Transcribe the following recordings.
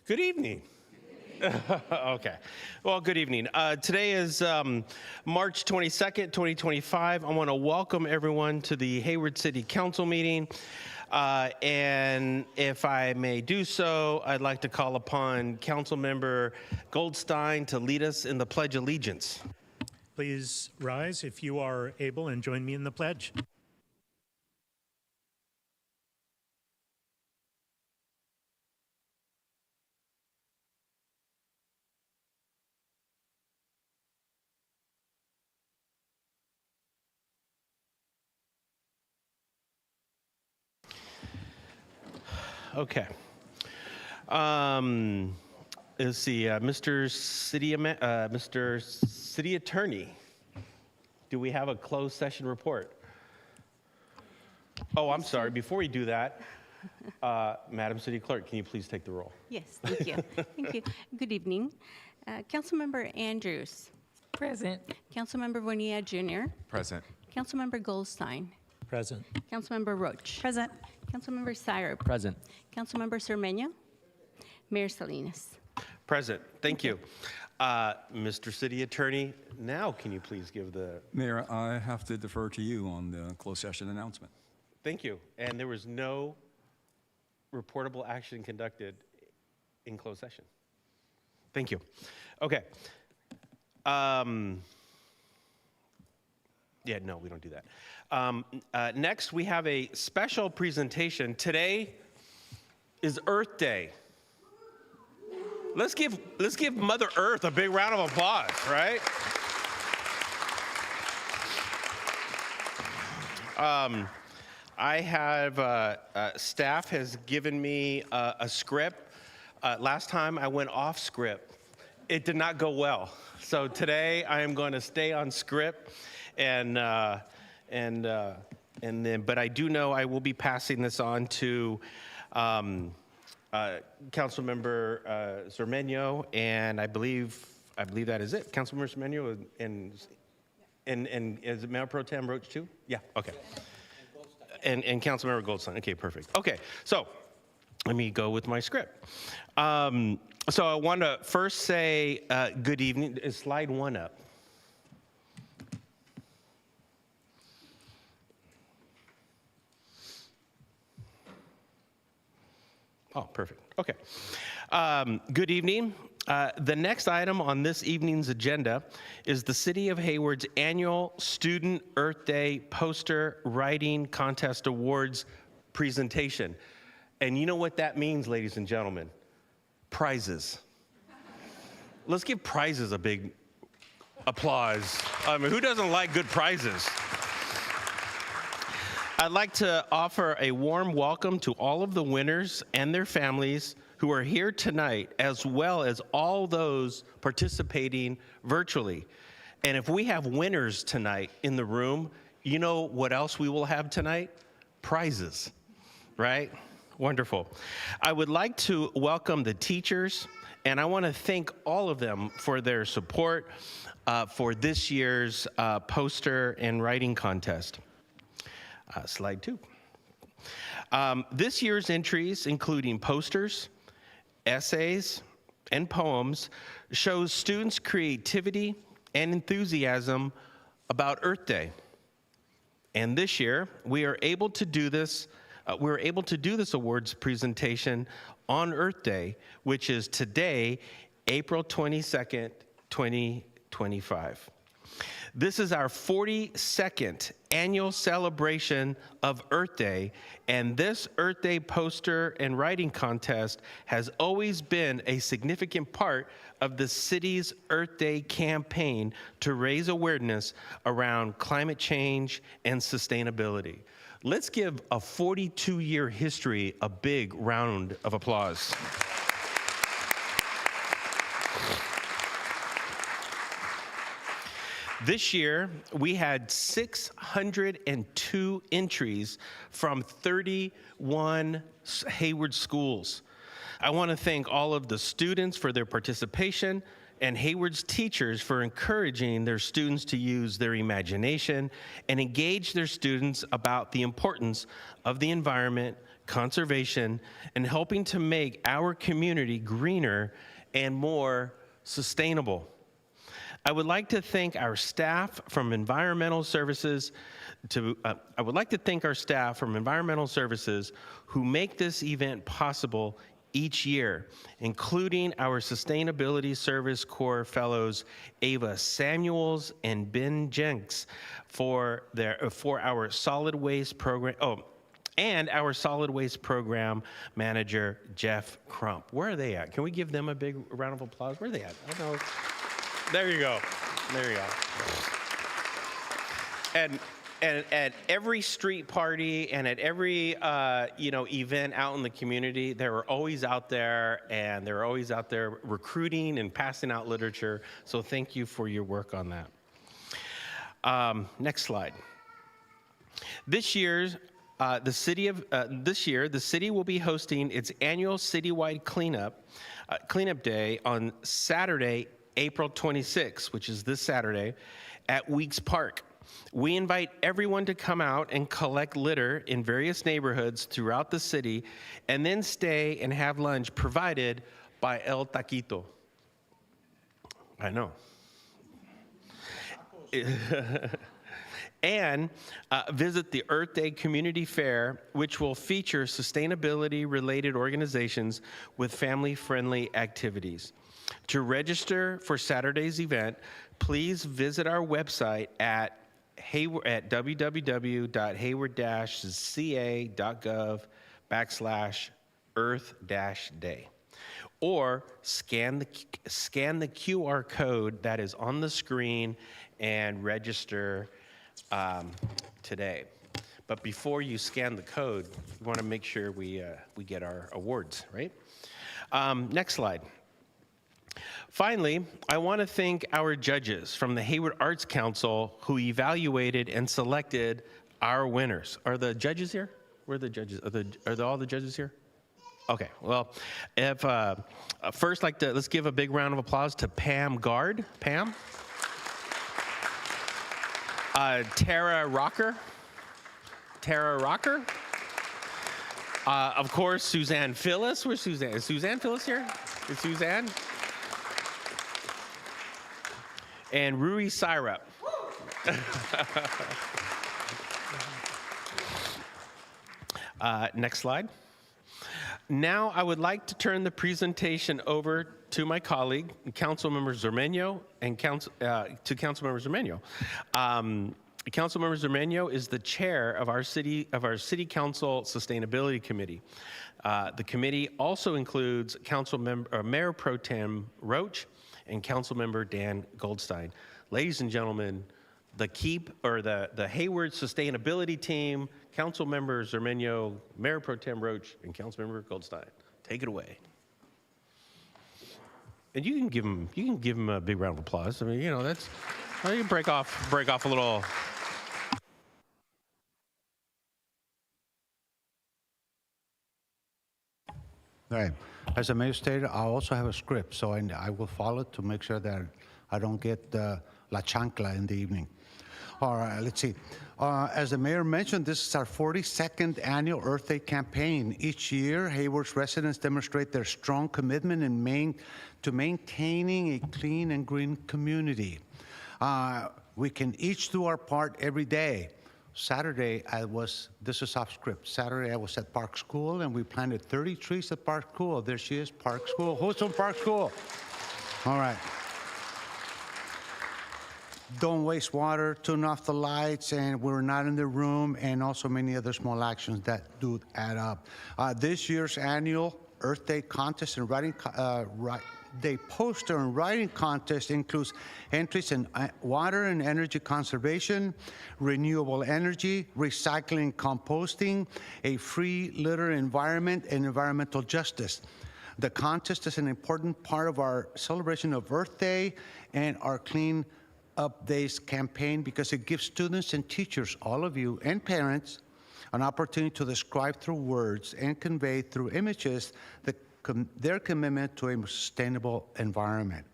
Good evening. Okay. Well, good evening. Today is March 22nd, 2025. I want to welcome everyone to the Hayward City Council meeting. And if I may do so, I'd like to call upon Councilmember Goldstein to lead us in the Pledge of Allegiance. Please rise if you are able and join me in the pledge. Okay. Let's see, Mr. City Attorney, do we have a closed session report? Oh, I'm sorry. Before we do that, Madam City Clerk, can you please take the roll? Yes, thank you. Thank you. Good evening. Councilmember Andrews. Present. Councilmember Bonilla Jr. Present. Councilmember Goldstein. Present. Councilmember Roach. Present. Councilmember Syrup. Present. Councilmember Cermeño. Mayor Salinas. Present. Thank you. Mr. City Attorney, now can you please give the... Mayor, I have to defer to you on the closed session announcement. Thank you. And there was no reportable action conducted in closed session. Thank you. Okay. Yeah, no, we don't do that. Next, we have a special presentation. Today is Earth Day. Let's give Mother Earth a big round of applause, right? I have, staff has given me a script. Last time I went off script. It did not go well. So today I am going to stay on script but I do know I will be passing this on to Councilmember Cermeño, and I believe that is it. Councilmember Cermeño and is it Mayor Pro Tem Roach too? Yeah. Okay. And Councilmember Goldstein. Okay, perfect. Okay, so let me go with my script. So I want to first say good evening. Is slide one up? Oh, perfect. Okay. Good evening. The next item on this evening's agenda is the City of Hayward's annual Student Earth Day Poster Writing Contest Awards presentation. And you know what that means, ladies and gentlemen? Prizes. Let's give prizes a big applause. I mean, who doesn't like good prizes? I'd like to offer a warm welcome to all of the winners and their families who are here tonight, as well as all those participating virtually. And if we have winners tonight in the room, you know what else we will have tonight? Prizes, right? Wonderful. I would like to welcome the teachers, and I want to thank all of them for their support for this year's poster and writing contest. Slide two. This year's entries, including posters, essays, and poems, shows students' creativity and enthusiasm about Earth Day. And this year, we are able to do this. We're able to do this awards presentation on Earth Day, which is today, April 22nd, 2025. This is our 42nd annual celebration of Earth Day, and this Earth Day poster and writing contest has always been a significant part of the city's Earth Day campaign to raise awareness around climate change and sustainability. Let's give a 42-year history a big round of applause. This year, we had 602 entries from 31 Hayward schools. I want to thank all of the students for their participation and Hayward's teachers for encouraging their students to use their imagination and engage their students about the importance of the environment, conservation, and helping to make our community greener and more sustainable. I would like to thank our staff from Environmental Services who make this event possible each year, including our Sustainability Service Corps Fellows Ava Samuels and Ben Jenks for our solid waste program. And our solid waste program manager, Jeff Crump. Where are they at? Can we give them a big round of applause? Where are they at? I don't know. There you go. There you go. And at every street party and at every event out in the community, they were always out there, and they're always out there recruiting and passing out literature. So thank you for your work on that. Next slide. This year, the city will be hosting its annual citywide cleanup day on Saturday, April 26th, which is this Saturday, at Weeks Park. We invite everyone to come out and collect litter in various neighborhoods throughout the city, and then stay and have lunch provided by El Taquito. I know. And visit the Earth Day Community Fair, which will feature sustainability-related organizations with family-friendly activities. To register for Saturday's event, please visit our website at www.hayward-ca.gov/earth-day, or scan the QR code that is on the screen and register today. But before you scan the code, we want to make sure we get our awards, right? Next slide. Finally, I want to thank our judges from the Hayward Arts Council who evaluated and selected our winners. Are the judges here? Where are the judges? Are all the judges here? Okay, well, if first, let's give a big round of applause to Pam Gard. Pam. Tara Rocker. Of course, Suzanne Phyllis. Where's Suzanne? Is Suzanne Phyllis here? Is Suzanne? And Rui Syrup. Next slide. Now I would like to turn the presentation over to my colleague, Councilmember Zermeño, and to Councilmember Zermeño. Councilmember Zermeño is the chair of our City Council Sustainability Committee. The committee also includes Mayor Pro Tem Roach and Councilmember Dan Goldstein. Ladies and gentlemen, the Hayward Sustainability Team, Councilmember Zermeño, Mayor Pro Tem Roach, and Councilmember Goldstein. Take it away. And you can give him a big round of applause. I mean, you can break off a little. All right. As the mayor stated, I also have a script, so I will follow it to make sure that I don't get la chancla in the evening. All right, let's see. As the mayor mentioned, this is our 42nd annual Earth Day campaign. Each year, Hayward's residents demonstrate their strong commitment to maintaining a clean and green community. We can each do our part every day. Saturday, this is off script. Saturday, I was at Park School, and we planted 30 trees at Park School. There she is, Park School. Who's from Park School? All right. Don't waste water, turn off the lights, and we're not in the room, and also many other small actions that do add up. This year's annual Earth Day contest and writing Day poster and writing contest includes entries in water and energy conservation, renewable energy, recycling, composting, a free litter environment, and environmental justice. The contest is an important part of our celebration of Earth Day and our Clean Up Days campaign because it gives students and teachers, all of you, and parents, an opportunity to describe through words and convey through images their commitment to a sustainable environment.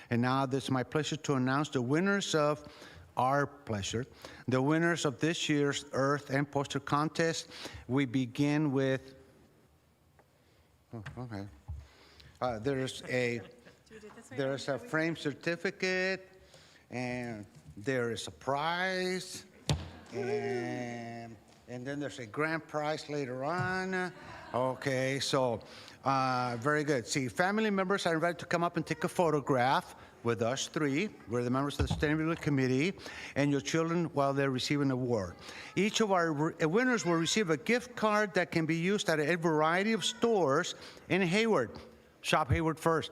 And now it's my pleasure to announce the winners of the winners of this year's Earth and Poster Contest. We begin with Oh, okay. There's a frame certificate, and there is a prize, and then there's a grand prize later on. Okay, so very good. See, family members are invited to come up and take a photograph with us three. We're the members of the Sustainability Committee, and your children while they're receiving an award. Each of our winners will receive a gift card that can be used at a variety of stores in Hayward. Shop Hayward first.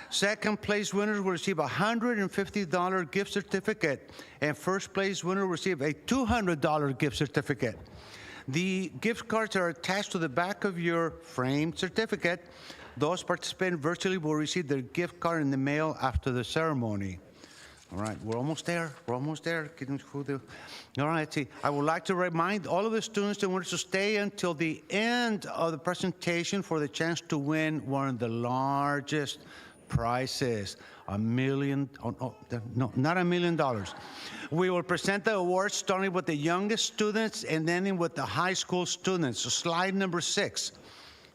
Second place winners will receive a $150 gift certificate, and first place winner will receive a $200 gift certificate. The gift cards are attached to the back of your framed certificate. Those participating virtually will receive their gift card in the mail after the ceremony. All right, we're almost there. We're almost there. All right, see, I would like to remind all of the students that want to stay until the end of the presentation for the chance to win one of the largest prizes, $1 million, no, not $1 million. We will present the awards starting with the youngest students and ending with the high school students. So slide number 6.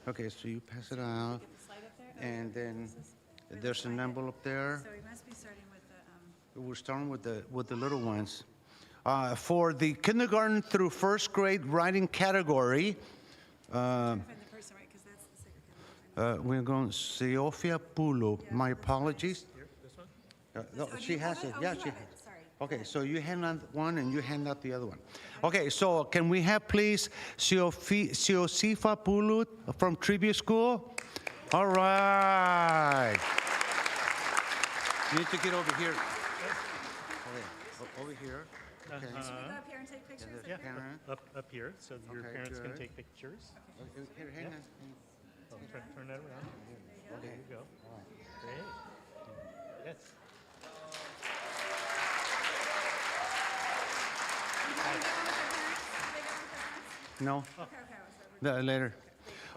Okay, so you pass it out, and then there's an envelope there. So we must be starting with the, We're starting with the little ones. For the kindergarten through first grade writing category, find the person, right, because that's the secret. we're going Seofia Pulo. My apologies. No, she has it. Yeah, she has it. Sorry. Okay, so you hand out one and you hand out the other one. Okay, so can we have please Siosifa Pulut from Tribute School? All right. You need to get over here. Okay, over here. Okay. Should we go up here and take pictures? Yeah, Karen? up here, so your Okay, parents can good. take pictures. Here, hang on. Oh, turn that around. There you go. Great. Yes. No? Later.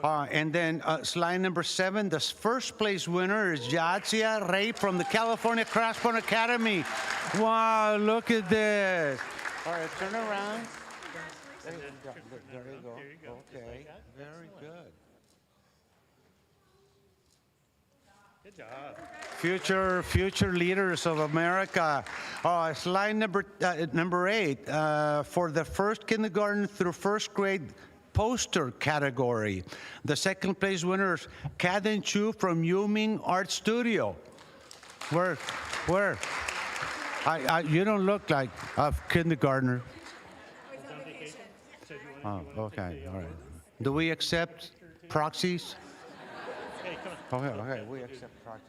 And then slide number 7, the first place winner is Yatsia Ray from the California Craftsman Academy. Wow, look at this. All right, turn around. There you go. Okay, very good. Good job. Future leaders of America. Slide number 8, for the first kindergarten through first grade poster category. The second place winner is Kaden Chu from Yuming Art Studio. Where? You don't look like a kindergartner. Oh, okay, all right. Do we accept proxies? Okay, we accept proxies.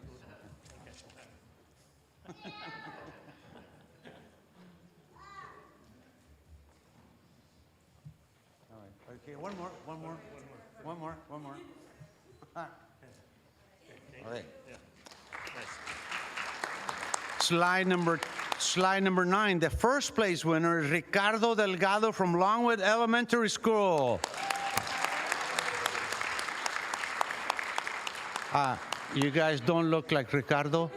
All right. Okay, one more. All right. Slide number 9. The first place winner is Ricardo Delgado from Longwood Elementary School. You guys don't look like Ricardo.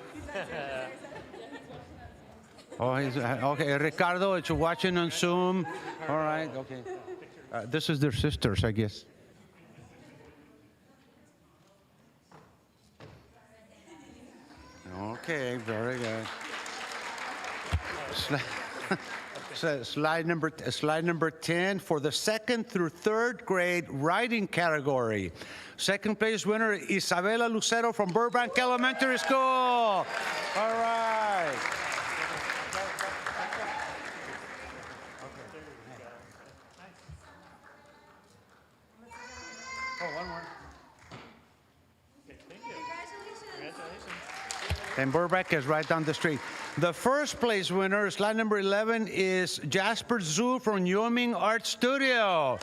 Oh, he's okay. Ricardo, it's watching on Zoom. All right, okay. This is their sisters, I guess. Okay, very good. Slide number 10 for the second through third grade writing category. Second place winner, Isabela Lucero from Burbank Elementary School. All right. Oh, one more. And Burbank is right down the street. The first place winner, slide number 11, is Jasper Zhu from Yuming Art Studio.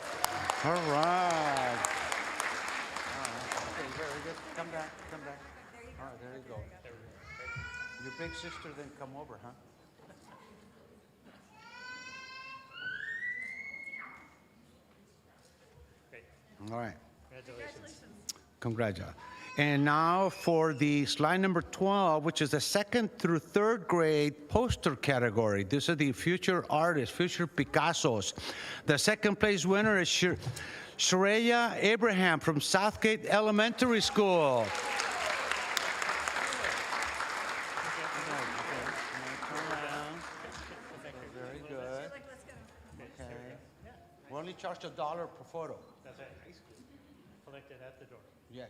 All right. Okay, very good. Come back. All right, there you go. Your big sister then come over, huh? All right. Congratulations. Congratulations. And now for the slide number 12, which is the second through third grade poster category. This is the future artists, future Picassos. The second place winner is Shreya Abraham from Southgate Elementary School. Very good. Okay. We only charge $1 per photo. That's at high school. Collected at the door. Yes.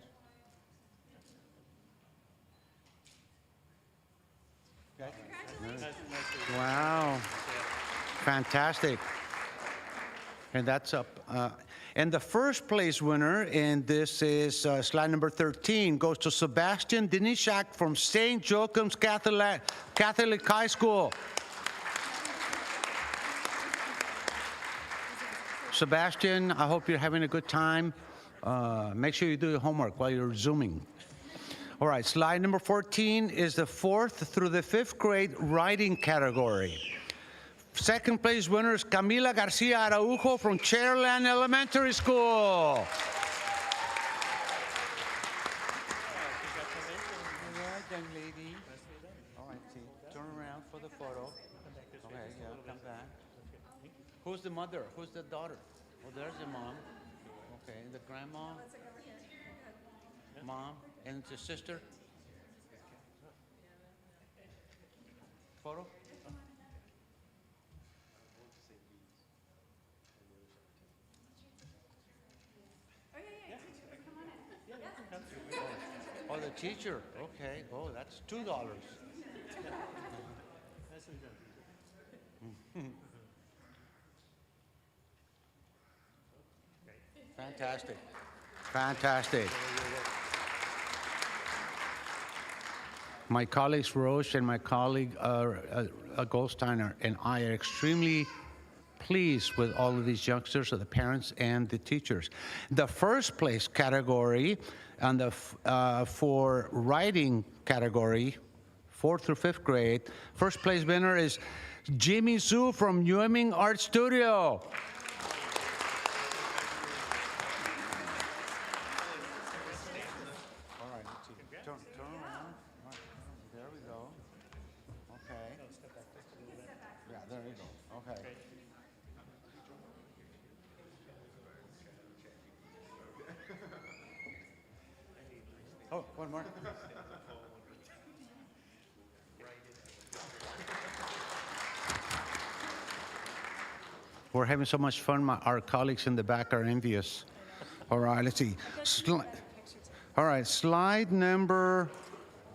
Okay. Wow. Fantastic. And that's up. And the first place winner, and this is slide number 13, goes to Sebastian Denishak from St. Joachim's Catholic High School. Sebastian, I hope you're having a good time. Make sure you do your homework while you're Zooming. All right, slide number 14 is the 4th through the 5th grade writing category. Second place winner is Camila Garcia Araujo from Chairland Elementary School. All right, young lady. All right, see, turn around for the photo. Okay, yeah, come back. Who's the mother? Who's the daughter? Oh, there's the mom. Okay, the grandma. Mom, and the sister. Photo. Oh, the teacher. Okay. Oh, that's $2. Fantastic. Fantastic. My colleagues Roche and my colleague Goldsteiner and I are extremely pleased with all of these youngsters, the parents and the teachers. The first place category and the for writing category, 4th through 5th grade, first place winner is Jimmy Su from Yueming Art Studio. All right, let's see. Turn around. All right, there we go. Okay. Yeah, there you go. Okay. Oh, one more. We're having so much fun. Our colleagues in the back are envious. All right, let's see. All right, slide number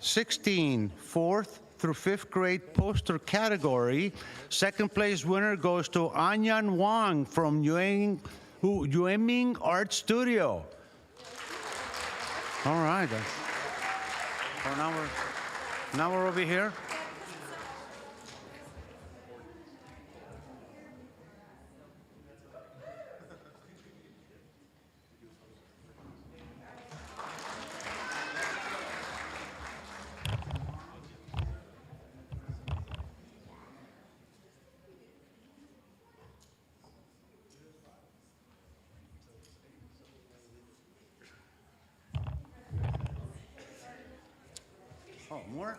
16, 4th through 5th grade poster category. Second place winner goes to Anyan Wang from Yueming Art Studio. All right. So now we're over here. Oh, more?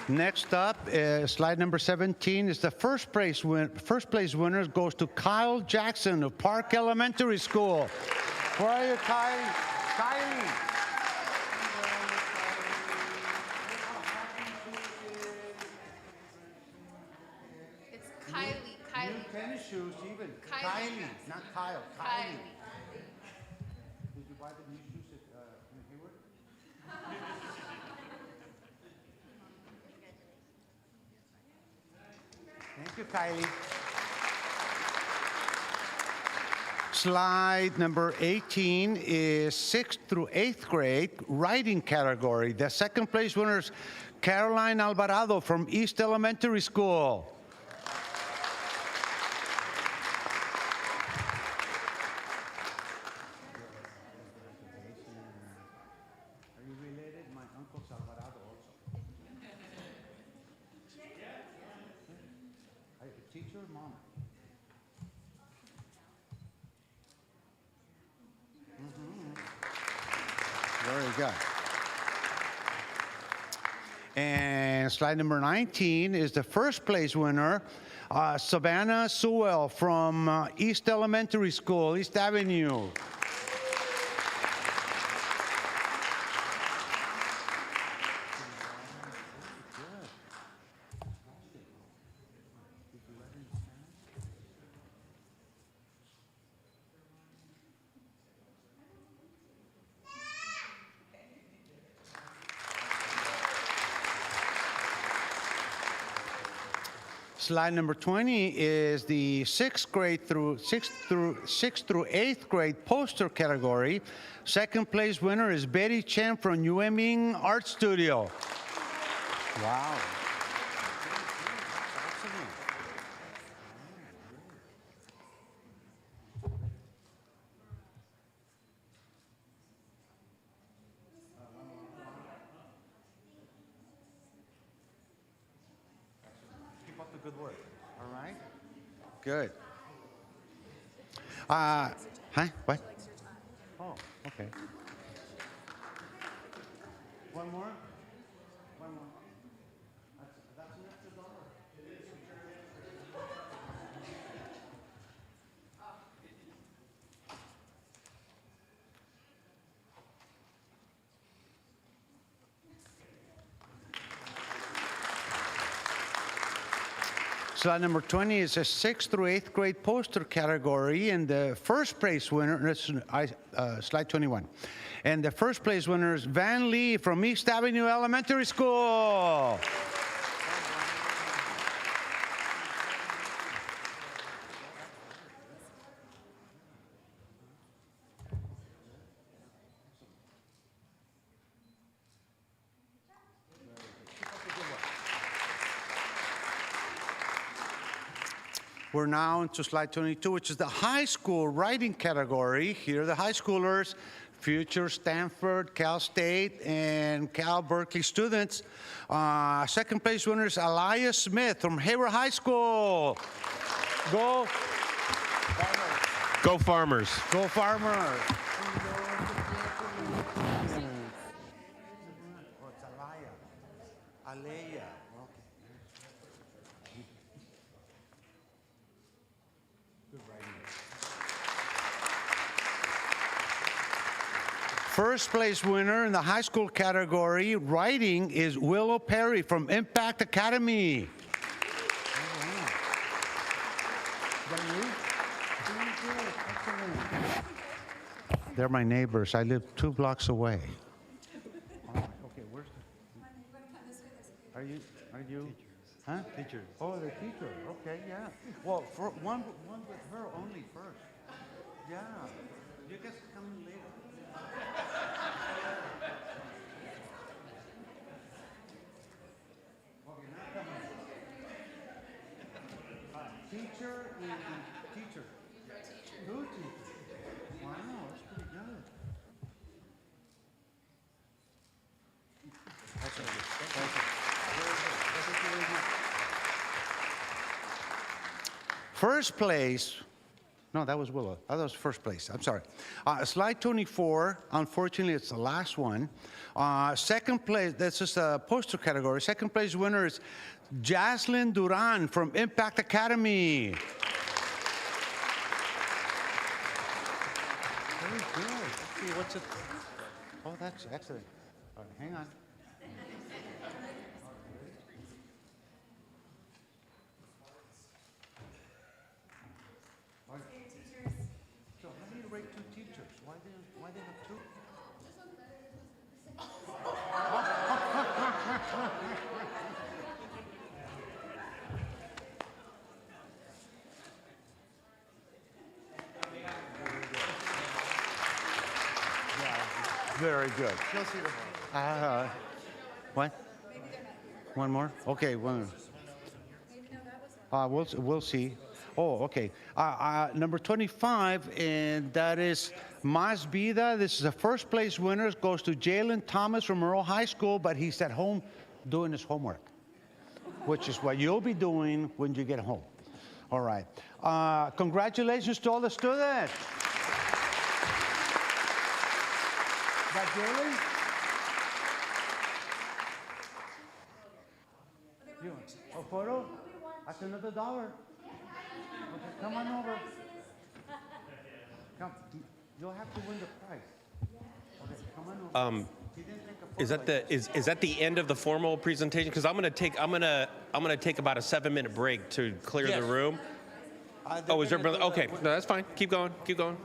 Next up, slide number 17 is the first place winner goes to Kyle Jackson of Park Elementary School. Where are you, Kylie? Kylie. It's Kylie. New tennis shoes, even. Kylie. Kylie, not Kyle. Kylie. Did you buy the new shoes in Hayward? Thank you, Kylie. Slide number 18 is 6th through 8th grade writing category. The second place winner is Caroline Alvarado from East Elementary School. Are you related? teacher or mom? Very good. And slide number 19 is the first place winner, Savannah Sewell from East Elementary School, East Avenue. Slide number 20 is the sixth through 8th grade poster category. Second place winner is Betty Chen from UMing Art Studio. Wow. Keep up the good work. All right. Good. Huh? What? Oh, okay. One more? One more. That's enough to go. Slide number 20 is a 6th through 8th grade poster category, and the first place winner, slide 21, and the first place winner is Van Lee from East Avenue Elementary School. We're now into slide 22, which is the high school writing category. Here are the high schoolers, future Stanford, Cal State, and Cal Berkeley students. Second place winner is Elias Smith from Hayward High School. Go. Go Farmers. Go Farmers. Oh, it's Alea. First place winner in the high school category, writing, is Willow Perry from Impact Academy. They're my neighbors. I live 2 blocks away. All right, okay, where's the... Are you? Huh? Teacher. Oh, they're teacher. Okay, yeah. Well, for one with her only first. Yeah. You guys come in later. Teacher and teacher. Two teachers. Wow, that's pretty good. That's okay. First place. No, that was Willow. That was first place. I'm sorry. Slide 24, unfortunately, it's the last one. Second place, this is a poster category. Second place winner is Jaslyn Duran from Impact Academy. Very good. Let's see, what's it? Oh, that's excellent. All right, hang on. So how do you rate 2 teachers? Why do you have 2? Very good. What? One more? Okay, one. We'll see. Oh, okay. Number 25, and that is Mas Vida. This is the first place winner. Goes to Jalen Thomas from Earl High School, but he's at home doing his homework, which is what you'll be doing when you get home. All right. Congratulations to all the students. That Julie? You, a photo? That's another $1. Okay, come on over. Come, you'll have to win the prize. Okay, come on over. Is that the end of the formal presentation? Because I'm gonna take about a 7-minute break to clear the room. Oh, is there? Okay, no, that's fine. Keep going. Keep going.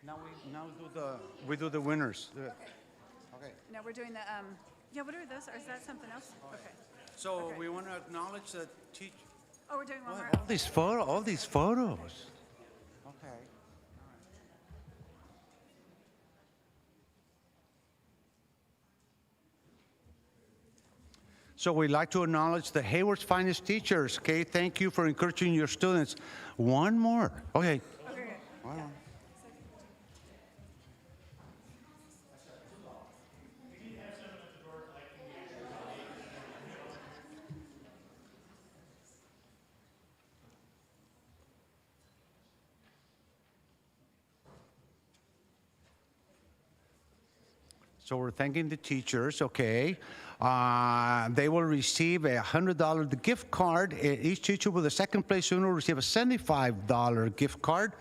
Now we do the winners. Okay. No, we're doing the, yeah, what are those? Or is that something else? Okay. So Okay. we want to acknowledge the teacher. Oh, we're doing one more? All these photos. Okay. So we'd like to acknowledge the Hayward's finest teachers. Okay, thank you for encouraging your students. One more. Okay. Okay. Wow. So we're thanking the teachers, okay? They will receive a $100 gift card. Each teacher with a second place winner will receive a $75 gift card.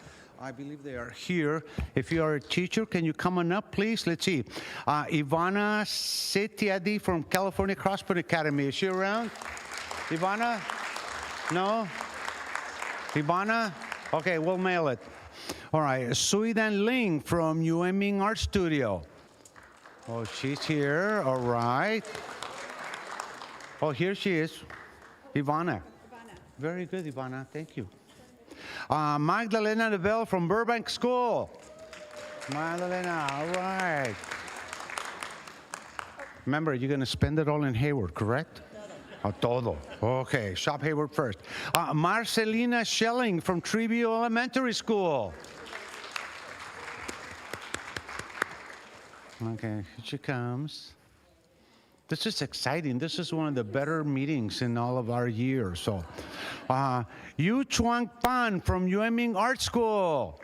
I believe they are here. If you are a teacher, can you come on up, please? Let's see. Ivana Setiadi from California CrossFit Academy. Is she around? Ivana? No? Ivana? Okay, we'll mail it. All right. Suidan Ling from UMing Art Studio. Oh, she's here. All right. Oh, here she is. Ivana. Very good, Ivana. Thank you. Magdalena Nebel from Burbank School. Magdalena, all right. Remember, you're going to spend it all in Hayward, correct? Todo. Okay, shop Hayward first. Marcelina Schelling from Treeview Elementary School. Okay, here she comes. This is exciting. This is one of the better meetings in all of our years. So, Yu Chuang Pan from UMing Art School.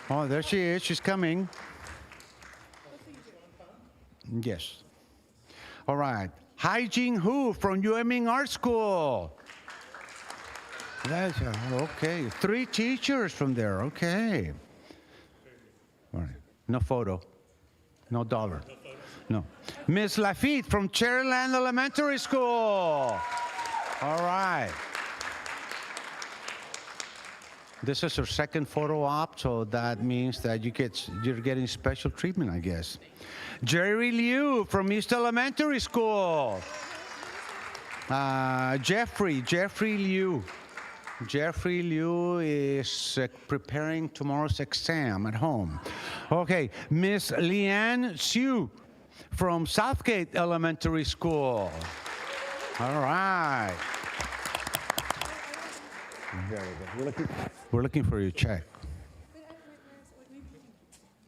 Oh, there she is. She's coming. Yes. All right. Hai Jing Hu from UMing Art School. That's okay. 3 teachers from there. Okay. All right. No photo. No $1. No. Miss Lafitte from Cherryland Elementary School. All right. This is her second photo op, so that means that you're getting special treatment, I guess. Jerry Liu from East Elementary School. Jeffrey Liu. Jeffrey Liu is preparing tomorrow's exam at home. Okay, Miss Leanne Hsu from Southgate Elementary School. All right. Very good. We're looking for your check.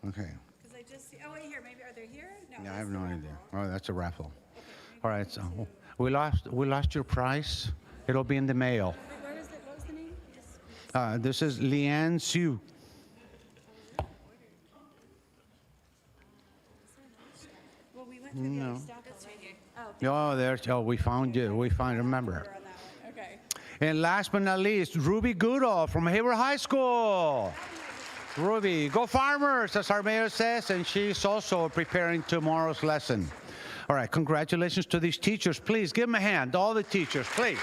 Okay. Because I just, oh, wait, here, maybe, are they here? No. Yeah, I have no idea. Oh, that's a raffle. All right, so we lost your prize. It'll be in the mail. Wait, where is it? What was the name? This is Leanne Hsu. Well, we went through the other stuff. It's right here. Oh, We found you. Remember. on that one. Okay. And last but not least, Ruby Goodall from Hayward High School. Ruby, go Farmers, as our mayor says, and she's also preparing tomorrow's lesson. All right, congratulations to these teachers. Please give them a hand, all the teachers, please.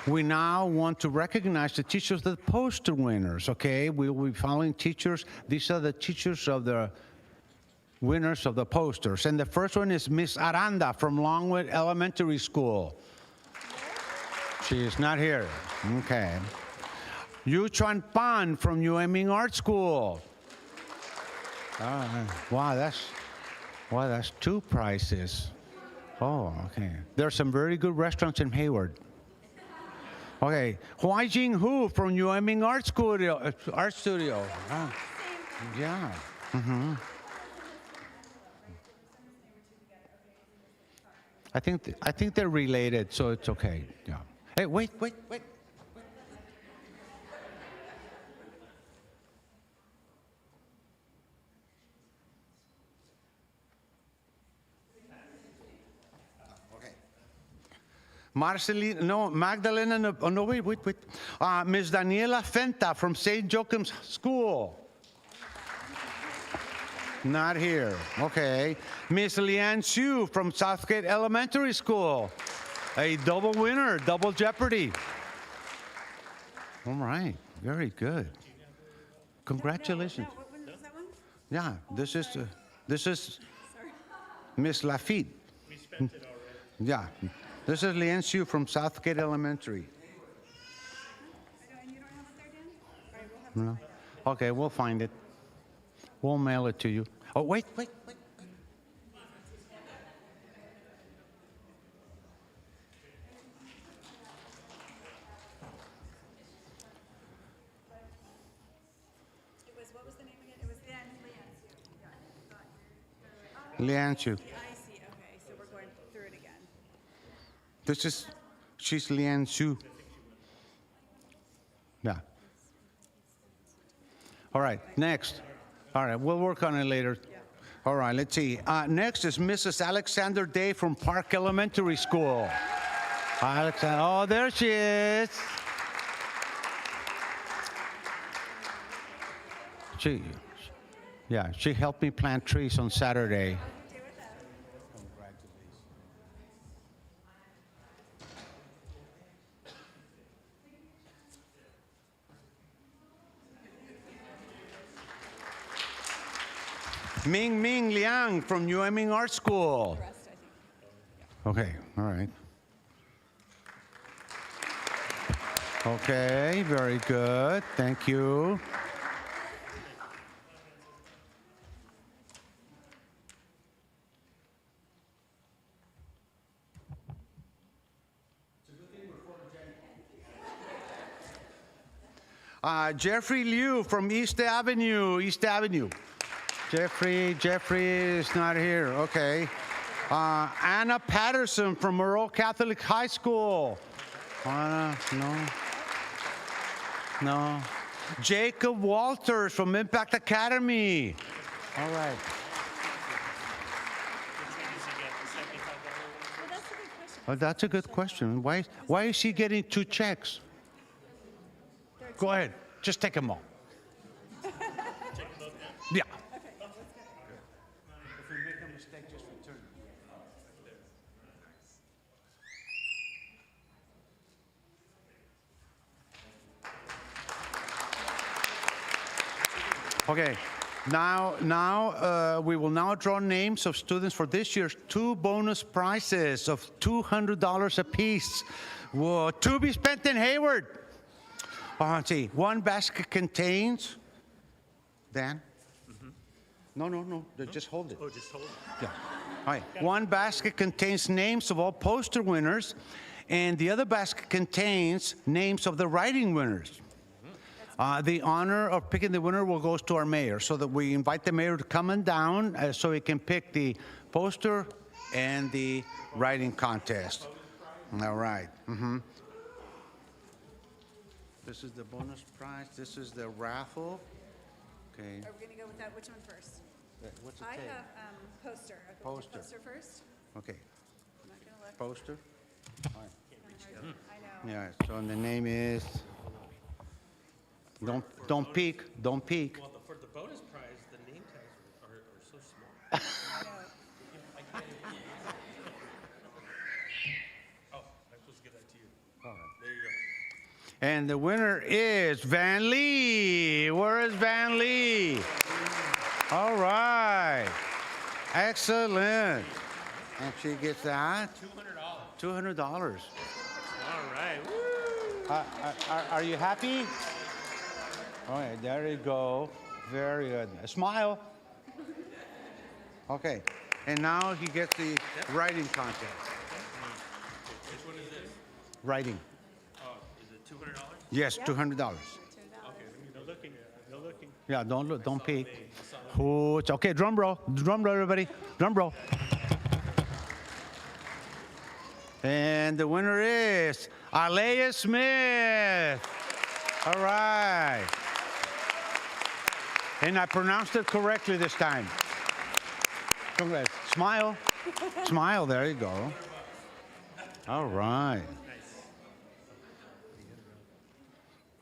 We now want to recognize the teachers, the poster winners, okay? We will be following teachers. These are the teachers of the winners of the posters. And the first one is Miss Aranda from Longwood Elementary School. She is not here. Okay. Yu Chuan Pan from UMing Art School. Wow, that's 2 prizes. Oh, okay. There's some very good restaurants in Hayward. Okay. Huai Jing Hu from Yueming Art Studio. Art Studio. Ah, yeah. I think they're related, so it's okay. Yeah. Hey, wait. Marcelina, no, Magdalena, no, wait. Miss Daniela Fenta from St. Joachim's School. Not here. Okay. Miss Leanne Hsu from Southgate Elementary School. A double winner, double jeopardy. All right. Very good. Congratulations. No, what was that one? Yeah, this is Miss Lafitte. We spent it already. Yeah. This is Leanne Hsu from Southgate Elementary. And you don't have it there, Dan? All right, we'll have No? Okay, we'll find it. We'll mail it to you. Oh, wait. what was the name again? It was Leanne Hsu. I see, okay, so we're going through it again. She's Leanne Hsu. Yeah. All right, next. All right, we'll work on it later. All right, let's see. Next is Mrs. Alexander Day from Park Elementary School. Oh, there she is. She helped me plant trees on Saturday. Ming Liang from Yueming Art School. Okay, all right. Okay, very good. Thank you. Jeffrey Liu from East Avenue. Jeffrey is not here. Okay. Anna Patterson from Merle Catholic High School. Anna, no. Jacob Walters from Impact Academy. All right. Oh, that's a good question. Why is she getting 2 checks? Go ahead. Just take them all. Yeah. If we make a mistake, just return them. Okay. Now we will now draw names of students for this year's 2 bonus prizes of $200 apiece. Whoa, to be spent in Hayward. Let's see. 1 basket contains. Dan? No. Just hold it. Oh, just hold it. Yeah. All right. 1 basket contains names of all poster winners, and the other basket contains names of the writing winners. The honor of picking the winner will go to our mayor, so that we invite the mayor to come on down so he can pick the poster and the writing contest. All right. This is the bonus prize. This is the raffle. Okay. Are we going to go with that? Which one first? What's it I say? have poster. I'll go with Poster. Poster first. Okay. I'm not going to look. Poster. All right. I know. Yeah. So the name is. Don't peek. Well, for the bonus prize, the name tags are so small. Oh, I'm supposed to give that to you. There you go. And the winner is Van Lee. Where is Van Lee? All right. Excellent. And she gets that? $200. All right. Are you happy? All right, there you go. Very good. Smile. Okay. And now he gets the writing contest. Which one is this? Writing. Oh, is it $200? Yes, $200. No looking, no looking. Yeah, don't look, don't peek. Hooch. Okay, drum roll, everybody, drum roll. And the winner is Alea Smith. All right. And I pronounced it correctly this time. Congrats. Smile. Smile, there you go. All right.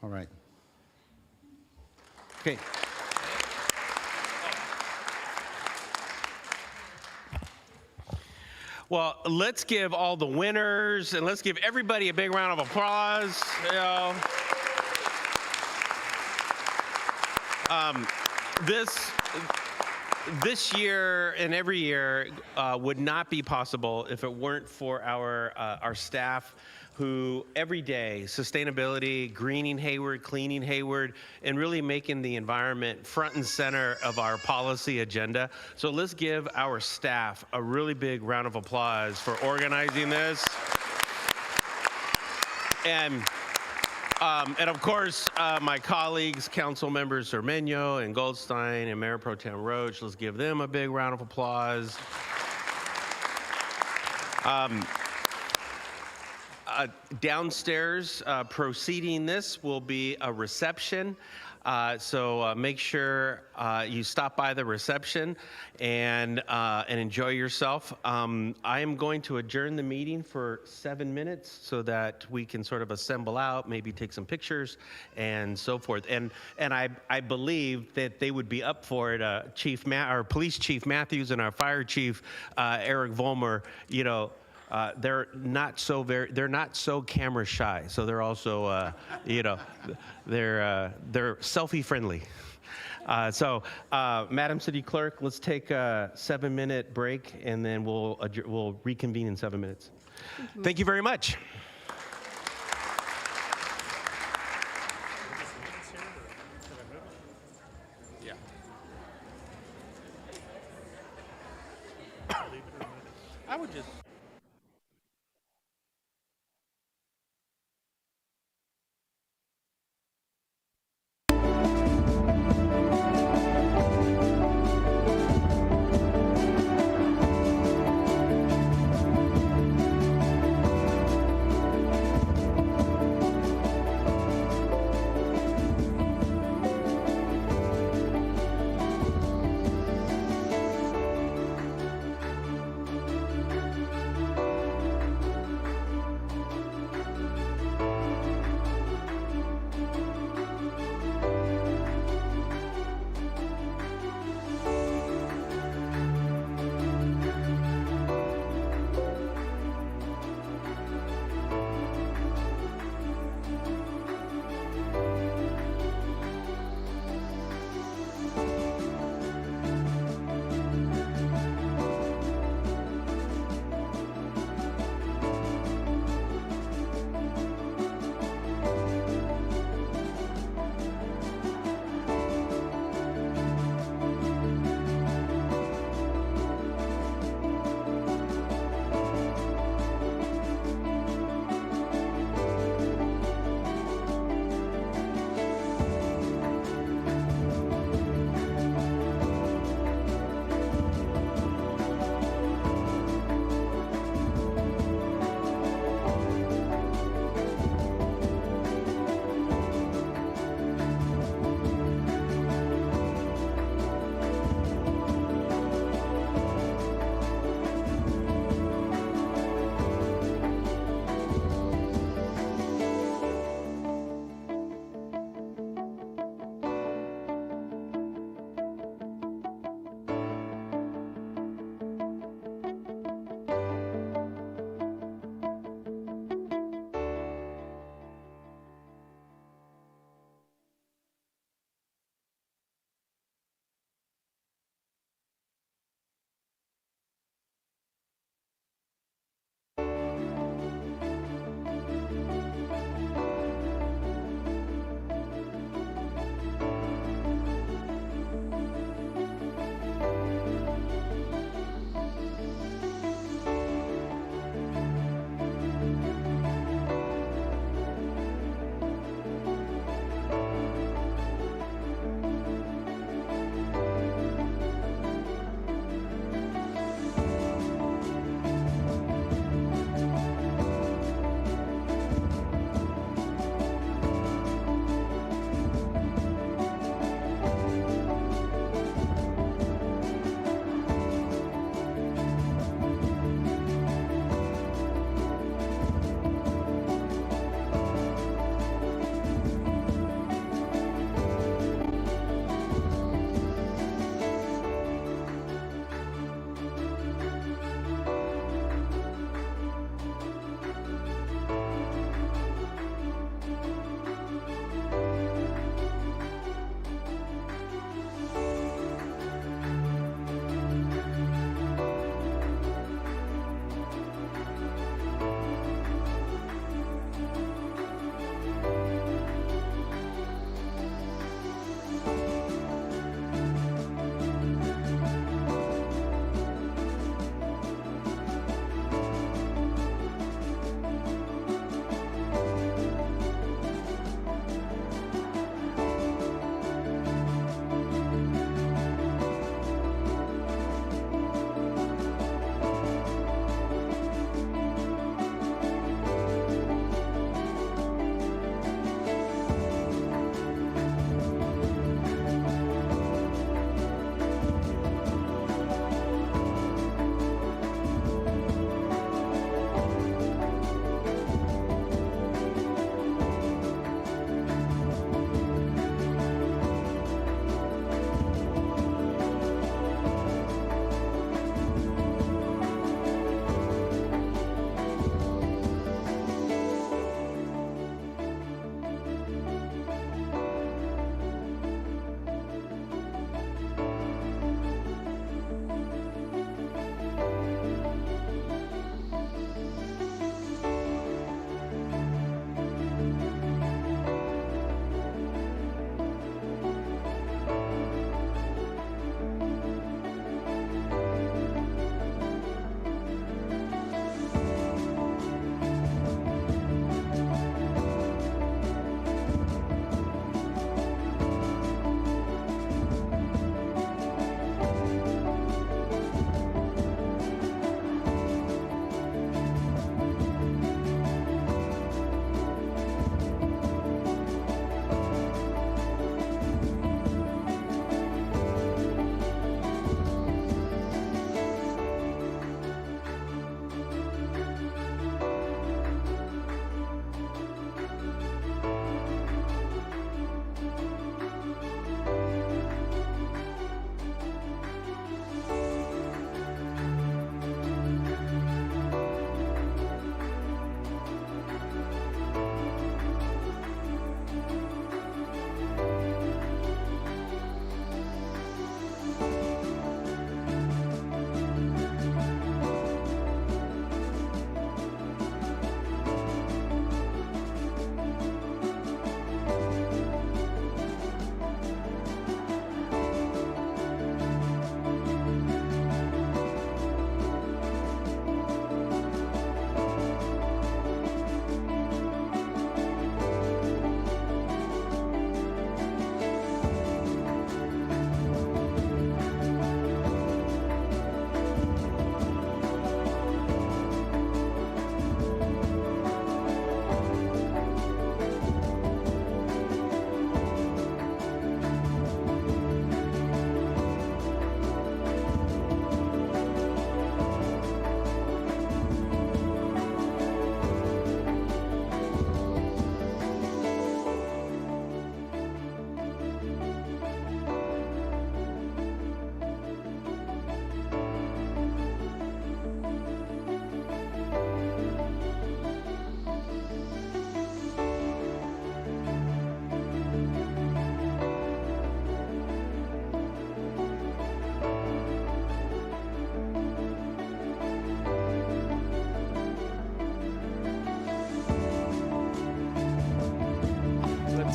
All right. Okay. Well, let's give all the winners and let's give everybody a big round of applause. You know. This year and every year would not be possible if it weren't for our staff who every day, sustainability, greening Hayward, cleaning Hayward, and really making the environment front and center of our policy agenda. So let's give our staff a really big round of applause for organizing this. And of course, my colleagues, council members Cermeño and Goldstein and Mayor Pro Tem Roach, let's give them a big round of applause. Downstairs, preceding this will be a reception. So make sure you stop by the reception and enjoy yourself. I am going to adjourn the meeting for 7 minutes so that we can sort of assemble out, maybe take some pictures and so forth. And I believe that they would be up for it. Our Police Chief Matthews and our Fire Chief Eric Vollmer, you know. They're not so camera shy, so they're also, you know, they're selfie friendly. So, Madam City Clerk, let's take a 7-minute break, and then we'll reconvene in 7 minutes. Thank you very much. Yeah. I would just.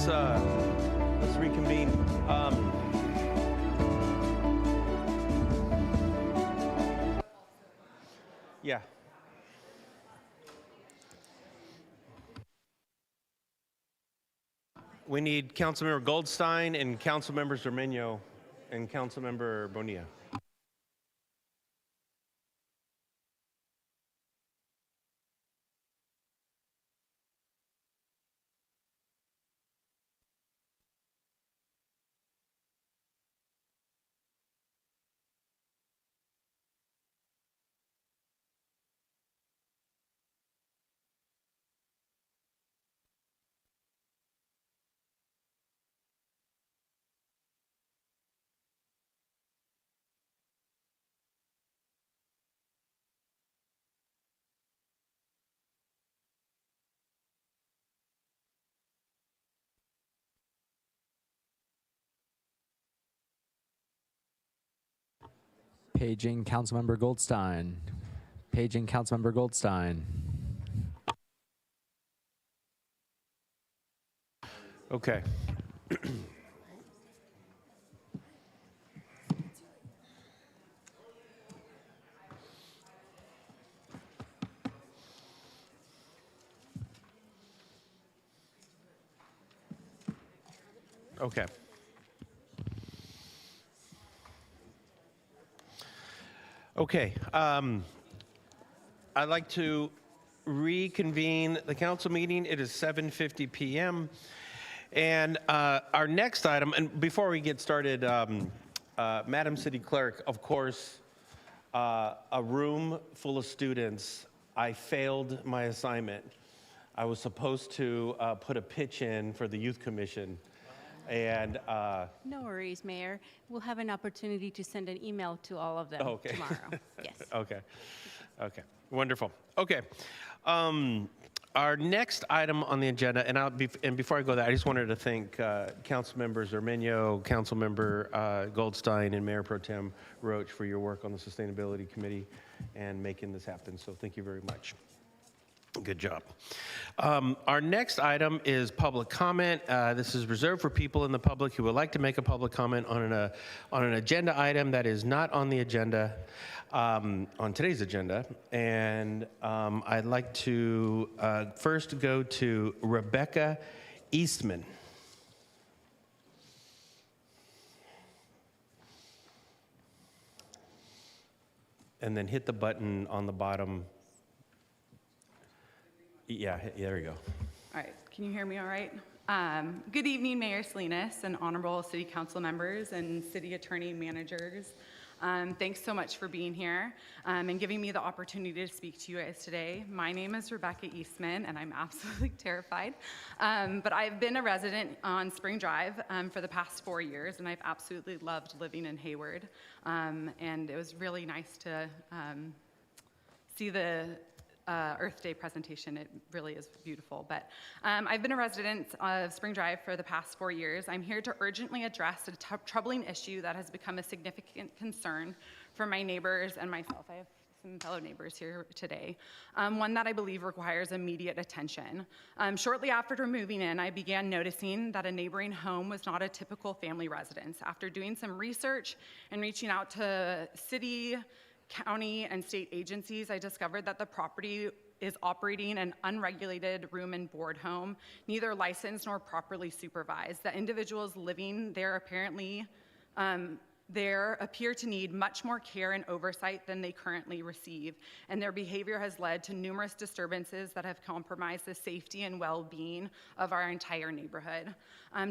let's reconvene. Yeah. We need Councilmember Goldstein and Councilmember Zermeño and Councilmember Bonilla. Paging Councilmember Goldstein. Paging Councilmember Goldstein. Okay. Okay. Okay. I'd like to reconvene the council meeting. It is 7:50 p.m. And our next item, and before we get started, Madam City Clerk, of course, a room full of students, I failed my assignment. I was supposed to put a pitch in for the Youth Commission. And No worries, Mayor. We'll have an opportunity to send an email to all of them tomorrow. Yes. Okay. Okay. Wonderful. Okay. Our next item on the agenda, and before I go there, I just wanted to thank Council Members Zermeño, Councilmember Goldstein, and Mayor Pro Tem Roach for your work on the Sustainability Committee and making this happen. So thank you very much. Good job. Our next item is public comment. This is reserved for people in the public who would like to make a public comment on an agenda item that is not on the agenda, on today's agenda. And I'd like to first go to Rebecca Eastman. And then hit the button on the bottom. Yeah, there you go. All right, can you hear me all right? Good evening, Mayor Salinas and honorable city council members and city attorney managers. Thanks so much for being here and giving me the opportunity to speak to you guys today. My name is Rebecca Eastman, and I'm absolutely terrified. But I've been a resident on Spring Drive for the past 4 years, and I've absolutely loved living in Hayward. And it was really nice to see the Earth Day presentation. It really is beautiful. But I've been a resident of Spring Drive for the past 4 years. I'm here to urgently address a troubling issue that has become a significant concern for my neighbors and myself. I have some fellow neighbors here today. One that I believe requires immediate attention. Shortly after moving in, I began noticing that a neighboring home was not a typical family residence. After doing some research and reaching out to city, county, and state agencies, I discovered that the property is operating an unregulated room and board home, neither licensed nor properly supervised. The individuals living there appear to need much more care and oversight than they currently receive, and their behavior has led to numerous disturbances that have compromised the safety and well-being of our entire neighborhood.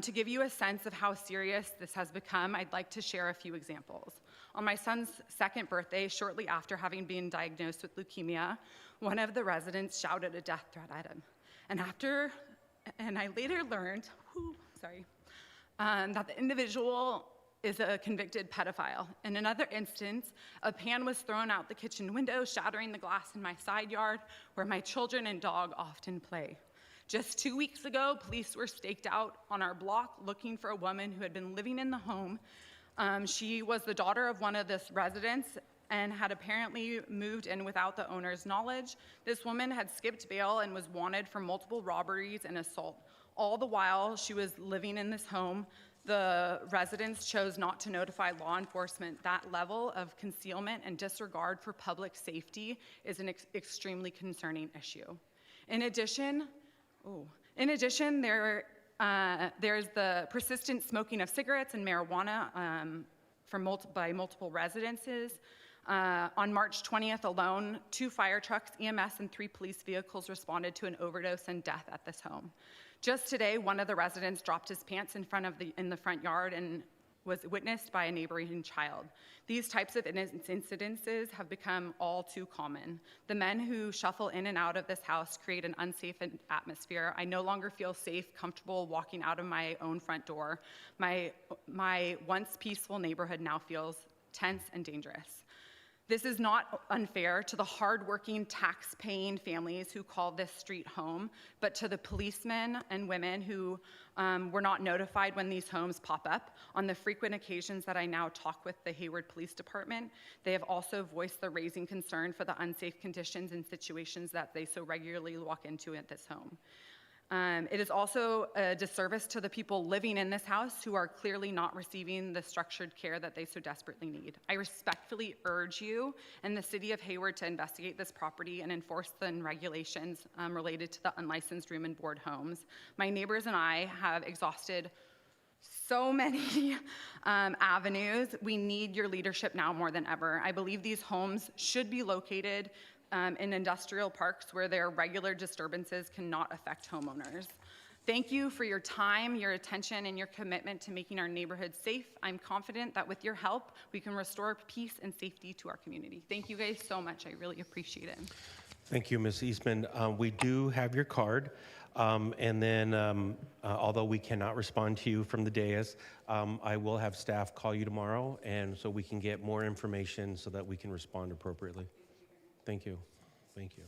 To give you a sense of how serious this has become, I'd like to share a few examples. On my son's second birthday, shortly after having been diagnosed with leukemia, one of the residents shouted a death threat at him. And I later learned, that the individual is a convicted pedophile. In another instance, a pan was thrown out the kitchen window, shattering the glass in my side yard, where my children and dog often play. Just 2 weeks ago, police were staked out on our block looking for a woman who had been living in the home. She was the daughter of one of the residents and had apparently moved in without the owner's knowledge. This woman had skipped bail and was wanted for multiple robberies and assault. All the while she was living in this home, the residents chose not to notify law enforcement. That level of concealment and disregard for public safety is an extremely concerning issue. In addition, there's the persistent smoking of cigarettes and marijuana by multiple residences. On March 20th alone, 2 fire trucks, EMS, and 3 police vehicles responded to an overdose and death at this home. Just today, one of the residents dropped his pants in the front yard and was witnessed by a neighboring child. These types of incidences have become all too common. The men who shuffle in and out of this house create an unsafe atmosphere. I no longer feel safe, comfortable walking out of my own front door. My once peaceful neighborhood now feels tense and dangerous. This is not unfair to the hardworking, tax-paying families who call this street home, but to the policemen and women who were not notified when these homes pop up. On the frequent occasions that I now talk with the Hayward Police Department, they have also voiced the raising concern for the unsafe conditions and situations that they so regularly walk into at this home. It is also a disservice to the people living in this house who are clearly not receiving the structured care that they so desperately need. I respectfully urge you and the City of Hayward to investigate this property and enforce the regulations related to the unlicensed room and board homes. My neighbors and I have exhausted so many avenues. We need your leadership now more than ever. I believe these homes should be located in industrial parks where their regular disturbances cannot affect homeowners. Thank you for your time, your attention, and your commitment to making our neighborhood safe. I'm confident that with your help, we can restore peace and safety to our community. Thank you guys so much. I really appreciate it. Thank you, Ms. Eastman. We do have your card, and then although we cannot respond to you from the dais, I will have staff call you tomorrow, and so we can get more information so that we can respond appropriately. Thank you. Thank you.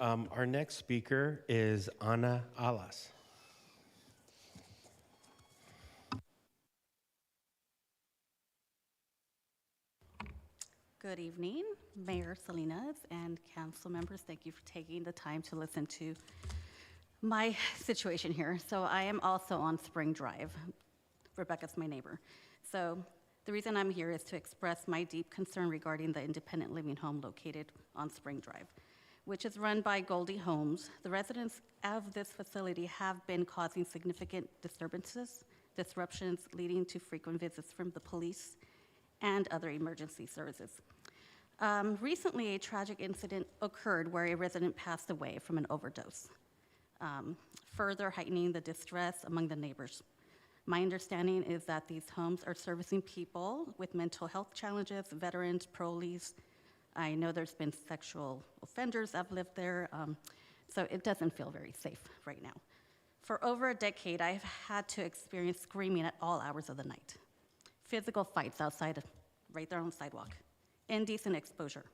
Our next speaker is Ana Alas. Good evening, Mayor Salinas and council members. Thank you for taking the time to listen to my situation here. So I am also on Spring Drive. Rebecca's my neighbor. So the reason I'm here is to express my deep concern regarding the independent living home located on Spring Drive, which is run by Goldie Homes. The residents of this facility have been causing significant disruptions leading to frequent visits from the police and other emergency services. Recently, a tragic incident occurred where a resident passed away from an overdose, further heightening the distress among the neighbors. My understanding is that these homes are servicing people with mental health challenges, veterans, parolees. I know there's been sexual offenders that have lived there, so it doesn't feel very safe right now. For over a decade, I've had to experience screaming at all hours of the night, physical fights outside, right there on the sidewalk, indecent exposure.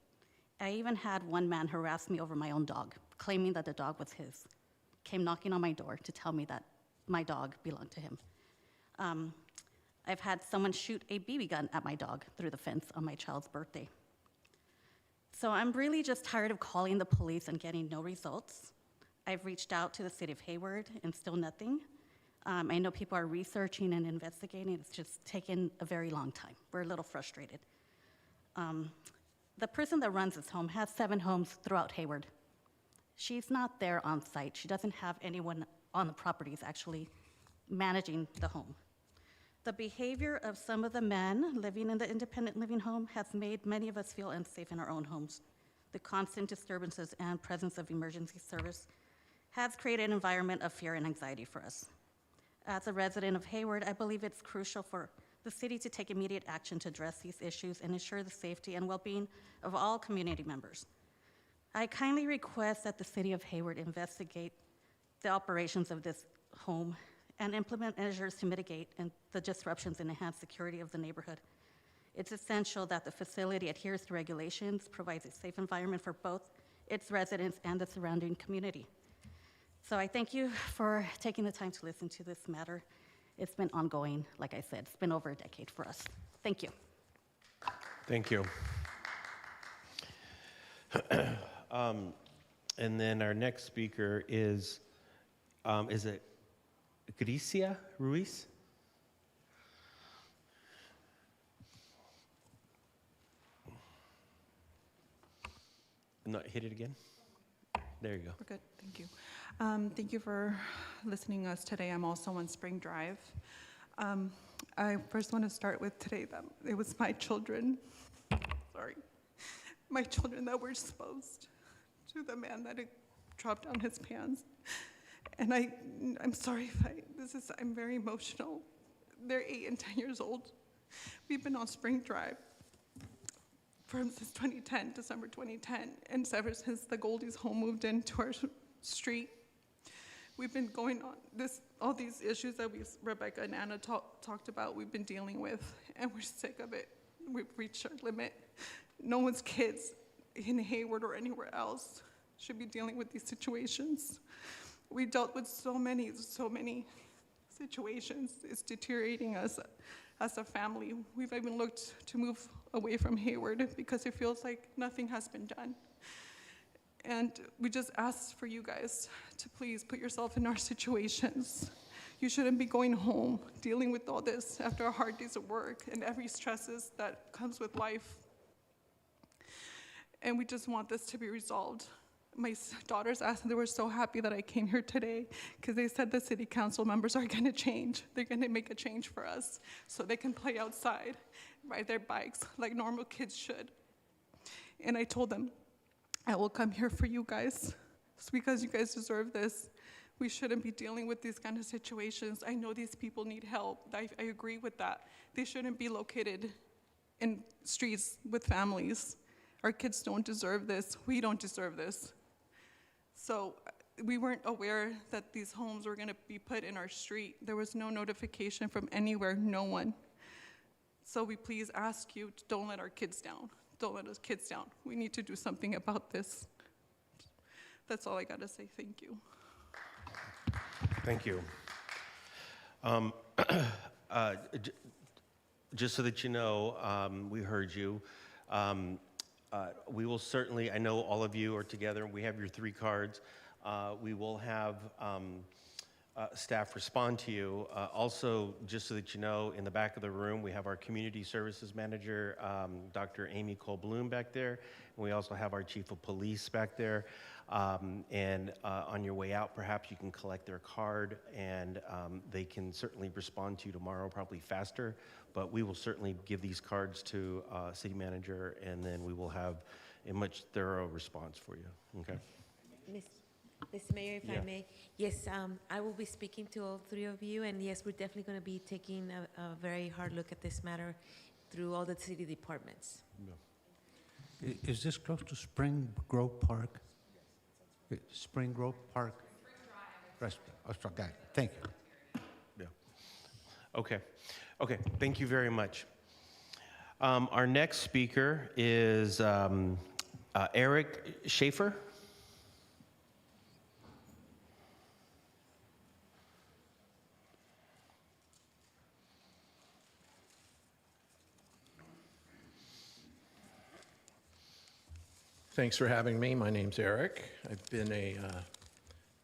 I even had one man harass me over my own dog, claiming that the dog was his. Came knocking on my door to tell me that my dog belonged to him. I've had someone shoot a BB gun at my dog through the fence on my child's birthday. So I'm really just tired of calling the police and getting no results. I've reached out to the city of Hayward and still nothing. I know people are researching and investigating. It's just taken a very long time. We're a little frustrated. The person that runs this home has 7 homes throughout Hayward. She's not there on site. She doesn't have anyone on the properties actually managing the home. The behavior of some of the men living in the independent living home has made many of us feel unsafe in our own homes. The constant disturbances and presence of emergency service has created an environment of fear and anxiety for us. As a resident of Hayward, I believe it's crucial for the city to take immediate action to address these issues and ensure the safety and well-being of all community members. I kindly request that the city of Hayward investigate the operations of this home and implement measures to mitigate the disruptions and enhance security of the neighborhood. It's essential that the facility adheres to regulations, provides a safe environment for both its residents and the surrounding community. So I thank you for taking the time to listen to this matter. It's been ongoing, like I said, it's been over a decade for us. Thank you. Thank you. And then our next speaker is Is it Gricia Ruiz? No, hit it again. There you go. We're good, thank you. Thank you for listening to us today. I'm also on Spring Drive. I first want to start with today that it was my children, my children that were exposed to the man that had dropped down his pants. And I'm sorry if I'm very emotional. They're 8 and 10 years old. We've been on Spring Drive since 2010, December 2010, and ever since the Goldies home moved into our street, we've been going on all these issues that Rebecca and Anna talked about, we've been dealing with, and we're sick of it. We've reached our limit. No one's kids in Hayward or anywhere else should be dealing with these situations. We dealt with so many situations. It's deteriorating us as a family. We've even looked to move away from Hayward because it feels like nothing has been done. And we just ask for you guys to please put yourself in our situations. You shouldn't be going home, dealing with all this after a hard days of work and every stresses that comes with life. And we just want this to be resolved. My daughters asked, they were so happy that I came here today because they said the city council members are going to change. They're going to make a change for us so they can play outside, ride their bikes like normal kids should. And I told them, I will come here for you guys. It's because you guys deserve this. We shouldn't be dealing with these kind of situations. I know these people need help. I agree with that. They shouldn't be located in streets with families. Our kids don't deserve this. We don't deserve this. So we weren't aware that these homes were going to be put in our street. There was no notification from anywhere, no one. So we please ask you, don't let our kids down. Don't let us kids down. We need to do something about this. That's all I got to say. Thank you. Thank you. Just so that you know, we heard you. We will certainly, I know all of you are together. We have your 3 cards. We will have staff respond to you. Also, just so that you know, in the back of the room, we have our community services manager, Dr. Amy Cole-Bloom back there. And we also have our chief of police back there. And on your way out, perhaps you can collect their card, and they can certainly respond to you tomorrow, probably faster. But we will certainly give these cards to city manager, and then we will have a much thorough response for you. Okay. Mr. Mayor, if Yeah. I may, yes, I will be speaking to all 3 of you, and yes, we're definitely going to be taking a very hard look at this matter through all the city departments. Is this close to Spring Grove Park? Spring Grove Park? Okay, thank you. Yeah. Okay. Okay, thank you very much. Our next speaker is Eric Schaefer. Thanks for having me. My name's Eric. I've been a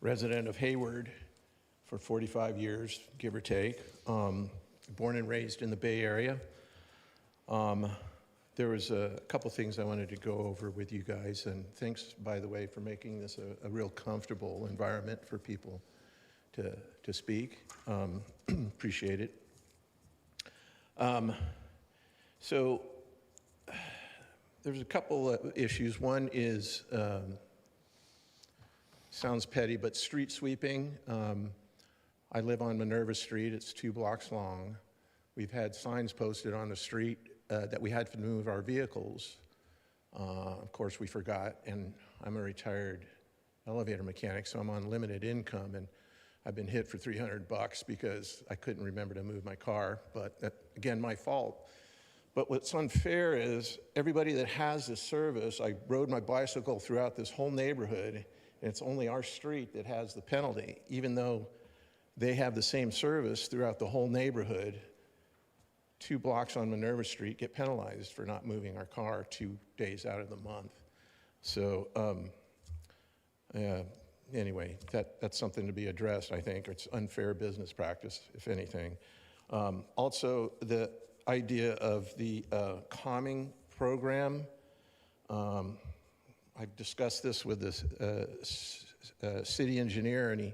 resident of Hayward for 45 years, give or take. Born and raised in the Bay Area. There was a couple things I wanted to go over with you guys, and thanks, by the way, for making this a real comfortable environment for people to speak. Appreciate it. So there's a couple of issues. One is, sounds petty, but street sweeping. I live on Minerva Street. It's 2 blocks long. We've had signs posted on the street that we had to move our vehicles. Of course, we forgot, and I'm a retired elevator mechanic, so I'm on limited income, and I've been hit for $300 because I couldn't remember to move my car, but that, again, my fault. But what's unfair is everybody that has this service, I rode my bicycle throughout this whole neighborhood, and it's only our street that has the penalty, even though they have the same service throughout the whole neighborhood. 2 blocks on Minerva Street get penalized for not moving our car 2 days out of the month. So Anyway, that's something to be addressed, I think. It's unfair business practice, if anything. Also, the idea of the calming program. I've discussed this with the city engineer, and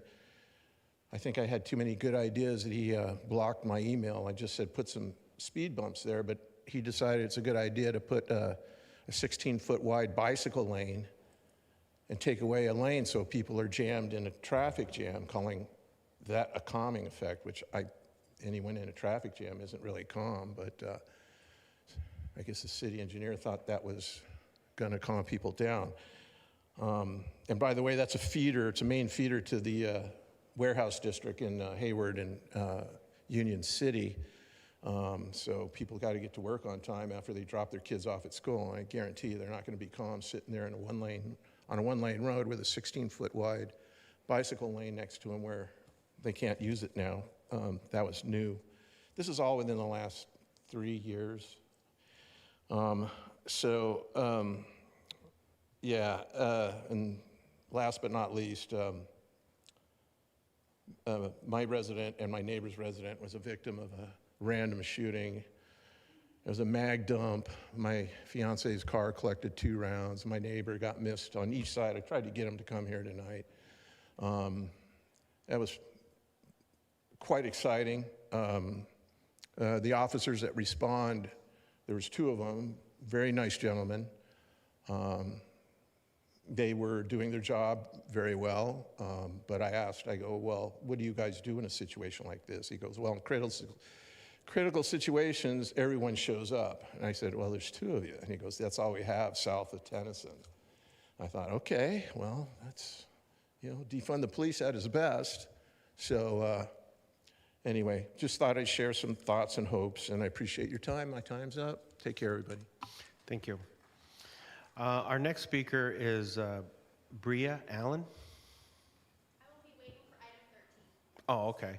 I think I had too many good ideas that he blocked my email. I just said put some speed bumps there, but he decided it's a good idea to put a 16-foot wide bicycle lane and take away a lane so people are jammed in a traffic jam, calling that a calming effect, which anyone in a traffic jam isn't really calm, but I guess the city engineer thought that was gonna calm people down. And by the way, that's a feeder, it's a main feeder to the warehouse district in Hayward and Union City. So people got to get to work on time after they drop their kids off at school. And I guarantee you they're not going to be calm sitting there in on a one-lane road with a 16-foot wide bicycle lane next to them where they can't use it now. That was new. This is all within the last 3 years. And last but not least, my resident and my neighbor's resident was a victim of a random shooting. It was a mag dump. My fiance's car collected 2 rounds. My neighbor got missed on each side. I tried to get him to come here tonight. That was quite exciting. The officers that respond, there was 2 of them, very nice gentlemen. They were doing their job very well, but I go, well, what do you guys do in a situation like this? He goes, well, in critical situations, everyone shows up. And I said, well, there's 2 of you. And he goes, that's all we have south of Tennyson. I thought, okay, well, that's, defund the police at his best. So anyway, just thought I'd share some thoughts and hopes, and I appreciate your time. My time's up. Take care, everybody. Thank you. Our next speaker is Bria Allen. I will be waiting for item 13. Oh, okay.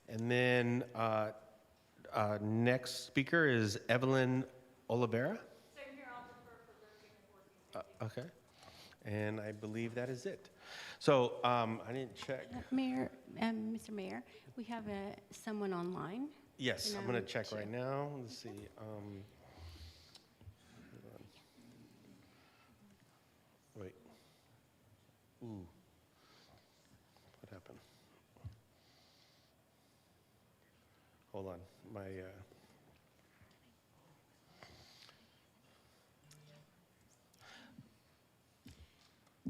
And then next speaker is Evelyn Oliveira. Same here, I'll defer for 13 and 14. Okay. And I believe that is it. So I didn't check. Mayor, Mr. Mayor, we have someone online. Yes, I'm going to check right now. Let's see. Wait. Ooh. What happened? Hold on. My.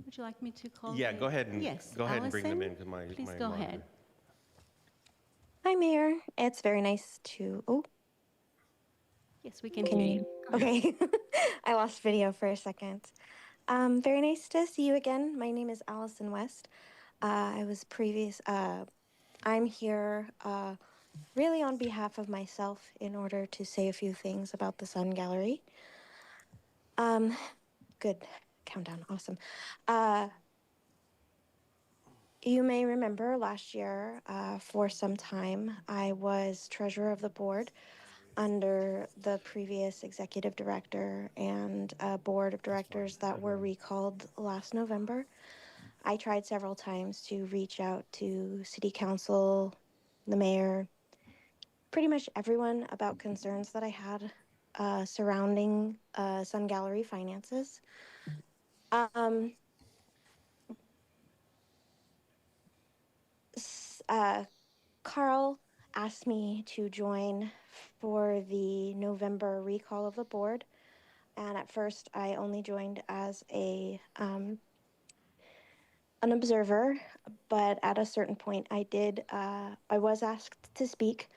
Would you like me to call? Yeah, go ahead and yes, go ahead and bring them in Allison, because please my go monitor. ahead. Hi, Mayor. It's very nice to. Oh, Yes, we can hear you. okay. I lost video for a second. Very nice to see you again. My name is Allison West. I'm here really on behalf of myself in order to say a few things about the Sun Gallery. Good countdown. Awesome. You may remember last year, for some time, I was treasurer of the board under the previous executive director and a board of directors that were recalled last November. I tried several times to reach out to city council, the mayor, pretty much everyone about concerns that I had surrounding Sun Gallery finances. Carl asked me to join for the November recall of the board, and at first I only joined as an observer, but at a certain point I was asked to speak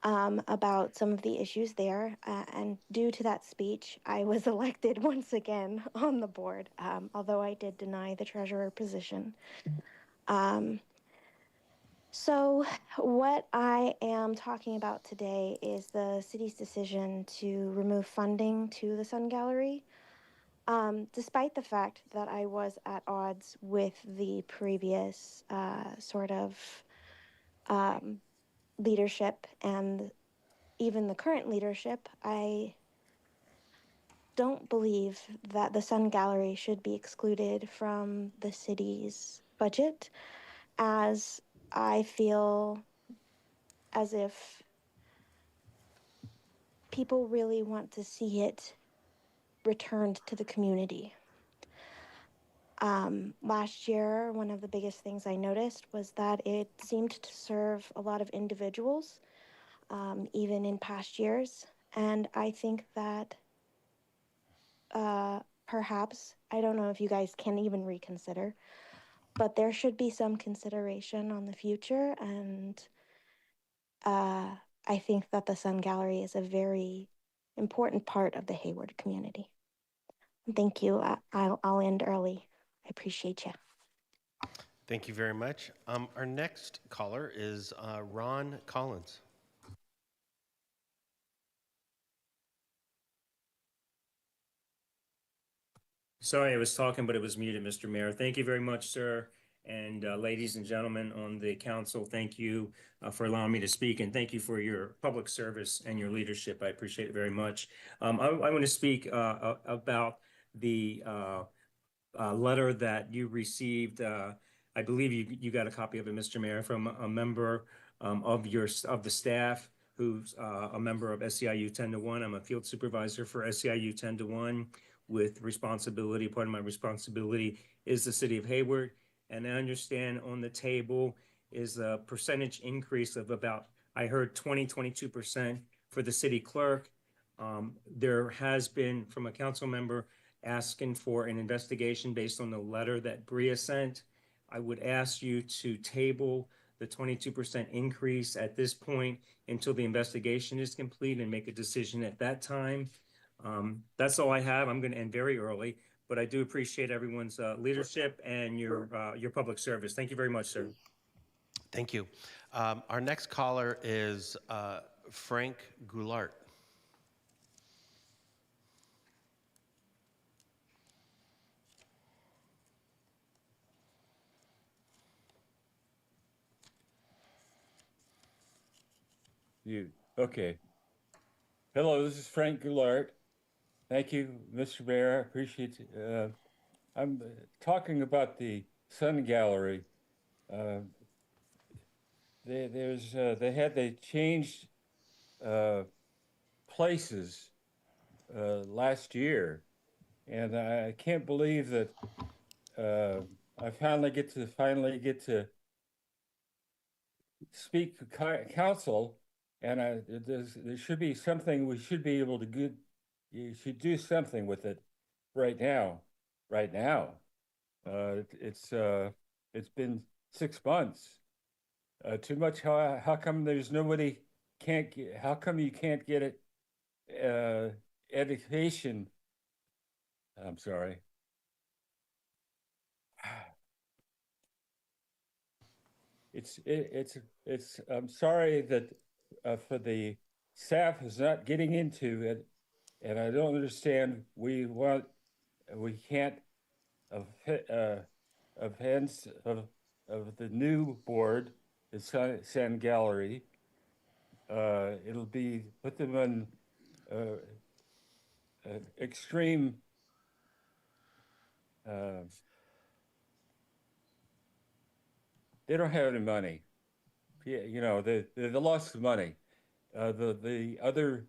about some of the issues there, and due to that speech, I was elected once again on the board, although I did deny the treasurer position. So what I am talking about today is the city's decision to remove funding to the Sun Gallery. Despite the fact that I was at odds with the previous leadership and even the current leadership, I don't believe that the Sun Gallery should be excluded from the city's budget, as I feel as if people really want to see it returned to the community. Last year, one of the biggest things I noticed was that it seemed to serve a lot of individuals, even in past years. And I think that perhaps, I don't know if you guys can even reconsider, but there should be some consideration on the future. And I think that the Sun Gallery is a very important part of the Hayward community. Thank you. I'll end early. I appreciate you. Thank you very much. Our next caller is Ron Collins. Sorry, I was talking, but it was muted, Mr. Mayor. Thank you very much, sir. And ladies and gentlemen on the council, thank you for allowing me to speak, and thank you for your public service and your leadership. I appreciate it very much. I want to speak about the letter that you received. I believe you got a copy of it, Mr. Mayor, from a member of the staff who's a member of SEIU 10-1. I'm a field supervisor for SEIU 10-1 with responsibility. Part of my responsibility is the city of Hayward. And I understand on the table is a percentage increase of about, I heard 22% for the city clerk. There has been, from a council member, asking for an investigation based on the letter that Bria sent. I would ask you to table the 22% increase at this point until the investigation is complete and make a decision at that time. That's all I have. I'm going to end very early, but I do appreciate everyone's leadership and your public service. Thank you very much, sir. Thank you. Our next caller is Frank Goulart. Okay. Hello, this is Frank Goulart. Thank you, Mr. Mayor. I appreciate it. I'm talking about the Sun Gallery. They changed places last year, and I can't believe that I finally get to speak to council, and there should be something we should be able to do. You should do something with it right now. It's been 6 months. Too much. How come there's nobody can't get? How come you can't get it? Education. I'm sorry. I'm sorry that for the staff is not getting into it, and I don't understand. We can't of the new board, the Sun Gallery. It'll be put them on extreme. They don't have any money. Yeah, you know, they lost the money. The other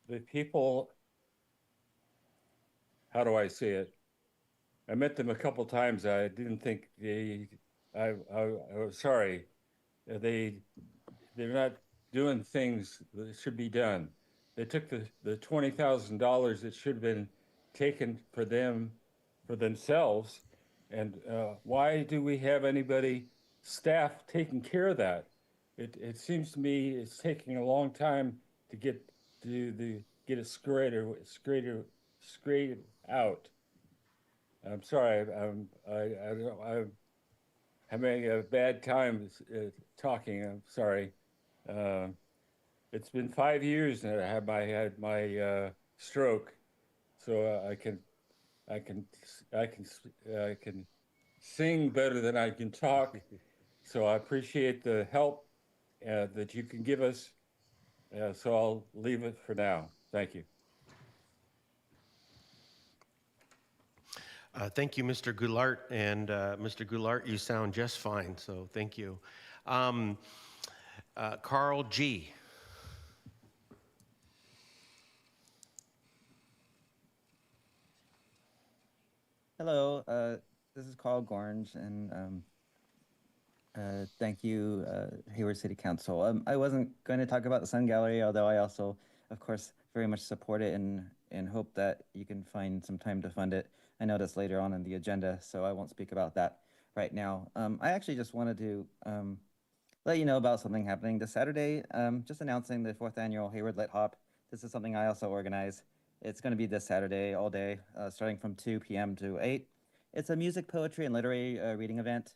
the people. How do I say it? I met them a couple times. I didn't think I was sorry. They're not doing things that should be done. They took the $20,000 that should have been taken for themselves. And why do we have staff taking care of that? It seems to me it's taking a long time to get it straightened out. I'm sorry. I'm having a bad time talking. I'm sorry. It's been 5 years that I had my stroke, so I can sing better than I can talk. So I appreciate the help that you can give us. So I'll leave it for now. Thank you. Thank you, Mr. Goulart. And Mr. Goulart, you sound just fine, so thank you. Carl G. Hello, this is Carl Gorge, and thank you, Hayward City Council. I wasn't going to talk about the Sun Gallery, although I also, of course, very much support it and hope that you can find some time to fund it. I know that's later on in the agenda, so I won't speak about that right now. I actually just wanted to let you know about something happening this Saturday, just announcing the 4th annual Hayward Lit Hop. This is something I also organize. It's going to be this Saturday all day, starting from 2 p.m. to 8. It's a music, poetry, and literary reading event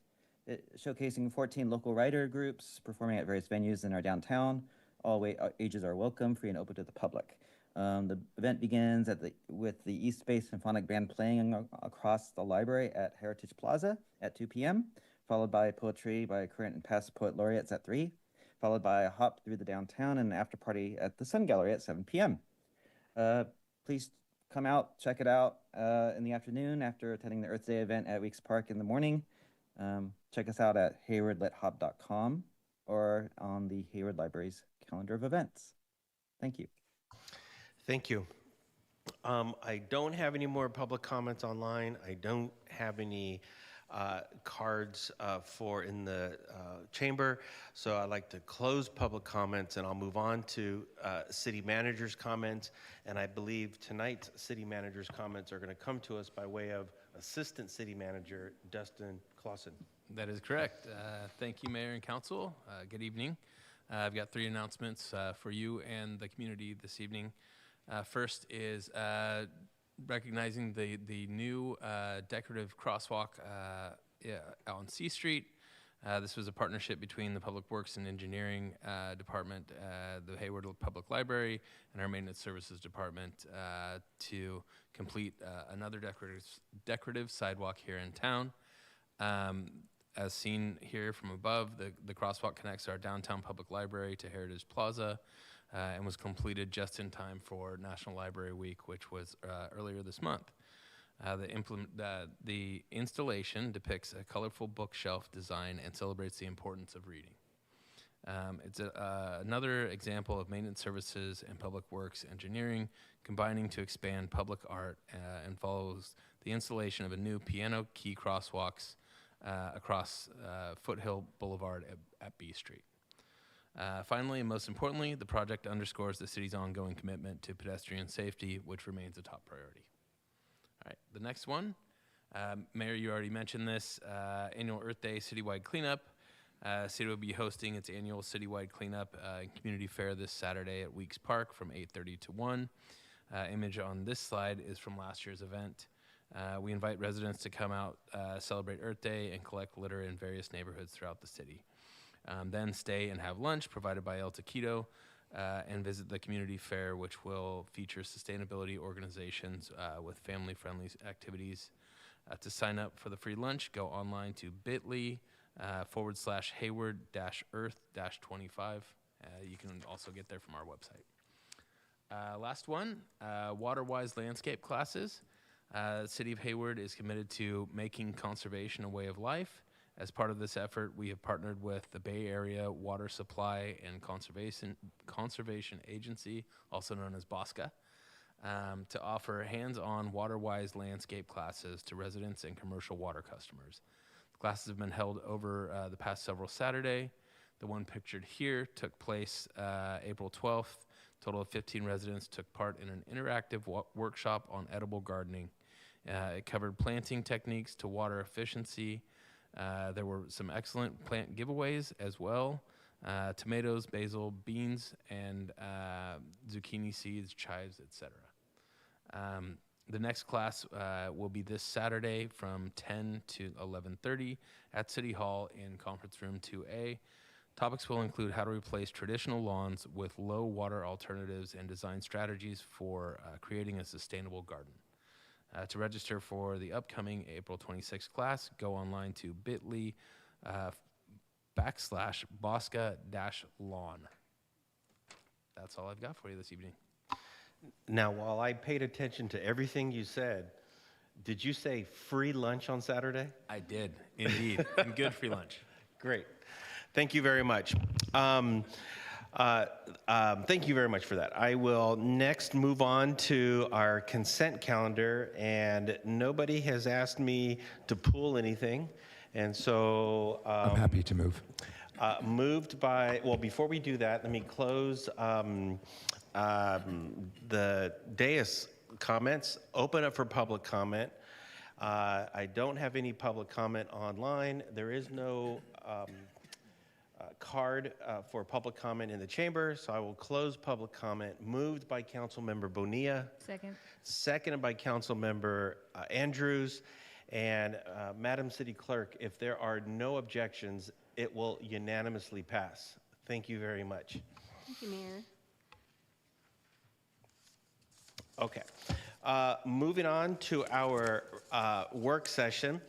showcasing 14 local writer groups performing at various venues in our downtown. All ages are welcome, free and open to the public. The event begins with the East Bay Symphonic Band playing across the library at Heritage Plaza at 2 p.m., followed by poetry by current and past poet laureates at 3, followed by a hop through the downtown and an after party at the Sun Gallery at 7 p.m. Please come out, check it out in the afternoon after attending the Earth Day event at Weeks Park in the morning. Check us out at haywardlithop.com or on the Hayward Library's calendar of events. Thank you. Thank you. I don't have any more public comments online. I don't have any cards for in the chamber. So I'd like to close public comments and I'll move on to city manager's comments. And I believe tonight's city manager's comments are going to come to us by way of Assistant City Manager Dustin Clausen. That is correct. Thank you, Mayor and Council. Good evening. I've got 3 announcements for you and the community this evening. First is recognizing the new decorative crosswalk on C Street. This was a partnership between the Public Works and Engineering Department, the Hayward Public Library, and our Maintenance Services Department to complete another decorative sidewalk here in town. As seen here from above, the crosswalk connects our downtown public library to Heritage Plaza and was completed just in time for National Library Week, which was earlier this month. The installation depicts a colorful bookshelf design and celebrates the importance of reading. It's another example of maintenance services and public works engineering combining to expand public art and follows the installation of a new piano key crosswalks across Foothill Boulevard at B Street. Finally, and most importantly, the project underscores the city's ongoing commitment to pedestrian safety, which remains a top priority. All right, the next one, Mayor, you already mentioned this, annual Earth Day citywide cleanup. City will be hosting its annual citywide cleanup and community fair this Saturday at Weeks Park from 8:30 to 1. Image on this slide is from last year's event. We invite residents to come out, celebrate Earth Day, and collect litter in various neighborhoods throughout the city. Then stay and have lunch provided by El Taquito and visit the community fair, which will feature sustainability organizations with family-friendly activities. To sign up for the free lunch, go online to bit.ly/Hayward-Earth-25. You can also get there from our website. Last one, water-wise landscape classes. The City of Hayward is committed to making conservation a way of life. As part of this effort, we have partnered with the Bay Area Water Supply and Conservation Agency, also known as BOSCA, to offer hands-on water-wise landscape classes to residents and commercial water customers. The classes have been held over the past several Saturdays. The one pictured here took place April 12th. A total of 15 residents took part in an interactive workshop on edible gardening. It covered planting techniques to water efficiency. There were some excellent plant giveaways as well. Tomatoes, basil, beans, and zucchini seeds, chives, etc. The next class will be this Saturday from 10 to 11:30 at City Hall in Conference Room 2A. Topics will include how to replace traditional lawns with low water alternatives and design strategies for creating a sustainable garden. To register for the upcoming April 26th class, go online to bit.ly/Bosca-lawn. That's all I've got for you this evening. Now, while I paid attention to everything you said, Did you say free lunch on Saturday? I did, indeed. And good free lunch. Great. Thank you very much. Thank you very much for that. I will next move on to our consent calendar, and nobody has asked me to pull anything, and so I'm happy to move. moved by. Well, before we do that, let me close the dais comments. Open up for public comment. I don't have any public comment online. There is no card for public comment in the chamber, so I will close public comment. Moved by Councilmember Bonilla. Second. Seconded by Councilmember Andrews. And Madam City Clerk, if there are no objections, it will unanimously pass. Thank you very much. Thank you, Mayor. Okay. Moving on to our work session.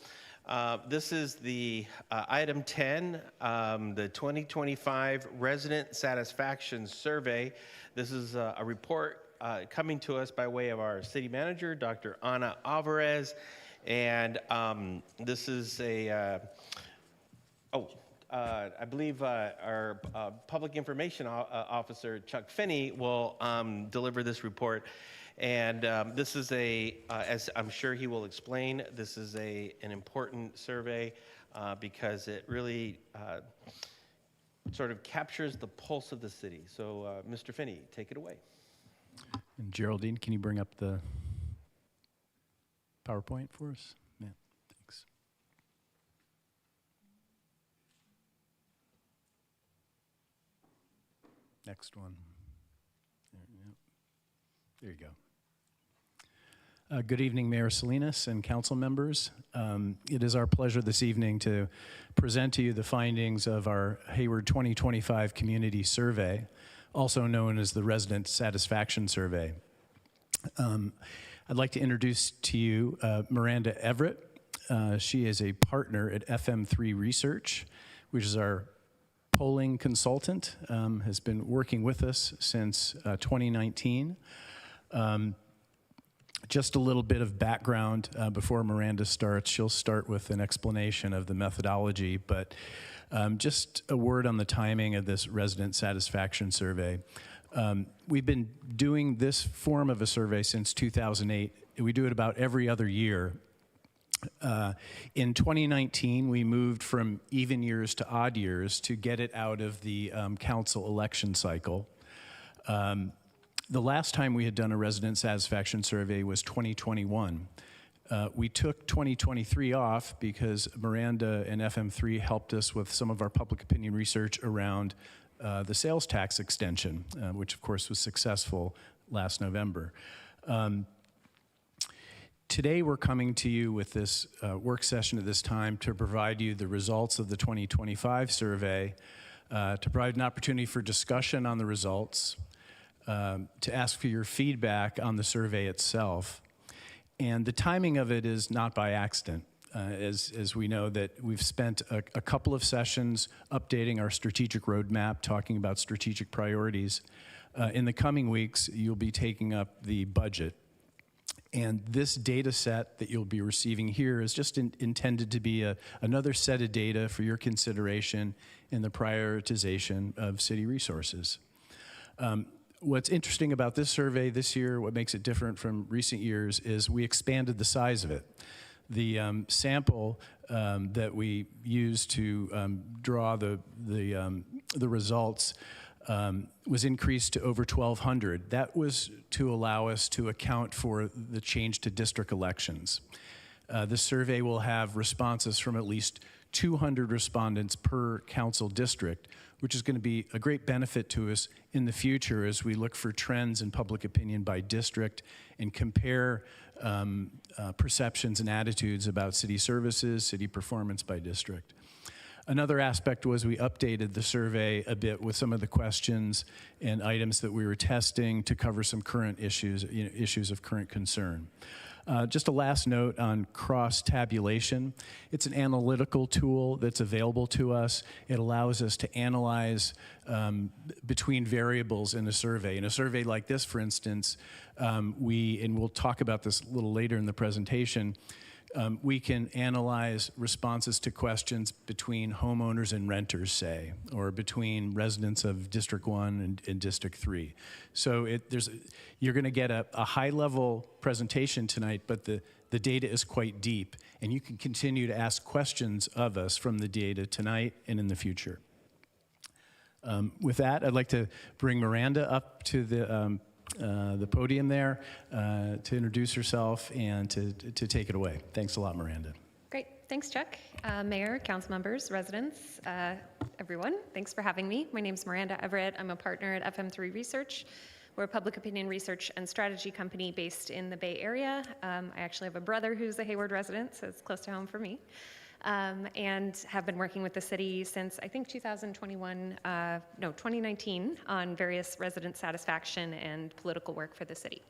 This is the item 10, the 2025 Resident Satisfaction Survey. This is a report coming to us by way of our city manager, Dr. Ana Alvarez. And this is a, I believe our public information officer, Chuck Finney, will deliver this report. And this is as I'm sure he will explain, this is an important survey because it really sort of captures the pulse of the city. So Mr. Finney, take it away. And Geraldine, can you bring up the PowerPoint for us? Yeah, thanks. Next one. There you go. Good evening, Mayor Salinas and council members. It is our pleasure this evening to present to you the findings of our Hayward 2025 Community Survey, also known as the Resident Satisfaction Survey. I'd like to introduce to you Miranda Everett. She is a partner at FM3 Research, which is our polling consultant, has been working with us since 2019. Just a little bit of background before Miranda starts. She'll start with an explanation of the methodology, but just a word on the timing of this resident satisfaction survey. We've been doing this form of a survey since 2008. We do it about every other year. In 2019, we moved from even years to odd years to get it out of the council election cycle. The last time we had done a resident satisfaction survey was 2021. We took 2023 off because Miranda and FM3 helped us with some of our public opinion research around the sales tax extension, which of course was successful last November. Today we're coming to you with this work session at this time to provide you the results of the 2025 survey, to provide an opportunity for discussion on the results, to ask for your feedback on the survey itself. And the timing of it is not by accident, as we know that we've spent a couple of sessions updating our strategic roadmap, talking about strategic priorities. In the coming weeks, you'll be taking up the budget. And this data set that you'll be receiving here is just intended to be another set of data for your consideration in the prioritization of city resources. What's interesting about this survey this year, what makes it different from recent years, is we expanded the size of it. The sample that we used to draw the results was increased to over 1,200. That was to allow us to account for the change to district elections. This survey will have responses from at least 200 respondents per council district, which is going to be a great benefit to us in the future as we look for trends in public opinion by district and compare perceptions and attitudes about city services, city performance by district. Another aspect was we updated the survey a bit with some of the questions and items that we were testing to cover some current issues, issues of current concern. Just a last note on cross-tabulation. It's an analytical tool that's available to us. It allows us to analyze between variables in a survey. In a survey like this, for instance, and we'll talk about this a little later in the presentation, we can analyze responses to questions between homeowners and renters, say, or between residents of District 1 and District 3. So you're going to get a high-level presentation tonight, but the data is quite deep, and you can continue to ask questions of us from the data tonight and in the future. With that, I'd like to bring Miranda up to the podium there to introduce herself and to take it away. Thanks a lot, Miranda. Great. Thanks, Chuck. Mayor, council members, residents, everyone, thanks for having me. My name is Miranda Everett. I'm a partner at FM3 Research. We're a public opinion research and strategy company based in the Bay Area. I actually have a brother who's a Hayward resident, so it's close to home for me. And have been working with the city since, I think, 2019 on various resident satisfaction and political work for the city.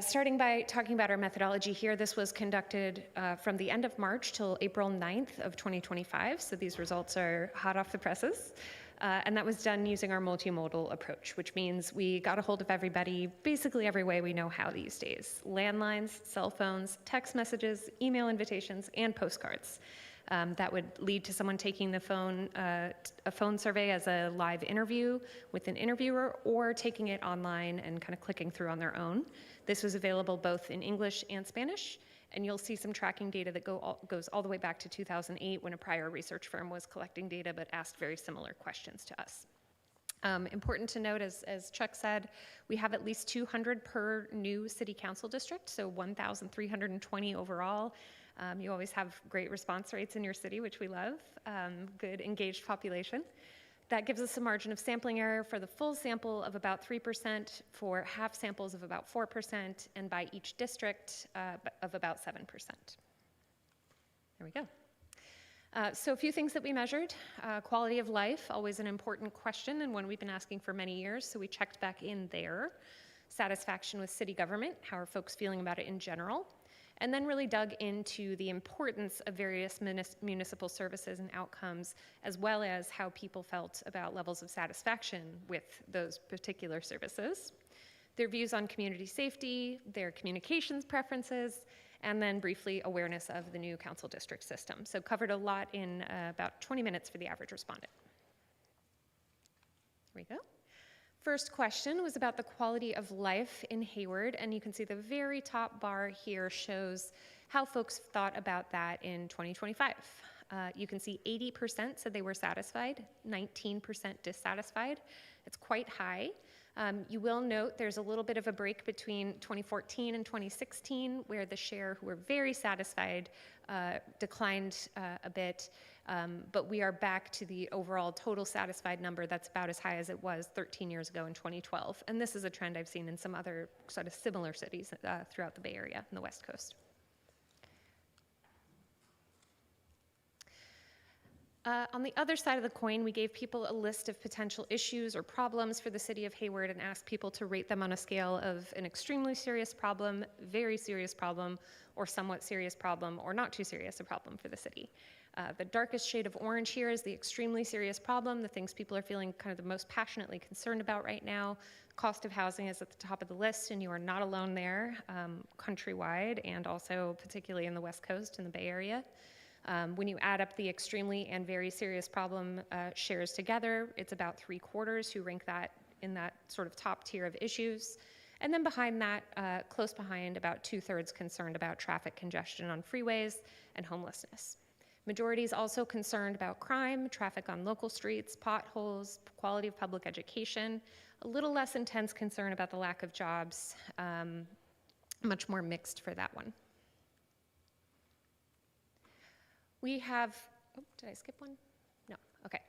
Starting by talking about our methodology here, this was conducted from the end of March till April 9th of 2025, so these results are hot off the presses. And that was done using our multimodal approach, which means we got a hold of everybody basically every way we know how these days: landlines, cell phones, text messages, email invitations, and postcards. That would lead to someone taking the phone, a phone survey as a live interview with an interviewer, or taking it online and kind of clicking through on their own. This was available both in English and Spanish. And you'll see some tracking data that goes all the way back to 2008 when a prior research firm was collecting data but asked very similar questions to us. Important to note, as Chuck said, we have at least 200 per new city council district, so 1,320 overall. You always have great response rates in your city, which we love, good engaged population. That gives us a margin of sampling error for the full sample of about 3%, for half samples of about 4%, and by each district of about 7%. There we go. So a few things that we measured. Quality of life, always an important question and one we've been asking for many years, so we checked back in there. Satisfaction with city government, how are folks feeling about it in general? And then really dug into the importance of various municipal services and outcomes, as well as how people felt about levels of satisfaction with those particular services, their views on community safety, their communications preferences, and then briefly awareness of the new council district system. So covered a lot in about 20 minutes for the average respondent. Here we go. First question was about the quality of life in Hayward, and you can see the very top bar here shows how folks thought about that in 2025. You can see 80% said they were satisfied, 19% dissatisfied. It's quite high. You will note there's a little bit of a break between 2014 and 2016, where the share who were very satisfied declined a bit, but we are back to the overall total satisfied number that's about as high as it was 13 years ago in 2012. And this is a trend I've seen in some other sort of similar cities throughout the Bay Area and the West Coast. On the other side of the coin, we gave people a list of potential issues or problems for the city of Hayward and asked people to rate them on a scale of an extremely serious problem, very serious problem, or somewhat serious problem, or not too serious a problem for the city. The darkest shade of orange here is the extremely serious problem, the things people are feeling kind of the most passionately concerned about right now. Cost of housing is at the top of the list, and you are not alone there, countrywide, and also particularly in the West Coast and the Bay Area. When you add up the extremely and very serious problem shares together, it's about 3/4 who rank that in that sort of top tier of issues. And then behind that, close behind, about 2/3 concerned about traffic congestion on freeways and homelessness. Majority is also concerned about crime, traffic on local streets, potholes, quality of public education, a little less intense concern about the lack of jobs, much more mixed for that one. We have, oh, did I skip one? No, okay.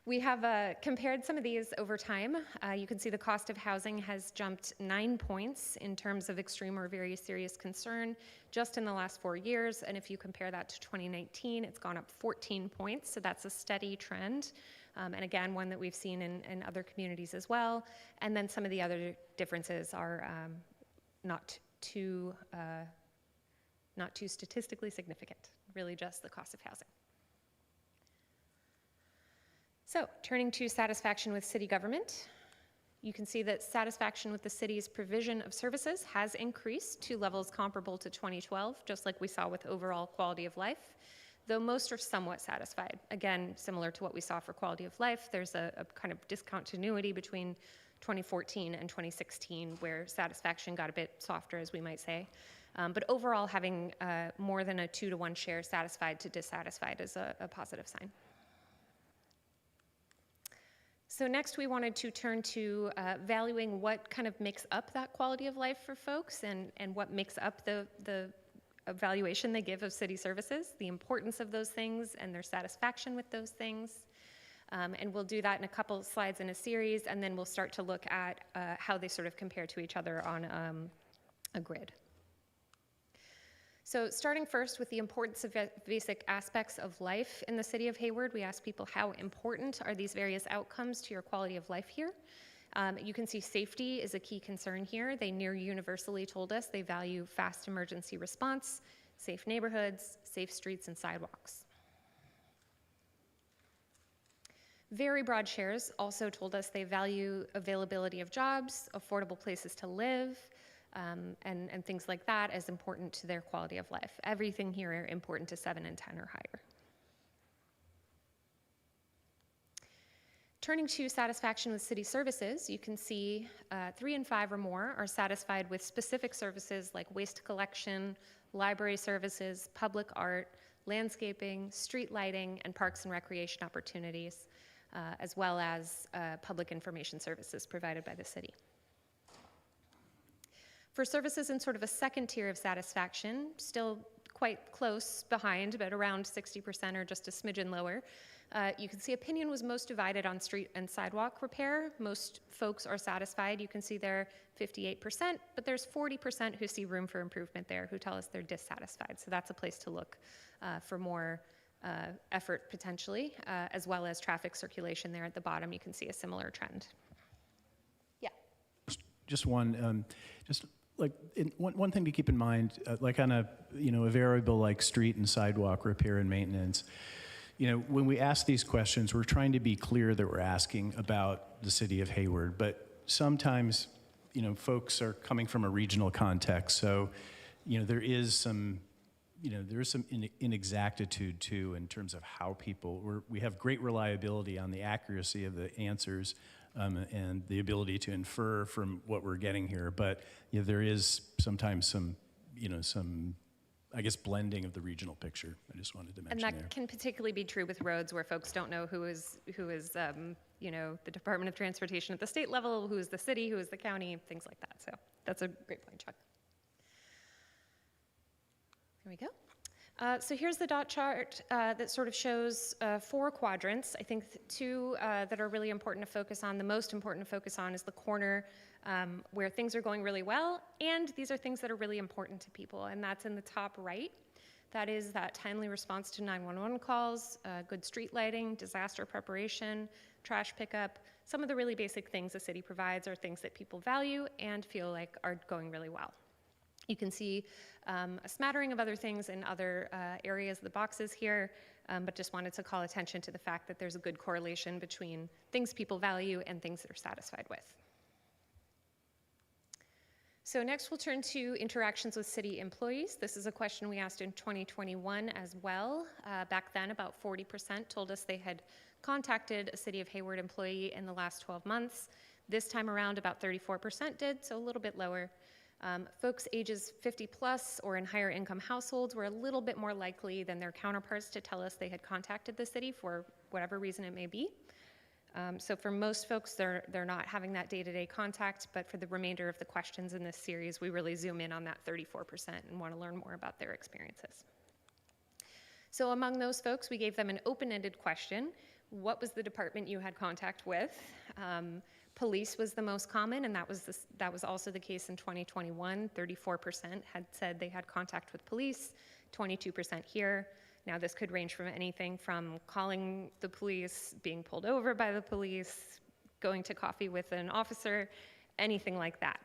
We have compared some of these over time. You can see the cost of housing has jumped 9 points in terms of extreme or very serious concern just in the last 4 years. And if you compare that to 2019, it's gone up 14 points. So that's a steady trend. And again, one that we've seen in other communities as well. And then some of the other differences are not too statistically significant, really just the cost of housing. So turning to satisfaction with city government, you can see that satisfaction with the city's provision of services has increased to levels comparable to 2012, just like we saw with overall quality of life, though most are somewhat satisfied. Again, similar to what we saw for quality of life, there's a kind of discontinuity between 2014 and 2016 where satisfaction got a bit softer, as we might say. But overall, having more than a 2-to-1 share satisfied to dissatisfied is a positive sign. So next we wanted to turn to valuing what kind of makes up that quality of life for folks and what makes up the evaluation they give of city services, the importance of those things and their satisfaction with those things. And we'll do that in a couple slides in a series, and then we'll start to look at how they sort of compare to each other on a grid. So starting first with the importance of basic aspects of life in the city of Hayward, we asked people how important are these various outcomes to your quality of life here. You can see safety is a key concern here. They near universally told us they value fast emergency response, safe neighborhoods, safe streets and sidewalks. Very broad shares also told us they value availability of jobs, affordable places to live, and things like that as important to their quality of life. Everything here important to 7 and 10 or higher. Turning to satisfaction with city services, you can see 3 and 5 or more are satisfied with specific services like waste collection, library services, public art, landscaping, street lighting, and parks and recreation opportunities, as well as public information services provided by the city. For services in sort of a second tier of satisfaction, still quite close behind, but around 60% or just a smidgen lower, you can see opinion was most divided on street and sidewalk repair. Most folks are satisfied. You can see they're 58%, but there's 40% who see room for improvement there, who tell us they're dissatisfied. So that's a place to look for more effort potentially, as well as traffic circulation there at the bottom. You can see a similar trend. Yeah. Just one, one thing to keep in mind, like on a variable like street and sidewalk repair and maintenance, when we ask these questions, we're trying to be clear that we're asking about the city of Hayward, but sometimes, folks are coming from a regional context, so, there is some inexactitude too in terms of how people, we have great reliability on the accuracy of the answers and the ability to infer from what we're getting here, but there is sometimes some I guess blending of the regional picture. I just wanted to mention and that can particularly be true with roads where folks don't know who is the Department of Transportation at the state level, who is the city, who is the county, things like that. So that's a great point, Chuck. There we go. So here's the dot chart that sort of shows 4 quadrants. I think 2 that are really important to focus on. The most important to focus on is the corner where things are going really well, and these are things that are really important to people, and that's in the top right. That is that timely response to 911 calls, good street lighting, disaster preparation, trash pickup. Some of the really basic things the city provides are things that people value and feel like are going really well. You can see a smattering of other things in other areas of the boxes here, but just wanted to call attention to the fact that there's a good correlation between things people value and things they're satisfied with. So next we'll turn to interactions with city employees. This is a question we asked in 2021 as well. Back then, about 40% told us they had contacted a City of Hayward employee in the last 12 months. This time around, about 34% did, so a little bit lower. Folks ages 50 plus or in higher income households were a little bit more likely than their counterparts to tell us they had contacted the city for whatever reason it may be. So for most folks, they're not having that day-to-day contact, but for the remainder of the questions in this series, we really zoom in on that 34% and want to learn more about their experiences. So among those folks, we gave them an open-ended question. What was the department you had contact with? Police was the most common, and that was also the case in 2021. 34% had said they had contact with police, 22% here. Now, this could range from anything from calling the police, being pulled over by the police, going to coffee with an officer, anything like that.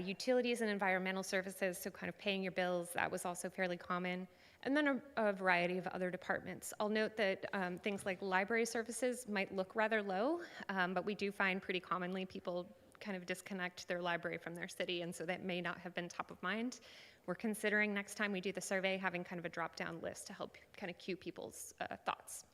Utilities and environmental services, so kind of paying your bills, that was also fairly common. And then a variety of other departments. I'll note that things like library services might look rather low, but we do find pretty commonly people kind of disconnect their library from their city, and so that may not have been top of mind. We're considering next time we do the survey having kind of a drop-down list to help kind of cue people's thoughts.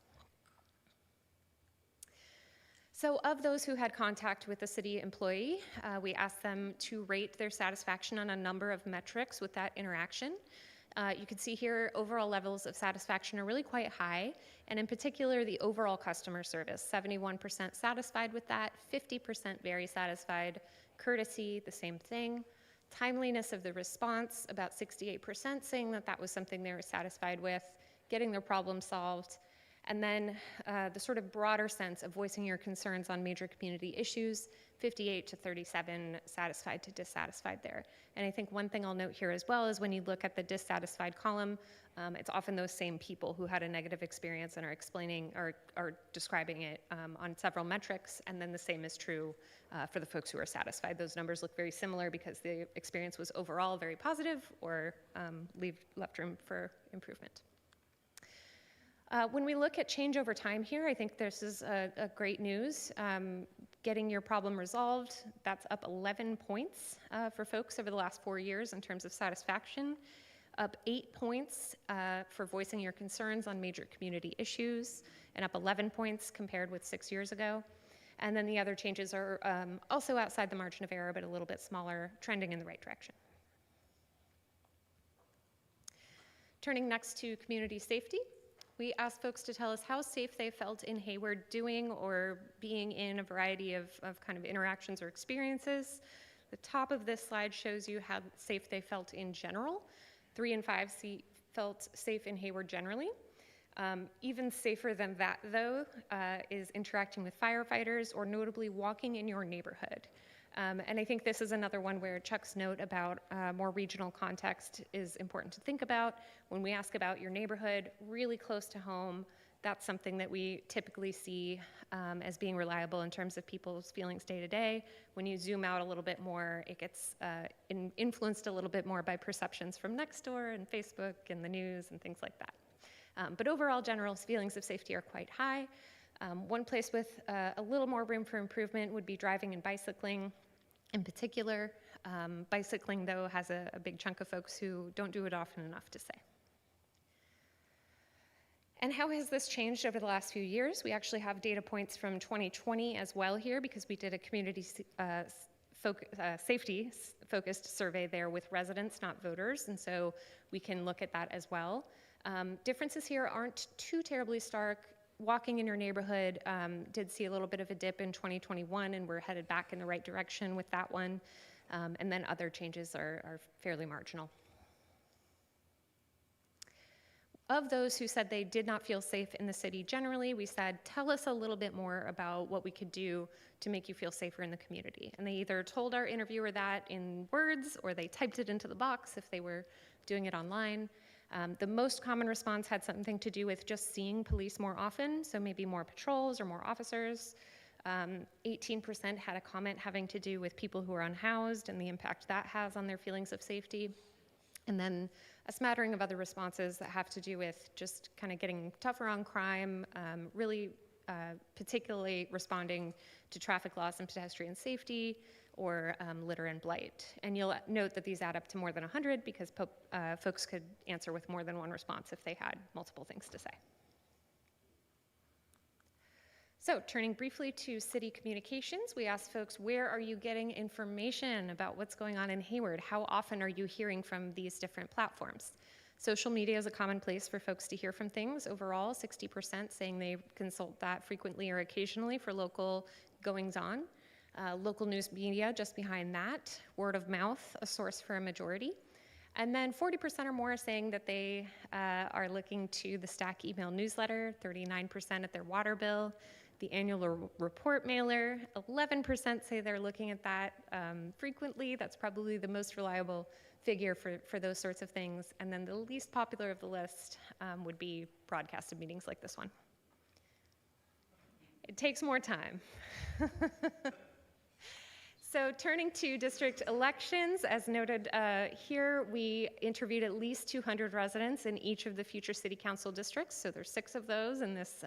So of those who had contact with a city employee, we asked them to rate their satisfaction on a number of metrics with that interaction. You can see here overall levels of satisfaction are really quite high, and in particular the overall customer service, 71% satisfied with that, 50% very satisfied, courtesy, the same thing, timeliness of the response, about 68% saying that that was something they were satisfied with, getting their problem solved, and then the sort of broader sense of voicing your concerns on major community issues, 58 to 37 satisfied to dissatisfied there. And I think one thing I'll note here as well is when you look at the dissatisfied column, it's often those same people who had a negative experience and are explaining or are describing it on several metrics, and then the same is true for the folks who are satisfied. Those numbers look very similar because the experience was overall very positive or left room for improvement. When we look at change over time here, I think this is a great news. Getting your problem resolved, that's up 11 points for folks over the last 4 years in terms of satisfaction, up 8 points for voicing your concerns on major community issues, and up 11 points compared with 6 years ago. And then the other changes are also outside the margin of error, but a little bit smaller, trending in the right direction. Turning next to community safety. We asked folks to tell us how safe they felt in Hayward doing or being in a variety of kind of interactions or experiences. The top of this slide shows you how safe they felt in general. 3 and 5 felt safe in Hayward generally. Even safer than that, though, is interacting with firefighters or notably walking in your neighborhood. And I think this is another one where Chuck's note about more regional context is important to think about. When we ask about your neighborhood, really close to home, that's something that we typically see as being reliable in terms of people's feelings day to day. When you zoom out a little bit more, it gets influenced a little bit more by perceptions from next door and Facebook and the news and things like that. But overall, general feelings of safety are quite high. One place with a little more room for improvement would be driving and bicycling. In particular, bicycling, though, has a big chunk of folks who don't do it often enough to say. And how has this changed over the last few years? We actually have data points from 2020 as well here because we did a community safety-focused survey there with residents, not voters, and so we can look at that as well. Differences here aren't too terribly stark. Walking in your neighborhood did see a little bit of a dip in 2021, and we're headed back in the right direction with that one. And then other changes are fairly marginal. Of those who said they did not feel safe in the city generally, we said, tell us a little bit more about what we could do to make you feel safer in the community. And they either told our interviewer that in words, or they typed it into the box if they were doing it online. The most common response had something to do with just seeing police more often, so maybe more patrols or more officers. 18% had a comment having to do with people who are unhoused and the impact that has on their feelings of safety. And then a smattering of other responses that have to do with just kind of getting tougher on crime, really particularly responding to traffic laws and pedestrian safety, or litter and blight. And you'll note that these add up to more than 100 because folks could answer with more than one response if they had multiple things to say. So turning briefly to city communications, we asked folks, where are you getting information about what's going on in Hayward? How often are you hearing from these different platforms? Social media is a common place for folks to hear from things. Overall, 60% saying they consult that frequently or occasionally for local goings-on. Local news media just behind that, word of mouth, a source for a majority. And then 40% or more are saying that they are looking to the Stack email newsletter, 39% at their water bill, the annual report mailer, 11% say they're looking at that frequently. That's probably the most reliable figure for those sorts of things. And then the least popular of the list would be broadcasted meetings like this one. It takes more time. So turning to district elections, as noted here, we interviewed at least 200 residents in each of the future city council districts. So there's 6 of those in this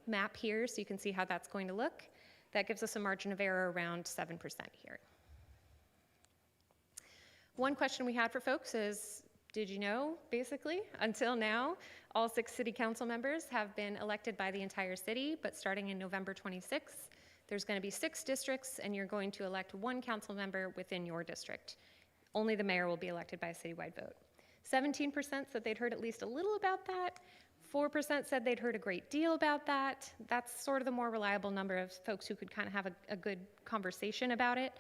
map here, so you can see how that's going to look. That gives us a margin of error around 7% here. One question we had for folks is, did you know, basically, until now, all 6 city council members have been elected by the entire city, but starting in November 26th, there's going to be 6 districts, and you're going to elect 1 council member within your district. Only the mayor will be elected by a citywide vote. 17% said they'd heard at least a little about that. 4% said they'd heard a great deal about that. That's sort of the more reliable number of folks who could kind of have a good conversation about it.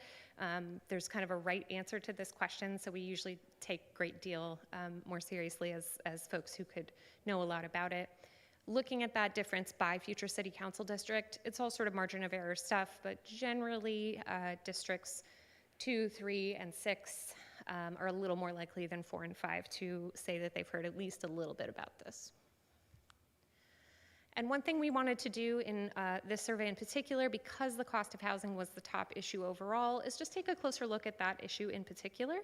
There's kind of a right answer to this question, so we usually take great deal more seriously as folks who could know a lot about it. Looking at that difference by future city council district, it's all sort of margin of error stuff, but generally districts 2, 3, and 6 are a little more likely than 4 and 5 to say that they've heard at least a little bit about this. And one thing we wanted to do in this survey in particular, because the cost of housing was the top issue overall, is just take a closer look at that issue in particular.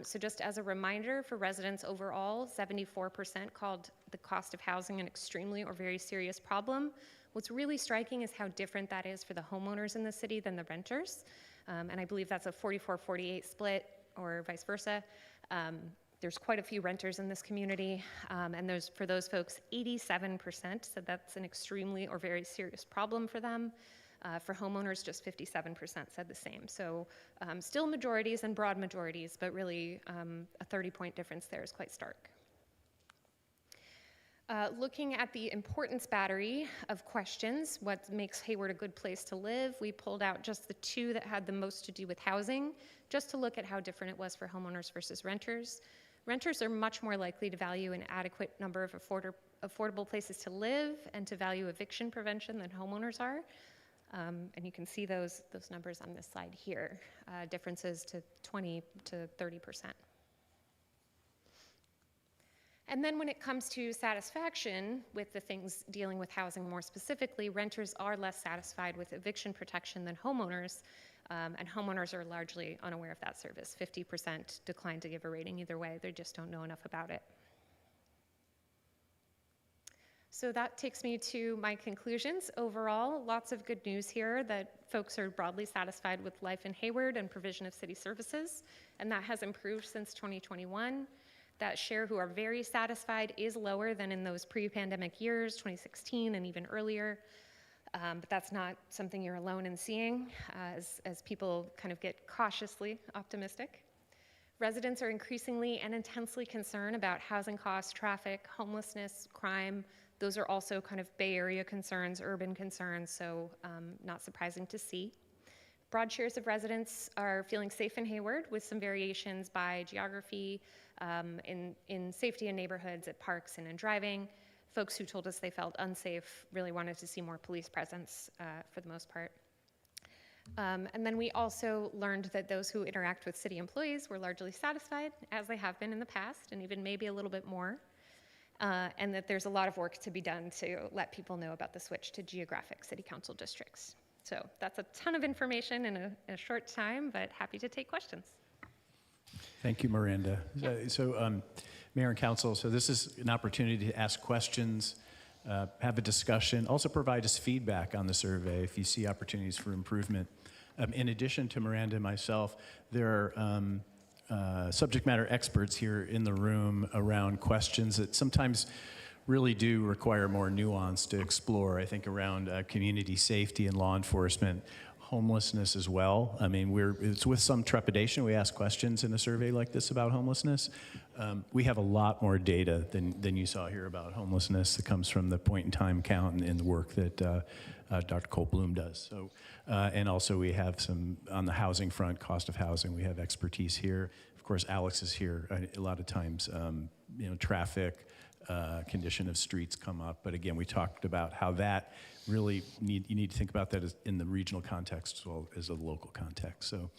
So just as a reminder, for residents overall, 74% called the cost of housing an extremely or very serious problem. What's really striking is how different that is for the homeowners in the city than the renters. And I believe that's a 44-48 split, or vice versa. There's quite a few renters in this community, and for those folks, 87% said that's an extremely or very serious problem for them. For homeowners, just 57% said the same. So still majorities and broad majorities, but really a 30-point difference there is quite stark. Looking at the importance battery of questions, what makes Hayward a good place to live, we pulled out just the 2 that had the most to do with housing, just to look at how different it was for homeowners versus renters. Renters are much more likely to value an adequate number of affordable places to live and to value eviction prevention than homeowners are. And you can see those numbers on this slide here, differences to 20 to 30%. And then when it comes to satisfaction with the things dealing with housing more specifically, renters are less satisfied with eviction protection than homeowners, and homeowners are largely unaware of that service. 50% decline to give a rating either way. They just don't know enough about it. So that takes me to my conclusions. Overall, lots of good news here that folks are broadly satisfied with life in Hayward and provision of city services, and that has improved since 2021. That share who are very satisfied is lower than in those pre-pandemic years, 2016 and even earlier. But that's not something you're alone in seeing as people kind of get cautiously optimistic. Residents are increasingly and intensely concerned about housing costs, traffic, homelessness, crime. Those are also kind of Bay Area concerns, urban concerns, so not surprising to see. Broad shares of residents are feeling safe in Hayward with some variations by geography, in safety in neighborhoods, at parks, and in driving. Folks who told us they felt unsafe really wanted to see more police presence for the most part. And then we also learned that those who interact with city employees were largely satisfied, as they have been in the past, and even maybe a little bit more. And that there's a lot of work to be done to let people know about the switch to geographic city council districts. So that's a ton of information in a short time, but happy to take questions. Thank you, Miranda. So, Mayor and Council, so this is an opportunity to ask questions, have a discussion, also provide us feedback on the survey if you see opportunities for improvement. In addition to Miranda and myself, there are subject matter experts here in the room around questions that sometimes really do require more nuance to explore, I think, around community safety and law enforcement, homelessness as well. I mean, it's with some trepidation we ask questions in a survey like this about homelessness. We have a lot more data than you saw here about homelessness that comes from the point-in-time count and the work that Dr. Cole Bloom does. So, and also we have some, on the housing front, cost of housing, we have expertise here. Of course, Alex is here. A lot of times, traffic, condition of streets come up. But again, we talked about how that really you need to think about that as in the regional context as well as the local context. So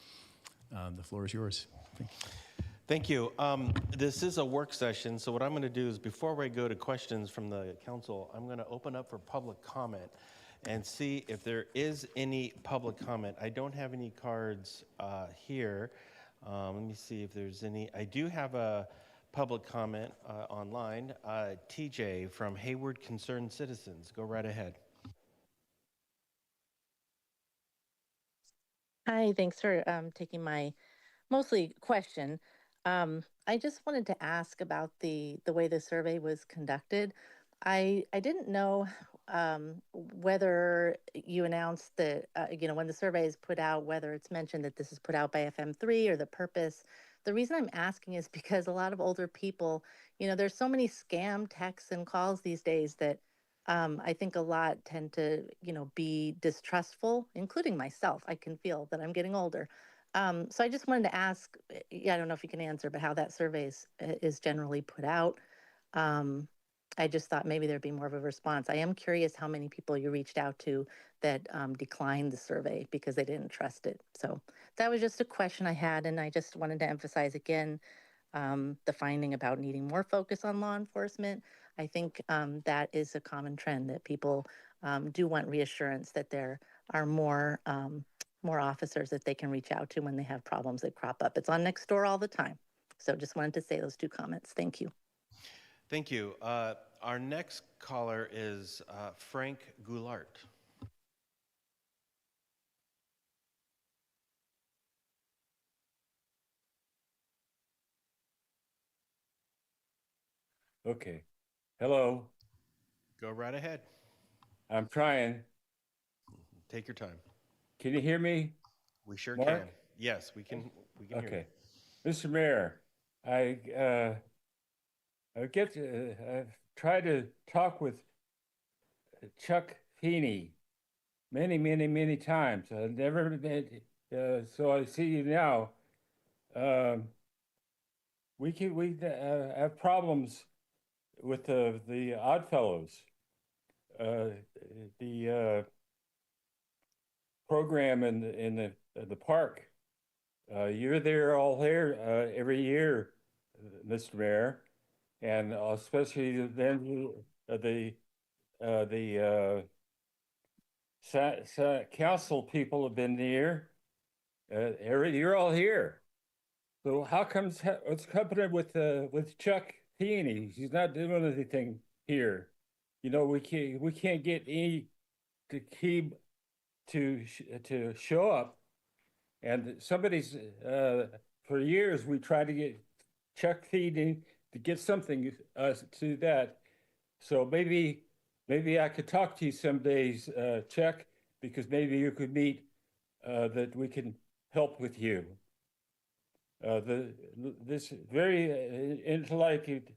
the floor is yours. Thank you. This is a work session, so what I'm going to do is before we go to questions from the council, I'm going to open up for public comment. and see if there is any public comment. I don't have any cards here. Let me see if there's any. I do have a public comment online. TJ from Hayward Concerned Citizens. Go right ahead. Hi, thanks for taking my mostly question. I just wanted to ask about the way the survey was conducted. I didn't know whether you announced that, when the survey is put out, whether it's mentioned that this is put out by FM3 or the purpose. The reason I'm asking is because a lot of older people, there's so many scam texts and calls these days that I think a lot tend to, be distrustful, including myself. I can feel that I'm getting older. So I just wanted to ask, I don't know if you can answer, but how that survey is generally put out. I just thought maybe there'd be more of a response. I am curious how many people you reached out to that declined the survey because they didn't trust it. So that was just a question I had, and I just wanted to emphasize again the finding about needing more focus on law enforcement. I think that is a common trend, that people do want reassurance that there are more officers that they can reach out to when they have problems that crop up. It's on Nextdoor all the time. So just wanted to say those two comments. Thank you. Thank you. Our next caller is Frank Goulart. Okay. Hello. Go right ahead. I'm trying. Take your time. Can you hear me? We sure Mark? can. Yes, we can hear Okay. Mr. Mayor, I've tried to talk with Chuck Feeney many times. I've never been, so I see you now. We have problems with the Oddfellows. The program in the park. You're there all here every year, Mr. Mayor, and especially then the council people have been here. You're all here. So how comes what's happening with Chuck Feeney? He's not doing anything here. We can't get any to show up. And somebody's for years we tried to get Chuck Feeney to get something to that. So maybe I could talk to you some days, Chuck, because maybe you could meet that we can help with you. This very enlightened.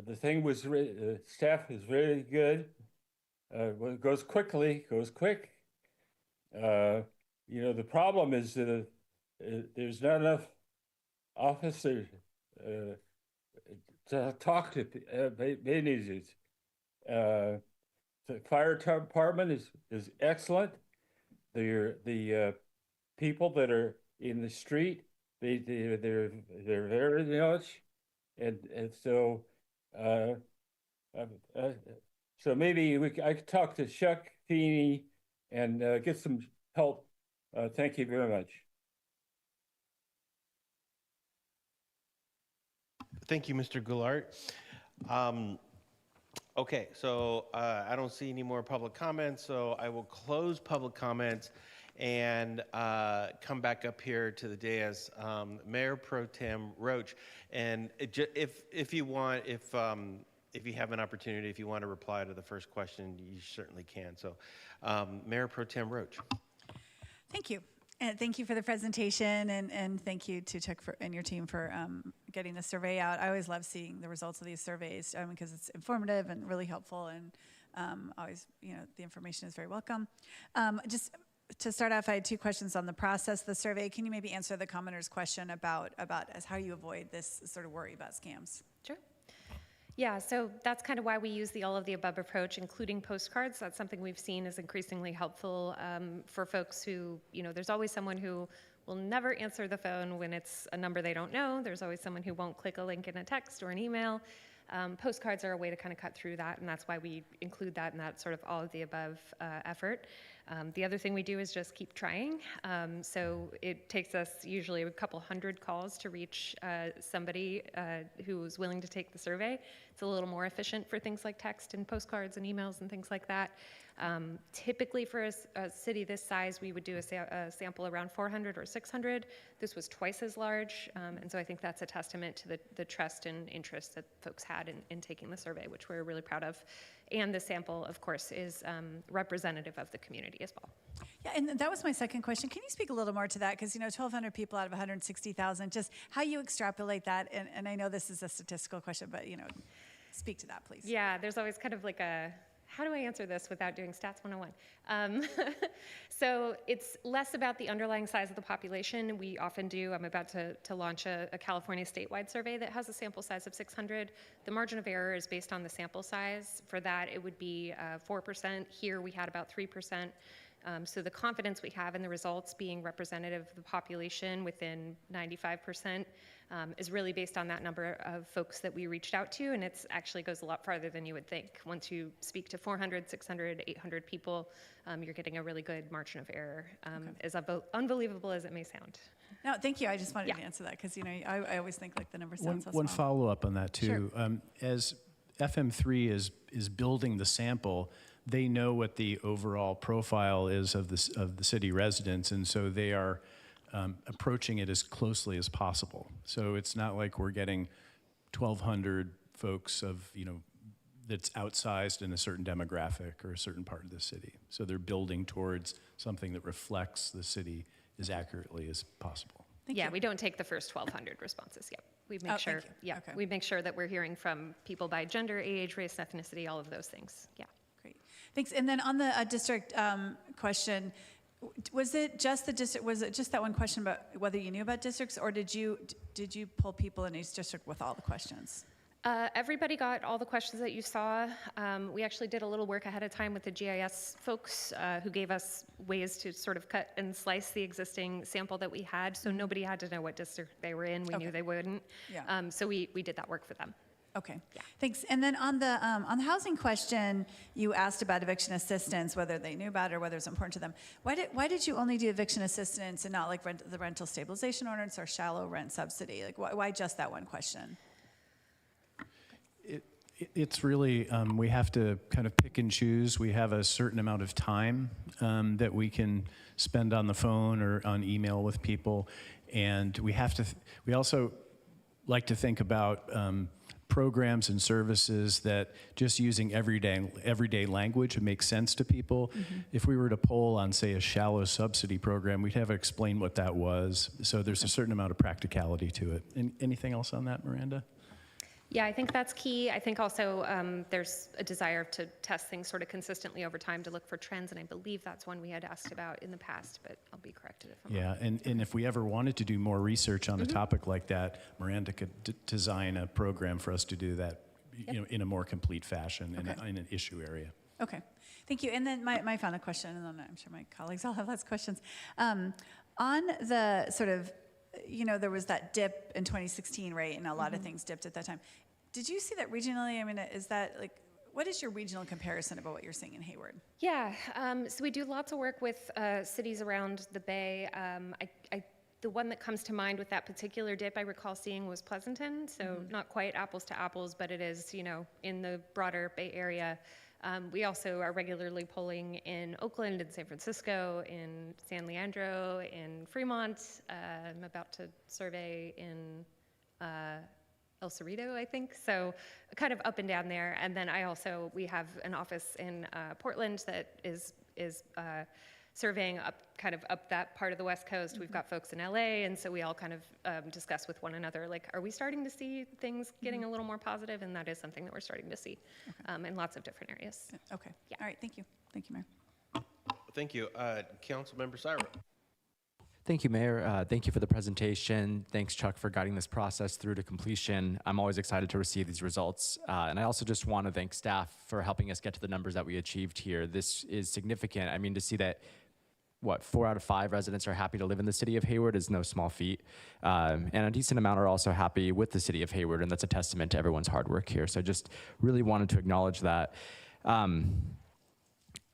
The thing was staff is very good. It goes quick. The problem is that there's not enough officers to talk to. The fire department is excellent. The people that are in the street, they're very much, and so so maybe I could talk to Chuck Feeney and get some help. Thank you very much. Thank you, Mr. Goulart. Okay, so I don't see any more public comments, so I will close public comments and come back up here to the dais. Mayor Pro Tem Roach, and if you want, if you have an opportunity, if you want to reply to the first question, you certainly can. So, Mayor Pro Tem Roach. Thank you. And thank you for the presentation, and thank you to Chuck and your team for getting the survey out. I always love seeing the results of these surveys because it's informative and really helpful, and always, the information is very welcome. Just to start off, I had two questions on the process of the survey. Can you maybe answer the commenter's question about how you avoid this sort of worry about scams? Sure. Yeah, so that's kind of why we use the all of the above approach, including postcards. That's something we've seen is increasingly helpful for folks who, there's always someone who will never answer the phone when it's a number they don't know. There's always someone who won't click a link in a text or an email. Postcards are a way to kind of cut through that, and that's why we include that in that sort of all of the above effort. The other thing we do is just keep trying. So it takes us usually a couple hundred calls to reach somebody who's willing to take the survey. It's a little more efficient for things like text and postcards and emails and things like that. Typically for a city this size, we would do a sample around 400 or 600. This was twice as large, and so I think that's a testament to the trust and interest that folks had in taking the survey, which we're really proud of. And the sample, of course, is representative of the community as well. Yeah, and that was my second question. Can you speak a little more to that? Because, 1,200 people out of 160,000, just how you extrapolate that. And I know this is a statistical question, but, speak to that, please. Yeah, there's always kind of like how do I answer this without doing Stats 101? So it's less about the underlying size of the population. We often do. I'm about to launch a California statewide survey that has a sample size of 600. The margin of error is based on the sample size. For that, it would be 4%. Here, we had about 3%. So the confidence we have in the results being representative of the population within 95% is really based on that number of folks that we reached out to, and it actually goes a lot farther than you would think. Once you speak to 400, 600, 800 people, you're getting a really good margin of error, as unbelievable as it may sound. No, thank you. I just wanted to answer that because, I always think like the number sounds so small. One follow-up on that, too. Sure. As FM3 is building the sample, they know what the overall profile is of the city residents, and so they are approaching it as closely as possible. So it's not like we're getting 1,200 folks that's outsized in a certain demographic or a certain part of the city. So they're building towards something that reflects the city as accurately as possible. We don't take the first 1,200 responses yet. We make sure, we make sure that we're hearing from people by gender, age, race, ethnicity, all of those things. Yeah. Great, thanks. And then on the district question, was it just the district? Was it just that one question about whether you knew about districts, or did you pull people in each district with all the questions? Everybody got all the questions that you saw. We actually did a little work ahead of time with the GIS folks who gave us ways to sort of cut and slice the existing sample that we had, so nobody had to know what district they were in. We knew they wouldn't. Yeah. So we did that work for them. Okay, thanks. And then on the housing question, you asked about eviction assistance, whether they knew about it or whether it's important to them. Why did you only do eviction assistance and not like the rental stabilization ordinance or shallow rent subsidy? Like why just that one question? It's really, we have to kind of pick and choose. We have a certain amount of time that we can spend on the phone or on email with people. And we also like to think about programs and services that just using everyday language makes sense to people. Mm-hmm. If we were to poll on, say, a shallow subsidy program, we'd have to explain what that was. So there's a certain amount of practicality to it. Anything else on that, Miranda? Yeah, I think that's key. I think also there's a desire to test things sort of consistently over time to look for trends, and I believe that's one we had asked about in the past, but I'll be corrected if I'm wrong. And if we ever wanted to do more research on a topic like that, Miranda could design a program for us to do that in a more complete fashion in an issue area. Okay, thank you. And then my final question, and then I'm sure my colleagues all have lots of questions. On the sort of, there was that dip in 2016, right? And a lot of things dipped at that time. Did you see that regionally? I mean, is that like, what is your regional comparison about what you're seeing in Hayward? Yeah, so we do lots of work with cities around the Bay. The one that comes to mind with that particular dip I recall seeing was Pleasanton, so not quite apples to apples, but it is, in the broader Bay Area. We also are regularly polling in Oakland and San Francisco, in San Leandro, in Fremont. I'm about to survey in El Cerrito, I think. So kind of up and down there. And then we have an office in Portland that is surveying up that part of the West Coast. We've got folks in LA, and so we all kind of discuss with one another, like, are we starting to see things getting a little more positive? And that is something that we're starting to see in lots of different areas. Okay. Yeah. All right. Thank you. Thank you, Mayor. Thank you. Councilmember Syra. Thank you, Mayor. Thank you for the presentation. Thanks, Chuck, for guiding this process through to completion. I'm always excited to receive these results. And I also just want to thank staff for helping us get to the numbers that we achieved here. This is significant. I mean, to see that 4 out of 5 residents are happy to live in the city of Hayward is no small feat. And a decent amount are also happy with the city of Hayward, and that's a testament to everyone's hard work here. So just really wanted to acknowledge that.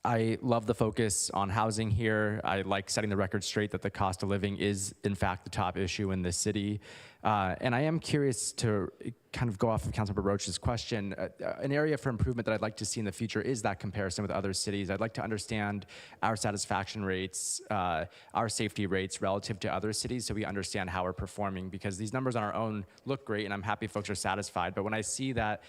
I love the focus on housing here. I like setting the record straight that the cost of living is, in fact, the top issue in this city. And I am curious to kind of go off of Councilmember Roach's question. An area for improvement that I'd like to see in the future is that comparison with other cities. I'd like to understand our satisfaction rates, our safety rates relative to other cities so we understand how we're performing, because these numbers on our own look great and I'm happy folks are satisfied. But when I see that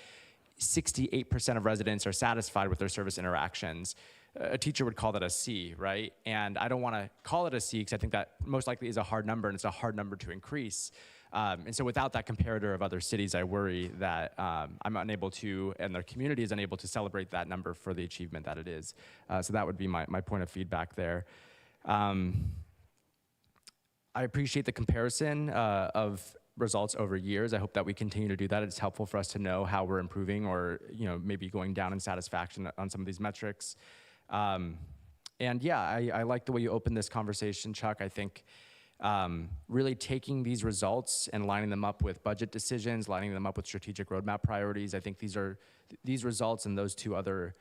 68% of residents are satisfied with their service interactions, a teacher would call that a C, right? And I don't want to call it a C because I think that most likely is a hard number and it's a hard number to increase. And so without that comparator of other cities, I worry that I'm unable to, and their community is unable to celebrate that number for the achievement that it is. So that would be my point of feedback there. I appreciate the comparison of results over years. I hope that we continue to do that. It's helpful for us to know how we're improving or maybe going down in satisfaction on some of these metrics. And yeah, I like the way you opened this conversation, Chuck. I think really taking these results and lining them up with budget decisions, lining them up with strategic roadmap priorities, I think these results and those two other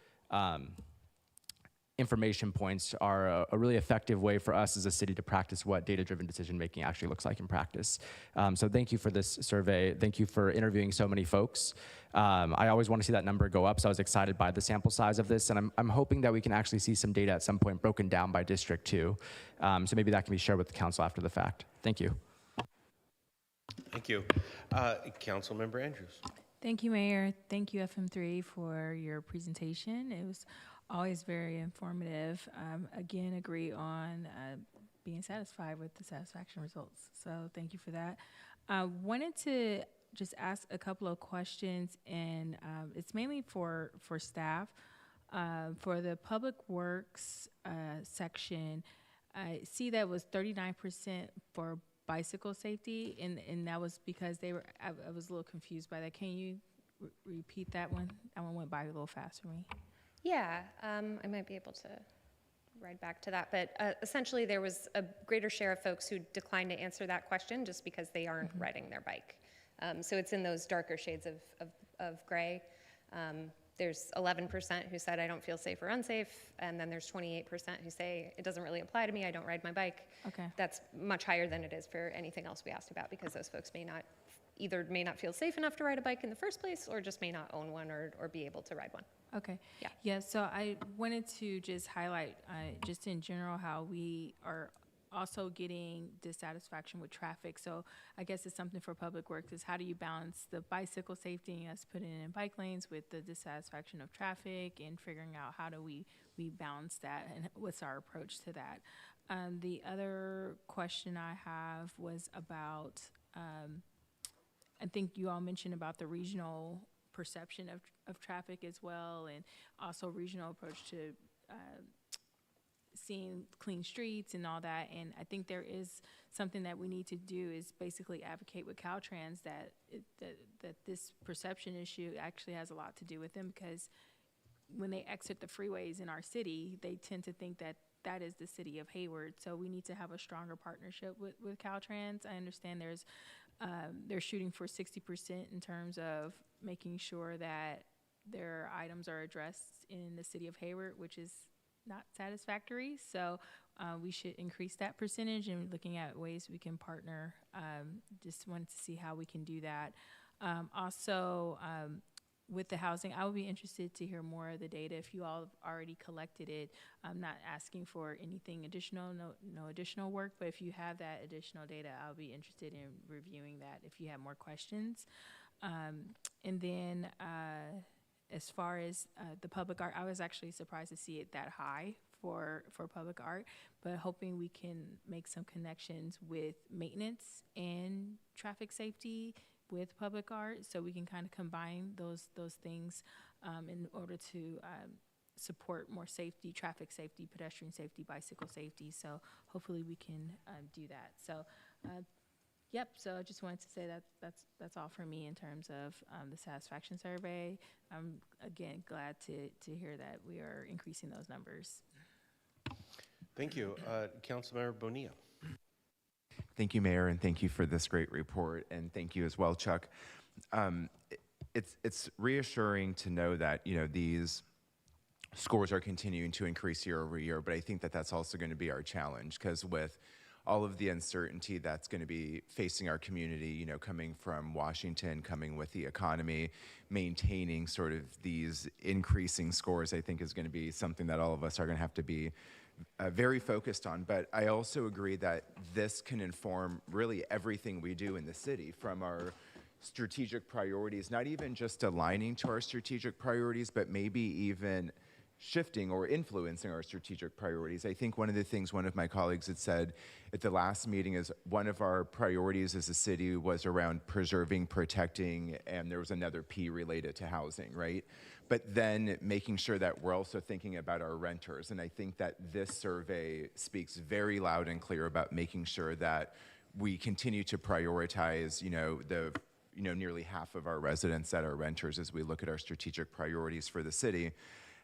information points are a really effective way for us as a city to practice what data-driven decision-making actually looks like in practice. So thank you for this survey. Thank you for interviewing so many folks. I always want to see that number go up, so I was excited by the sample size of this, and I'm hoping that we can actually see some data at some point broken down by district too. So maybe that can be shared with the council after the fact. Thank you. Thank you. Councilmember Andrews. Thank you, Mayor. Thank you, FM3, for your presentation. It was always very informative. Again, agree on being satisfied with the satisfaction results. So thank you for that. Wanted to just ask a couple of questions, and it's mainly for staff. For the Public Works section, I see that was 39% for bicycle safety, and that was because I was a little confused by that. Can you repeat that one? That one went by a little fast for me. Yeah, I might be able to ride back to that, but essentially there was a greater share of folks who declined to answer that question just because they aren't riding their bike. So it's in those darker shades of gray. There's 11% who said I don't feel safe or unsafe, and then there's 28% who say it doesn't really apply to me, I don't ride my bike. Okay. That's much higher than it is for anything else we asked about, because those folks may not feel safe enough to ride a bike in the first place, or just may not own one or be able to ride one. Okay. Yeah. Yeah, so I wanted to just highlight, just in general, how we are also getting dissatisfaction with traffic. So I guess it's something for Public Works is how do you balance the bicycle safety and us putting in bike lanes with the dissatisfaction of traffic, and figuring out how do we balance that, and what's our approach to that. The other question I have was about, I think you all mentioned about the regional perception of traffic as well, and also regional approach to seeing clean streets and all that. And I think there is something that we need to do is basically advocate with Caltrans that this perception issue actually has a lot to do with them, because when they exit the freeways in our city, they tend to think that that is the city of Hayward. So we need to have a stronger partnership with Caltrans. I understand they're shooting for 60% in terms of making sure that their items are addressed in the city of Hayward, which is not satisfactory. So we should increase that percentage, and looking at ways we can partner. Just wanted to see how we can do that. Also, with the housing, I would be interested to hear more of the data if you all have already collected it. I'm not asking for anything additional, no additional work, but if you have that additional data, I'll be interested in reviewing that if you have more questions. And then as far as the public art, I was actually surprised to see it that high for public art, but hoping we can make some connections with maintenance and traffic safety with public art, so we can kind of combine those things in order to support more safety, traffic safety, pedestrian safety, bicycle safety. So hopefully we can do that. So yep, so I just wanted to say that's all for me in terms of the satisfaction survey. I'm again glad to hear that we are increasing those numbers. Thank you. Councilmember Bonilla. Thank you, Mayor, and thank you for this great report, and thank you as well, Chuck. It's reassuring to know that these scores are continuing to increase year over year, but I think that that's also going to be our challenge, because with all of the uncertainty that's going to be facing our community, coming from Washington, coming with the economy, maintaining sort of these increasing scores, I think is going to be something that all of us are going to have to be very focused on. But I also agree that this can inform really everything we do in the city, from our strategic priorities, not even just aligning to our strategic priorities, but maybe even shifting or influencing our strategic priorities. I think one of the things one of my colleagues had said at the last meeting is one of our priorities as a city was around preserving, protecting, and there was another P related to housing, right? But then making sure that we're also thinking about our renters. And I think that this survey speaks very loud and clear about making sure that we continue to prioritize, nearly half of our residents that are renters as we look at our strategic priorities for the city.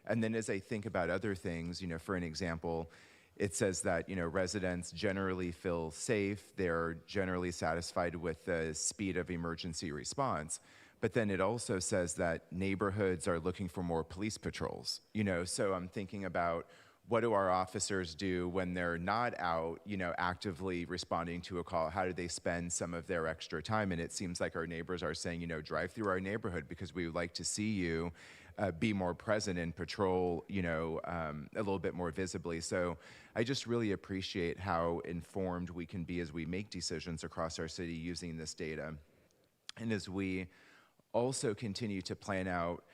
And then as I think about other things, for an example, it says that, residents generally feel safe, they're generally satisfied with the speed of emergency response. But then it also says that neighborhoods are looking for more police patrols, so I'm thinking about what do our officers do when they're not out, actively responding to a call? How do they spend some of their extra time? And it seems like our neighbors are saying, drive through our neighborhood because we would like to see you be more present and patrol, a little bit more visibly. So I just really appreciate how informed we can be as we make decisions across our city using this data. And as we also continue to plan out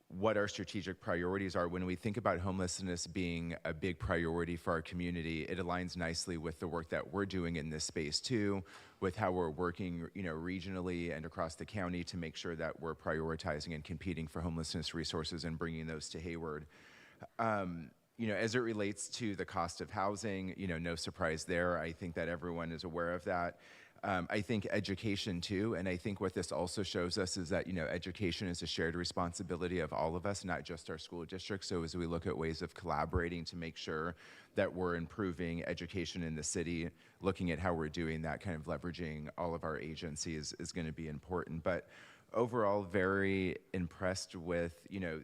what our strategic priorities are, when we think about homelessness being a big priority for our community, it aligns nicely with the work that we're doing in this space too, with how we're working, regionally and across the county to make sure that we're prioritizing and competing for homelessness resources and bringing those to Hayward. As it relates to the cost of housing, no surprise there. I think that everyone is aware of that. I think education too, and I think what this also shows us is that, education is a shared responsibility of all of us, not just our school districts. So as we look at ways of collaborating to make sure that we're improving education in the city, looking at how we're doing that, kind of leveraging all of our agencies is going to be important. But overall, very impressed with,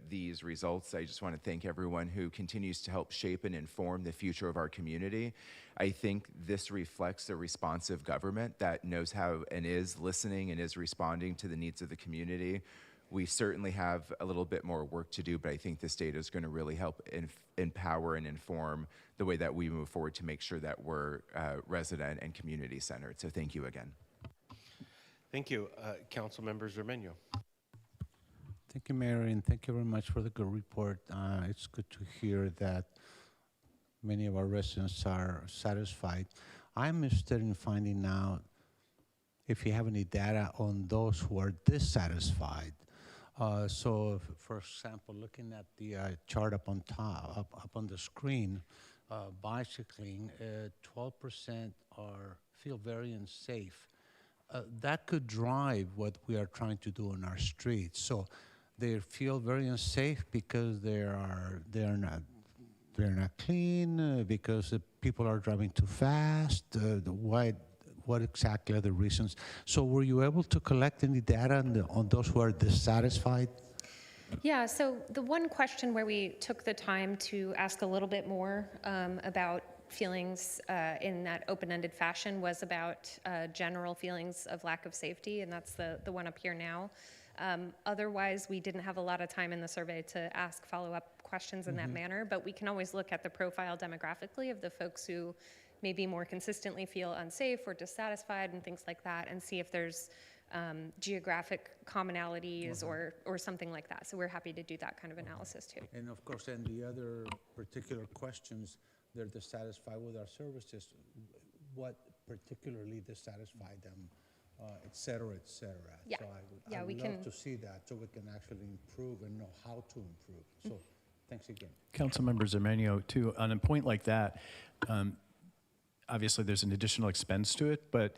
these results. I just want to thank everyone who continues to help shape and inform the future of our community. I think this reflects a responsive government that knows how and is listening and is responding to the needs of the community. We certainly have a little bit more work to do, but I think this data is going to really help empower and inform the way that we move forward to make sure that we're resident and community centered. So thank you again. Thank you. Councilmember Zermeño. Thank you, Mayor, and thank you very much for the good report. It's good to hear that many of our residents are satisfied. I'm interested in finding out if you have any data on those who are dissatisfied. So, for example, looking at the chart up on top, up on the screen, bicycling, 12% feel very unsafe. That could drive what we are trying to do on our streets. So they feel very unsafe because they're not clean, because people are driving too fast. What exactly are the reasons? So were you able to collect any data on those who are dissatisfied? Yeah, so the one question where we took the time to ask a little bit more about feelings in that open-ended fashion was about general feelings of lack of safety, and that's the one up here now. Otherwise, we didn't have a lot of time in the survey to ask follow-up questions in that manner, but we can always look at the profile demographically of the folks who maybe more consistently feel unsafe or dissatisfied and things like that, and see if there's geographic commonalities or something like that. So we're happy to do that kind of analysis too. And of course, then the other particular questions, they're dissatisfied with our services, what particularly dissatisfied them, et cetera, et cetera. Yeah. So I would love to see that so we can actually improve and know how to improve. So thanks again. Councilmember Zermeño, too, on a point like that, obviously there's an additional expense to it, but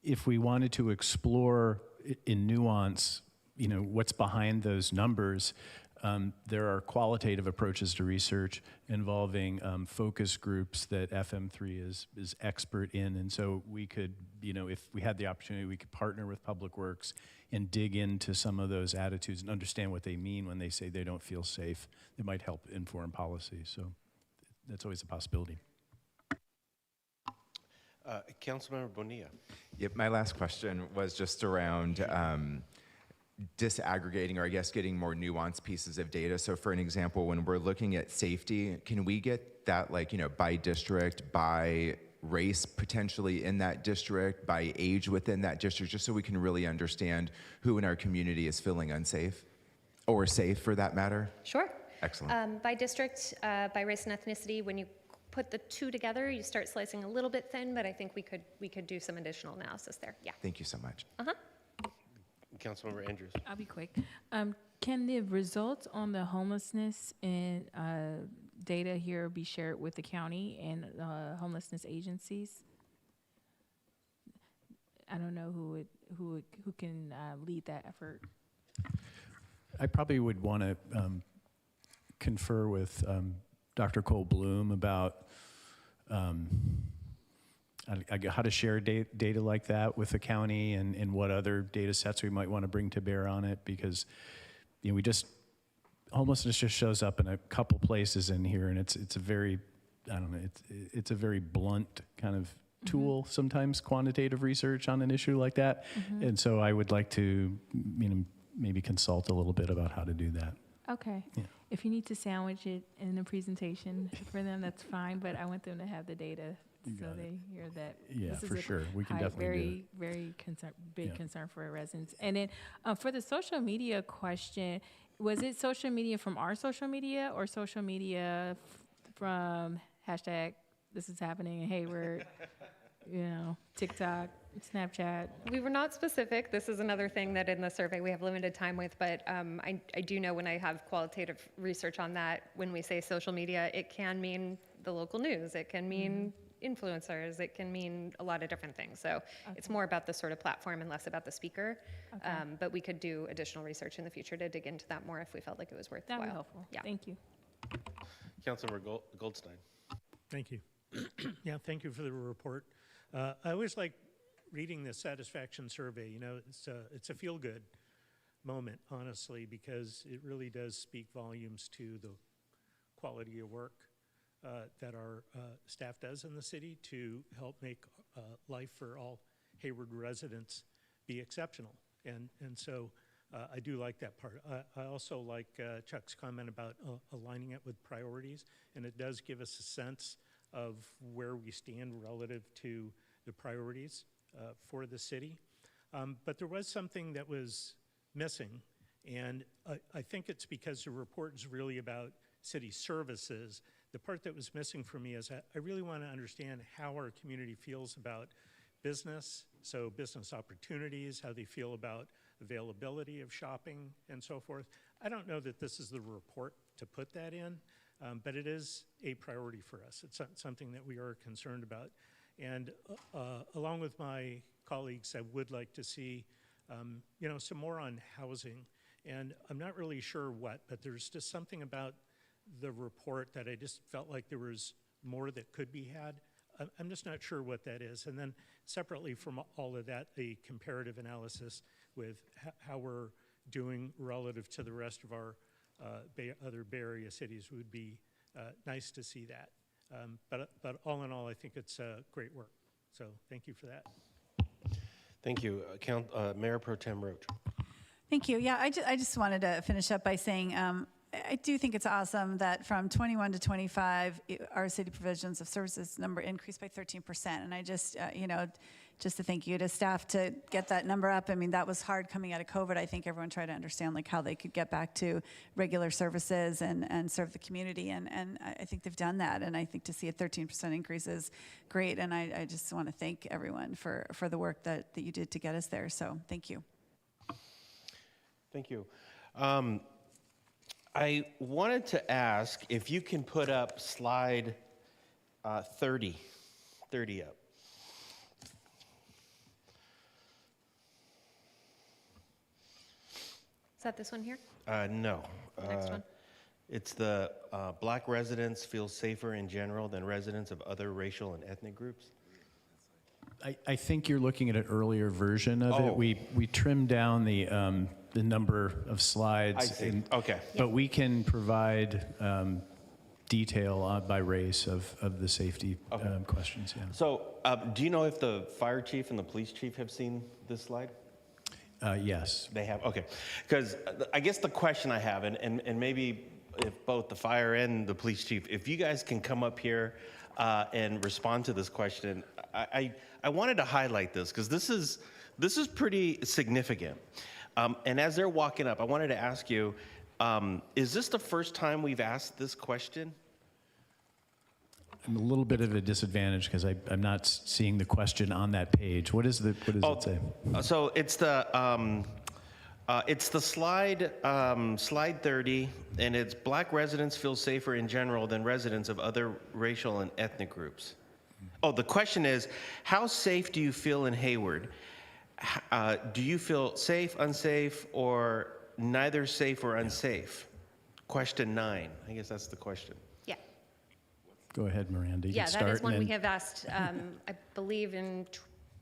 if we wanted to explore in nuance, what's behind those numbers, there are qualitative approaches to research involving focus groups that FM3 is expert in. And so we could, if we had the opportunity, we could partner with Public Works and dig into some of those attitudes and understand what they mean when they say they don't feel safe. It might help inform policy. So that's always a possibility. Councilmember Bonilla. Yep, my last question was just around disaggregating, or I guess getting more nuanced pieces of data. So for an example, when we're looking at safety, can we get that by district, by race potentially in that district, by age within that district, just so we can really understand who in our community is feeling unsafe or safe for that matter? Sure. Excellent. By district, by race and ethnicity, when you put the two together, you start slicing a little bit thin, but I think we could do some additional analysis there. Yeah. Thank you so much. Councilmember Andrews. I'll be quick. Can the results on the homelessness and data here be shared with the county and homelessness agencies? I don't know who can lead that effort. I probably would want to confer with Dr. Cole Bloom about how to share data like that with the county and what other data sets we might want to bring to bear on it, because homelessness just shows up in a couple places in here, and it's a very, it's a very blunt kind of tool sometimes, quantitative research on an issue like that. And so I would like to maybe consult a little bit about how to do that. Okay. Yeah. If you need to sandwich it in a presentation for them, that's fine, but I want them to have the data so they hear that. Yeah, this is for a sure. We can definitely do it. very big concern for our residents. And then for the social media question, was it social media from our social media or social media from hashtag this is happening in Hayward, TikTok, Snapchat? We were not specific. This is another thing that in the survey we have limited time with, but I do know when I have qualitative research on that, when we say social media, it can mean the local news. It can mean influencers. It can mean a lot of different things. So it's more about the sort of platform and less about the speaker. But we could do additional research in the future to dig into that more if we felt like it was worthwhile. That would be helpful. Yeah. Thank you. Councilmember Goldstein. Thank you. Yeah, thank you for the report. I always like reading the satisfaction survey. It's a feel-good moment, honestly, because it really does speak volumes to the quality of work that our staff does in the city to help make life for all Hayward residents be exceptional. And so I do like that part. I also like Chuck's comment about aligning it with priorities, and it does give us a sense of where we stand relative to the priorities for the city. But there was something that was missing, and I think it's because the report is really about city services. The part that was missing for me is I really want to understand how our community feels about business, so business opportunities, how they feel about availability of shopping and so forth. I don't know that this is the report to put that in, but it is a priority for us. It's something that we are concerned about. And along with my colleagues, I would like to see, some more on housing. And I'm not really sure what, but there's just something about the report that I just felt like there was more that could be had. I'm just not sure what that is. And then separately from all of that, the comparative analysis with how we're doing relative to the rest of our other Bay Area cities would be nice to see that. But all in all, I think it's great work. So thank you for that. Thank you. Mayor Pro Tem Roach. Thank you. Yeah, I just wanted to finish up by saying I do think it's awesome that from 21 to 25, our city provisions of services number increased by 13%. And I just, just to thank you to staff to get that number up. I mean, that was hard coming out of COVID. I think everyone tried to understand how they could get back to regular services and serve the community. And I think they've done that. And I think to see a 13% increase is great. And I just want to thank everyone for the work that you did to get us there. So thank you. Thank you. I wanted to ask if you can put up slide 30 up. Is that this one here? No. Next one. It's the black residents feel safer in general than residents of other racial and ethnic groups. I think you're looking at an earlier version of Oh. it. We trimmed down the number of slides. I see. Okay. But we can provide detail by race of the safety questions. Yeah. So, do you know if the fire chief and the police chief have seen this slide? Yes. They have, okay. Because I guess the question I have, and maybe if both the fire and the police chief, if you guys can come up here and respond to this question, I wanted to highlight this because this is pretty significant. And as they're walking up, I wanted to ask you, is this the first time we've asked this question? I'm a little bit of a disadvantage because I'm not seeing the question on that page. What does it say? So it's the slide, slide 30, and it's black residents feel safer in general than residents of other racial and ethnic groups. Oh, the question is, how safe do you feel in Hayward? Do you feel safe, unsafe, or neither safe or unsafe? Question 9. I guess that's the question. Yeah. Go ahead, Miranda. You Yeah, can that start is one and we then- have asked, I believe,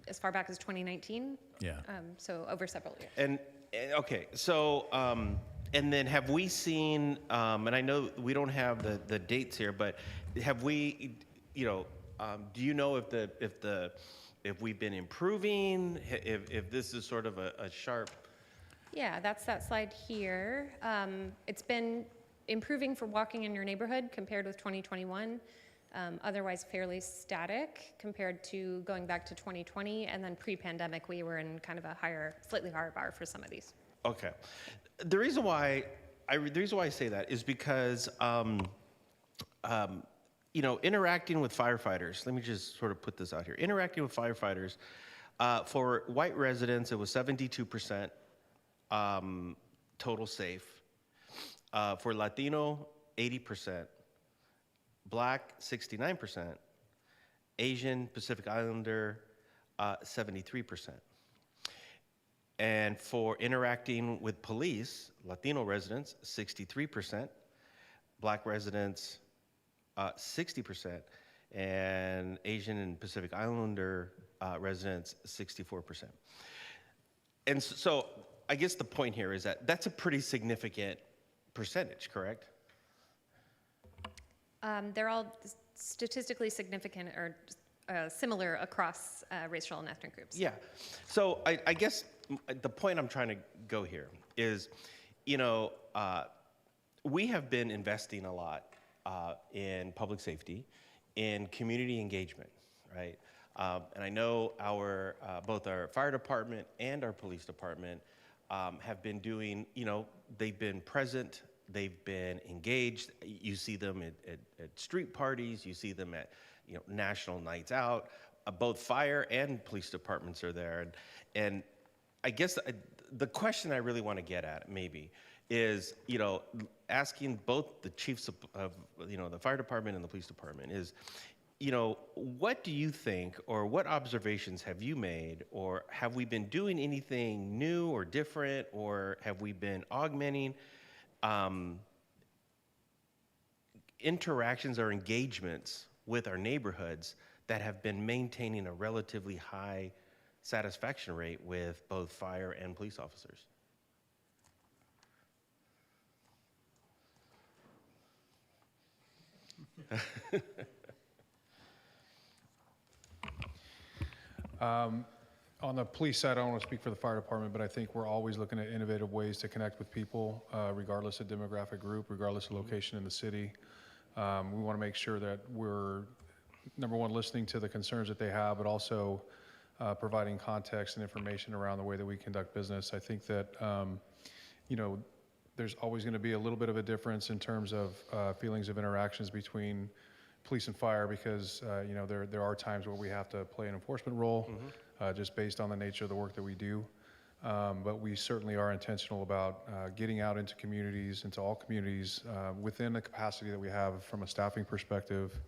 as far back as 2019. Yeah. So over several years. And okay, so and then have we seen? And I know we don't have the dates here, but have we? Do you know if we've been improving? If this is sort of a sharp? Yeah, that's that slide here. It's been improving for walking in your neighborhood compared with 2021. Otherwise fairly static compared to going back to 2020, and then pre-pandemic we were in kind of a slightly higher bar for some of these. Okay, the reason why I say that is because interacting with firefighters. Let me just sort of put this out here. Interacting with firefighters, for white residents it was 72% total safe. For Latino, 80%. Black, 69%, Asian, Pacific Islander, 73%. And for interacting with police, Latino residents, 63%, Black residents, 60%, and Asian and Pacific Islander residents, 64%. And so I guess the point here is that that's a pretty significant percentage, correct? They're all statistically significant or similar across racial and ethnic groups. Yeah. So I guess the point I'm trying to go here is, we have been investing a lot in public safety, in community engagement, right? And I know both our fire department and our police department have been doing, they've been present. They've been engaged. You see them at street parties. You see them at national nights out. Both fire and police departments are there. And I guess the question I really want to get at maybe is asking both the chiefs of the fire department and the police department is, what do you think, or what observations have you made, or have we been doing anything new or different, or have we been augmenting interactions or engagements with our neighborhoods that have been maintaining a relatively high satisfaction rate with both fire and police officers? On the police side, I don't want to speak for the fire department, but I think we're always looking at innovative ways to connect with people, regardless of demographic group, regardless of location in the city. We want to make sure that we're, number one, listening to the concerns that they have, but also providing context and information around the way that we conduct business. I think that, there's always going to be a little bit of a difference in terms of feelings of interactions between police and fire because, there are times where we have to play an enforcement role. Just based on the nature of the work that we do. But we certainly are intentional about getting out into communities, into all communities, within the capacity that we have from a staffing perspective,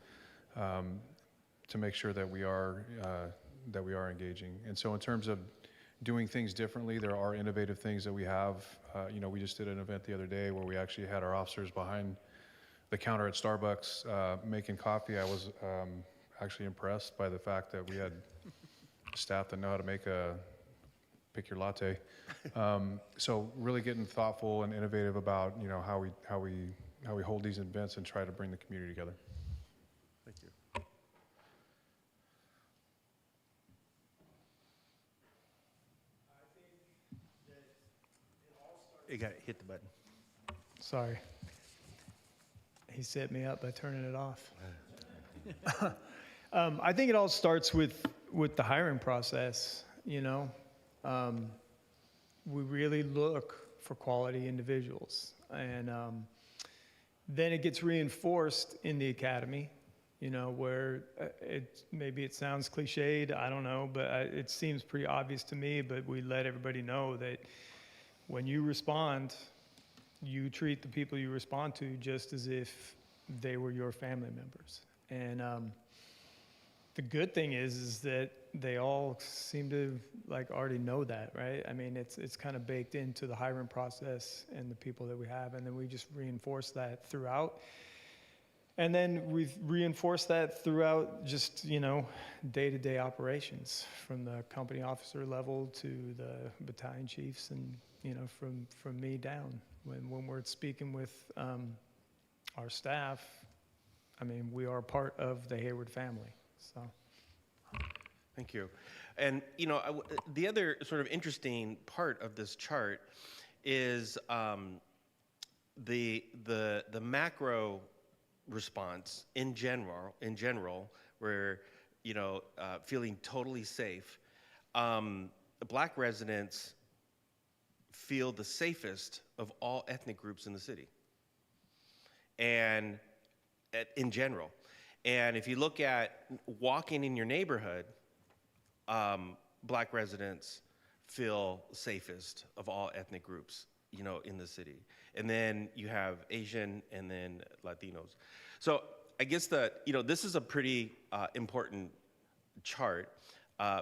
to make sure that we are engaging. And so in terms of doing things differently. There are innovative things that we have. You know, we just did an event the other day where we actually had our officers behind the counter at Starbucks making coffee. I was actually impressed by the fact that we had staff that know how to make pick your latte. So really getting thoughtful and innovative about, you know, how we hold these events and try to bring the community together. Thank you. You got to hit the button. Sorry. He set me up by turning it off. I think it all starts with the hiring process, you know. We really look for quality individuals. And then it gets reinforced in the academy, you know, where maybe it sounds cliched, I don't know, but it seems pretty obvious to me, but we let everybody know that when you respond, you treat the people you respond to just as if they were your family members. And the good thing is that they all seem to like already know that, right? I mean, it's kind of baked into the hiring process and the people that we have, and then we just reinforce that throughout. And then we've reinforced that throughout just, you know, day-to-day operations, from the company officer level to the battalion chiefs, and, you know, from me down. When we're speaking with our staff, I mean, we are part of the Hayward family, so. Thank you. And, you know, the other sort of interesting part of this chart is the macro response in general, where, you know, feeling totally safe. Black residents feel the safest of all ethnic groups in the city, and in general. And if you look at walking in your neighborhood, Black residents feel safest of all ethnic groups, you know, in the city. And then you have Asian and then Latinos. So I guess that, you know, this is a pretty important chart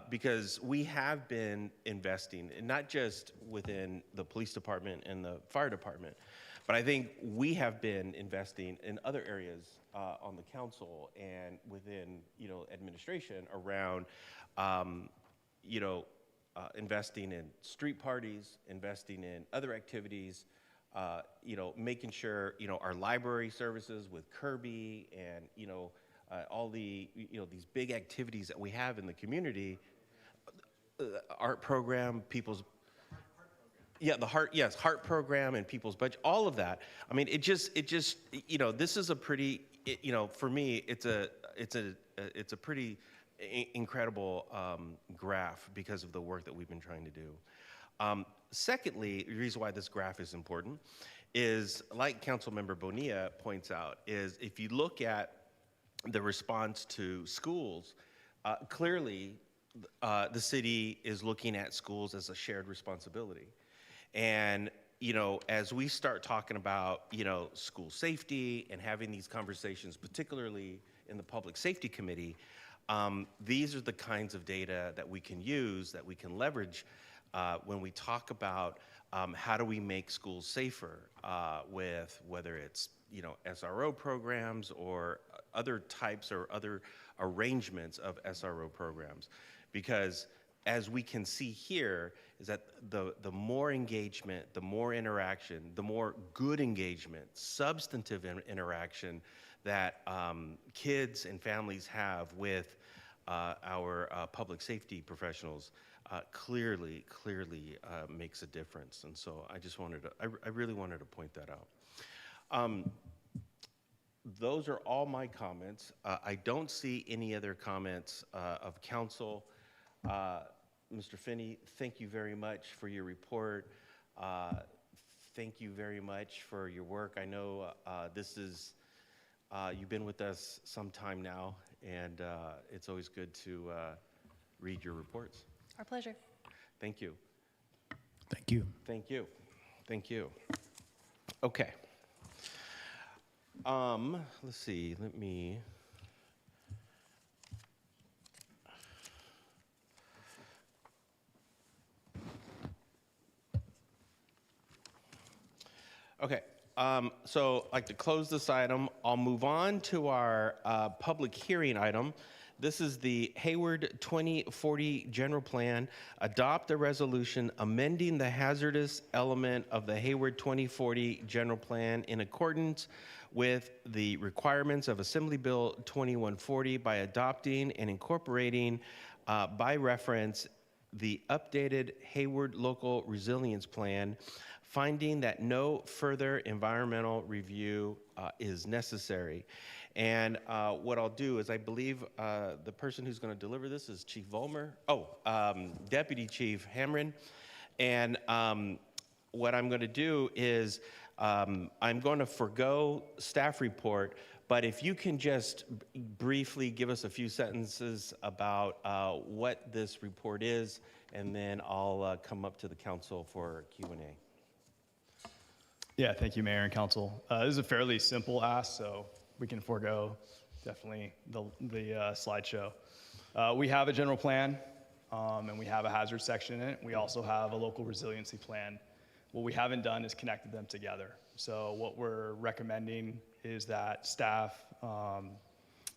because we have been investing, and not just within the police department and the fire department, but I think we have been investing in other areas on the council and within, you know, administration around, you know, investing in street parties, investing in other activities, you know, making sure, you know, our library services with Kirby and, you know, all the, you know, these big activities that we have in the community, art program, people's, yeah, the heart program and people's budget, all of that. I mean, it just, you know, this is a pretty, you know, for me, it's a pretty incredible graph because of the work that we've been trying to do. Secondly, the reason why this graph is important is, like Councilmember Bonilla points out, is if you look at the response to schools, clearly the city is looking at schools as a shared responsibility. And, you know, as we start talking about, you know, school safety and having these conversations, particularly in the Public Safety Committee, these are the kinds of data that we can use, that we can leverage when we talk about how do we make schools safer with whether it's, you know, SRO programs or other types or other arrangements of SRO programs. Because as we can see here, is that the more engagement, the more interaction, the more good engagement, substantive interaction that kids and families have with our public safety professionals clearly makes a difference. And so I just wanted to, I really wanted to point that out. Those are all my comments. I don't see any other comments of council. Mr. Finney, thank you very much for your report. Thank you very much for your work. I know this is, you've been with us some time now, and it's always good to read your reports. Our pleasure. Thank you. Thank you. Thank you. Thank you. Okay. Let's see, let me. Okay, so I'd like to close this item. I'll move on to our public hearing item. This is the Hayward 2040 General Plan. Adopt a resolution amending the hazardous element of the Hayward 2040 General Plan in accordance with the requirements of Assembly Bill 2140 by adopting and incorporating by reference the updated Hayward Local Resilience Plan, finding that no further environmental review is necessary. And what I'll do is I believe the person who's going to deliver this is Chief Vollmer. Deputy Chief Hamrin. And what I'm going to do is I'm going to forgo staff report, but if you can just briefly give us a few sentences about what this report is, and then I'll come up to the council for Q&A. Yeah, thank you, Mayor and Council. This is a fairly simple ask, so we can forego definitely the slideshow. We have a general plan, and we have a hazard section in it. We also have a local resiliency plan. What we haven't done is connected them together. So what we're recommending is that staff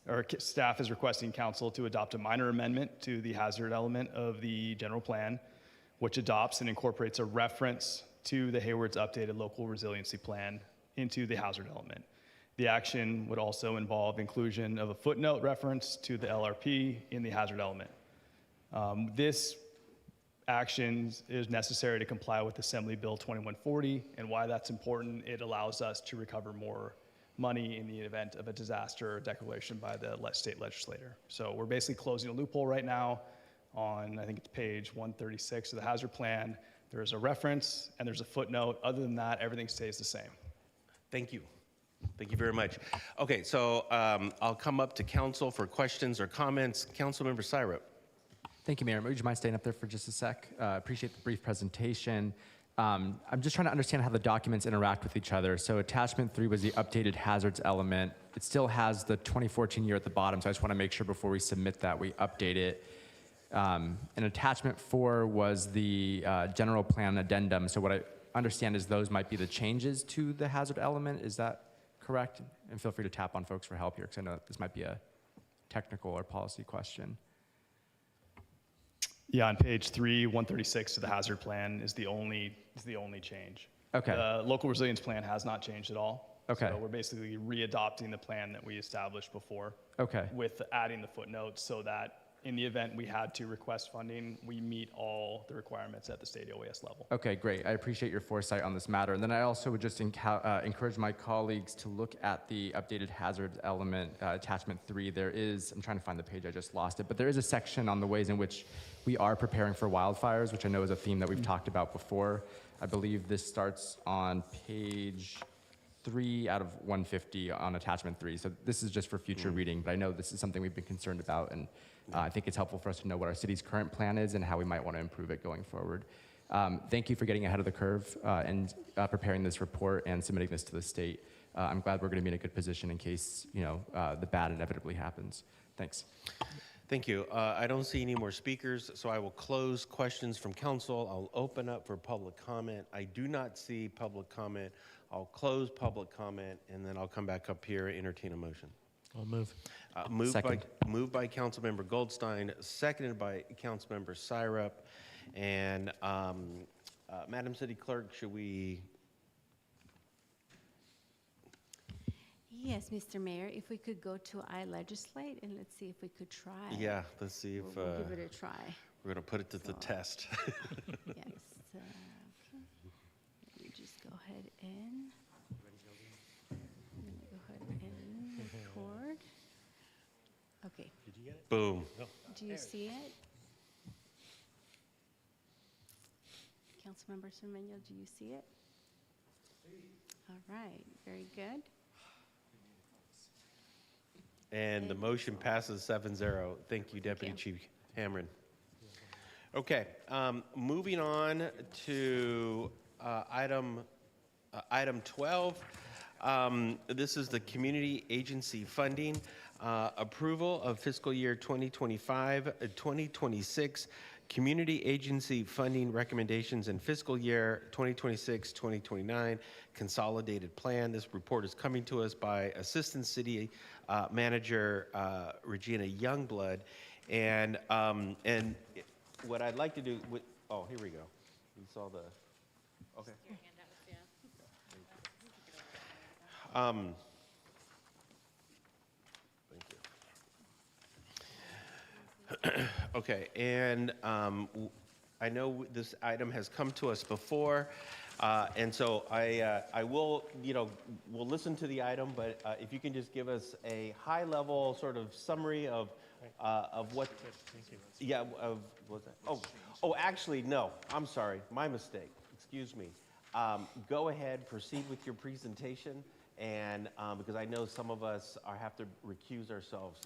is requesting council to adopt a minor amendment to the hazard element of the general plan, which adopts and incorporates a reference to the Hayward's updated local resiliency plan into the hazard element. The action would also involve inclusion of a footnote reference to the LRP in the hazard element. This action is necessary to comply with Assembly Bill 2140, and why that's important, it allows us to recover more money in the event of a disaster declaration by the state legislator. So we're basically closing a loophole right now on, I think it's page 136 of the hazard plan. There's a reference and there's a footnote. Other than that, everything stays the same. Thank you. Thank you very much. Okay, so I'll come up to council for questions or comments. Councilmember Syrup. Thank you, Mayor. Would you mind staying up there for just a sec? Appreciate the brief presentation. I'm just trying to understand how the documents interact with each other. So attachment 3 was the updated hazards element. It still has the 2014 year at the bottom, so I just want to make sure before we submit that we update it. And attachment 4 was the general plan addendum. So what I understand is those might be the changes to the hazard element. Is that correct? And feel free to tap on folks for help here, because I know this might be a technical or policy question. Yeah, on page 3, 136 of the hazard plan is the only change. Okay. The local resilience plan has not changed at all. Okay. So we're basically re-adopting the plan that we established before. Okay. With adding the footnotes so that in the event we had to request funding, we meet all the requirements at the state OAS level. Okay, great. I appreciate your foresight on this matter. And then I also would just encourage my colleagues to look at the updated hazard element, attachment 3. There is, I'm trying to find the page, I just lost it, but there is a section on the ways in which we are preparing for wildfires, which I know is a theme that we've talked about before. I believe this starts on page 3 out of 150 on attachment 3. So this is just for future reading, but I know this is something we've been concerned about, and I think it's helpful for us to know what our city's current plan is and how we might want to improve it going forward. Thank you for getting ahead of the curve and preparing this report and submitting this to the state. I'm glad we're going to be in a good position in case the bad inevitably happens. Thanks. Thank you. I don't see any more speakers, so I will close questions from council. I'll open up for public comment. I do not see public comment. I'll close public comment, and then I'll come back up here and entertain a motion. I'll move. Moved by Councilmember Goldstein, seconded by Councilmember Syrup. And Madam City Clerk, should we? Yes, Mr. Mayor, if we could go to iLegislate and let's see if we could try. Yeah, let's see if we'll give it a try. We're going to put it to the test. Yes. Okay. Let me just go ahead and. Record. Okay. Did you get it? Boom. No. Do you see it? Councilmember Cermeño, do you see it? All right, very good. And the motion passes 7-0. Thank you, Deputy Chief Hamrin. Okay, moving on to item 12. This is the community agency funding approval of fiscal year 2025-2026 Community Agency Funding Recommendations in Fiscal Year 2026-2029 Consolidated Plan. This report is coming to us by Assistant City Manager Regina Youngblood. And what I'd like to do, oh, here we go. You saw the, okay. Okay, and I know this item has come to us before, and so I will, we'll listen to the item, but if you can just give us a high-level sort of summary of what, yeah, of what's that? Oh, actually, no, I'm sorry, my mistake. Excuse me. Go ahead, proceed with your presentation. And because I know some of us have to recuse ourselves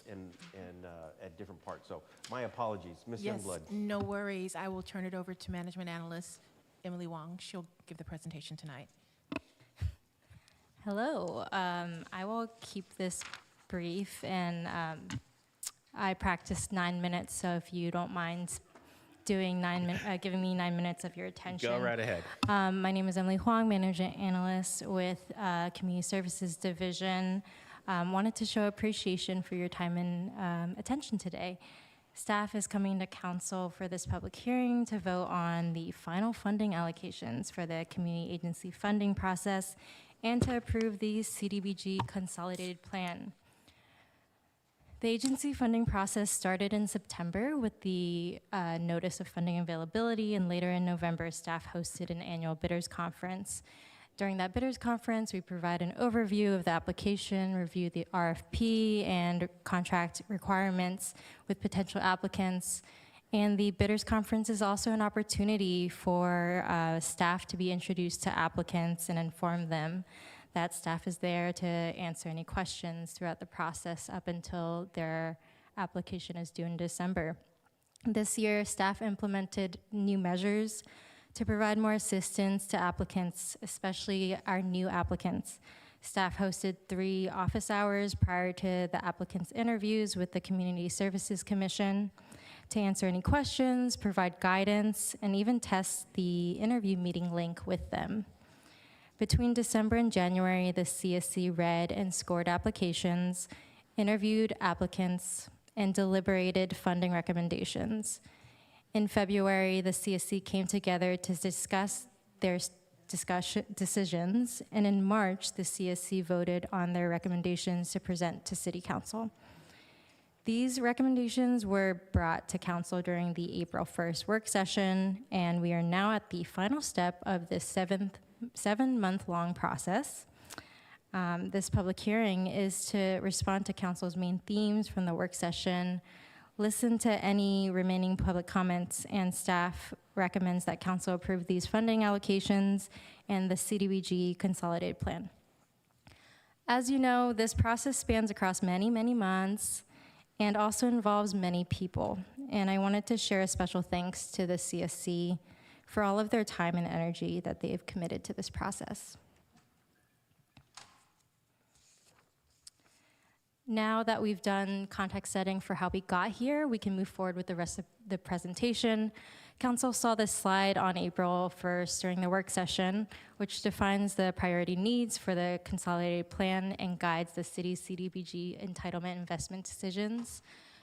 at different parts. So my apologies, Ms. Youngblood. No worries. I will turn it over to Management Analyst Emily Wong. She'll give the presentation tonight. Hello. I will keep this brief, and I practiced 9 minutes, so if you don't mind giving me 9 minutes of your attention. Go right ahead. My name is Emily Huang, Management Analyst with Community Services Division. Wanted to show appreciation for your time and attention today. Staff is coming to council for this public hearing to vote on the final funding allocations for the community agency funding process and to approve the CDBG consolidated plan. The agency funding process started in September with the notice of funding availability, and later in November, staff hosted an annual bidders conference. During that bidders conference, we provide an overview of the application, review the RFP and contract requirements with potential applicants. And the bidders conference is also an opportunity for staff to be introduced to applicants and inform them that staff is there to answer any questions throughout the process up until their application is due in December. This year, staff implemented new measures to provide more assistance to applicants, especially our new applicants. Staff hosted 3 office hours prior to the applicants' interviews with the Community Services Commission to answer any questions, provide guidance, and even test the interview meeting link with them. Between December and January, the CSC read and scored applications, interviewed applicants, and deliberated funding recommendations. In February, the CSC came together to discuss their decisions, and in March, the CSC voted on their recommendations to present to City Council. These recommendations were brought to Council during the April 1st work session, and we are now at the final step of the 7-month-long process. This public hearing is to respond to Council's main themes from the work session, listen to any remaining public comments, and staff recommends that Council approve these funding allocations and the CDBG consolidated plan. As you know, this process spans across many, many months and also involves many people. And I wanted to share a special thanks to the CSC for all of their time and energy that they have committed to this process. Now that we've done context setting for how we got here, we can move forward with the rest of the presentation. Council saw this slide on April 1st during the work session, which defines the priority needs for the consolidated plan and guides the city's CDBG entitlement investment decisions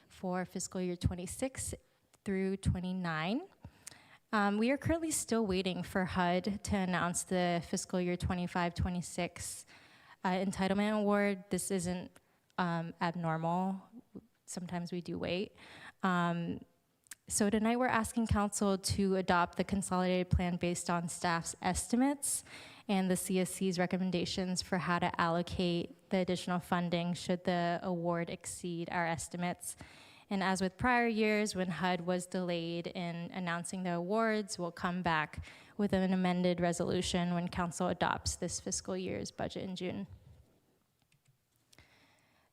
for fiscal year 26 through 29. We are currently still waiting for HUD to announce the fiscal year 25-26 entitlement award. This isn't abnormal. Sometimes we do wait. So tonight we're asking Council to adopt the consolidated plan based on staff's estimates and the CSC's recommendations for how to allocate the additional funding should the award exceed our estimates. And as with prior years, when HUD was delayed in announcing the awards, we'll come back with an amended resolution when Council adopts this fiscal year's budget in June.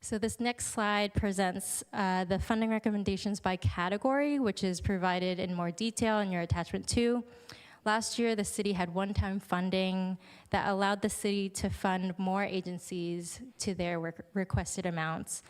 So this next slide presents the funding recommendations by category, which is provided in more detail in your attachment 2. Last year, the city had one-time funding that allowed the city to fund more agencies to their requested amounts.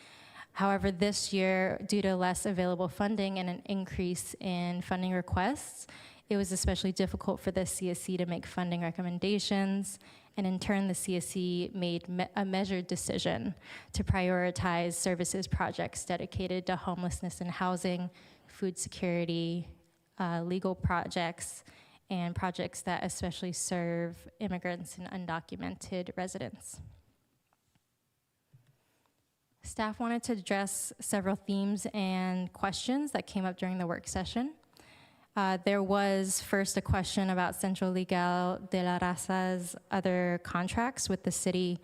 However, this year, due to less available funding and an increase in funding requests, it was especially difficult for the CSC to make funding recommendations, and in turn, the CSC made a measured decision to prioritize services projects dedicated to homelessness and housing, food security, legal projects, and projects that especially serve immigrants and undocumented residents. Staff wanted to address several themes and questions that came up during the work session. There was first a question about Centro Legal de la Raza's other contracts with the city,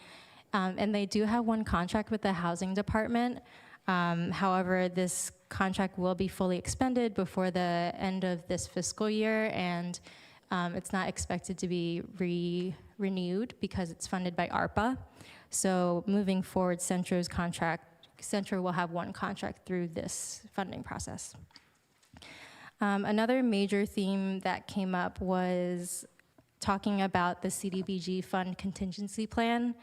and they do have one contract with the housing department. However, this contract will be fully expended before the end of this fiscal year, and it's not expected to be renewed because it's funded by ARPA. So moving forward, Centro will have one contract through this funding process. Another major theme that came up was talking about the CDBG fund contingency plan.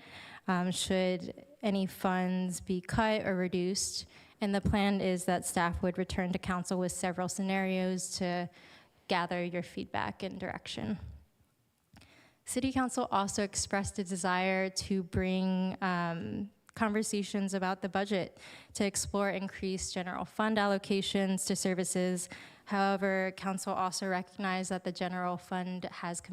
Should any funds be cut or reduced? And the plan is that staff would return to council with several scenarios to gather your feedback and direction. City Council also expressed a desire to bring conversations about the budget to explore increased general fund allocations to services. However, Council also recognized that the general fund has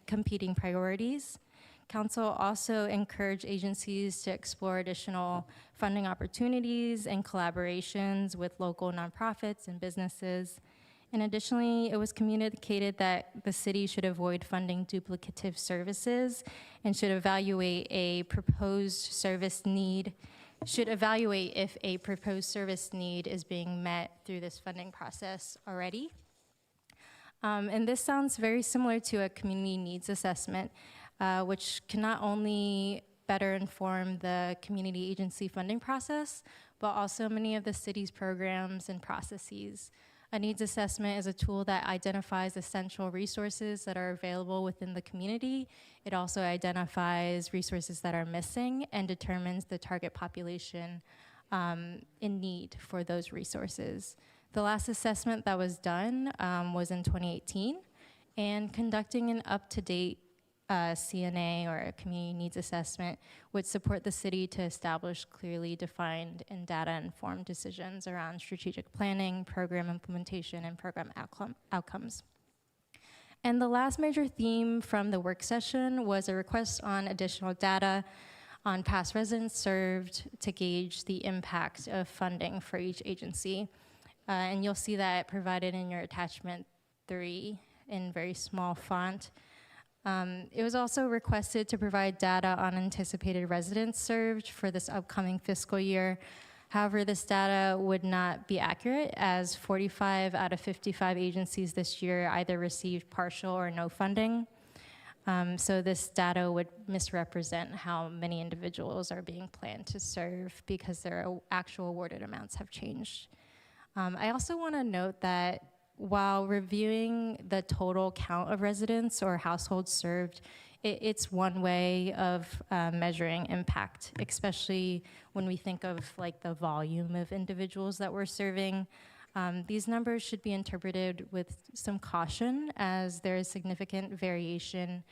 competing priorities. Council also encouraged agencies to explore additional funding opportunities and collaborations with local nonprofits and businesses. And additionally, it was communicated that the city should avoid funding duplicative services and should evaluate if a proposed service need is being met through this funding process already. And this sounds very similar to a community needs assessment, which can not only better inform the community agency funding process, but also many of the city's programs and processes. A needs assessment is a tool that identifies essential resources that are available within the community. It also identifies resources that are missing and determines the target population in need for those resources. The last assessment that was done was in 2018, and conducting an up-to-date CNA or a community needs assessment would support the city to establish clearly defined and data-informed decisions around strategic planning, program implementation, and program outcomes. And the last major theme from the work session was a request on additional data on past residents served to gauge the impact of funding for each agency. And you'll see that provided in your attachment 3 in very small font. It was also requested to provide data on anticipated residents served for this upcoming fiscal year. However, this data would not be accurate, as 45 out of 55 agencies this year either received partial or no funding. So this data would misrepresent how many individuals are being planned to serve because their actual awarded amounts have changed. I also want to note that while reviewing the total count of residents or households served, it's one way of measuring impact, especially when we think of like the volume of individuals that we're serving. These numbers should be interpreted with some caution, as there is significant variation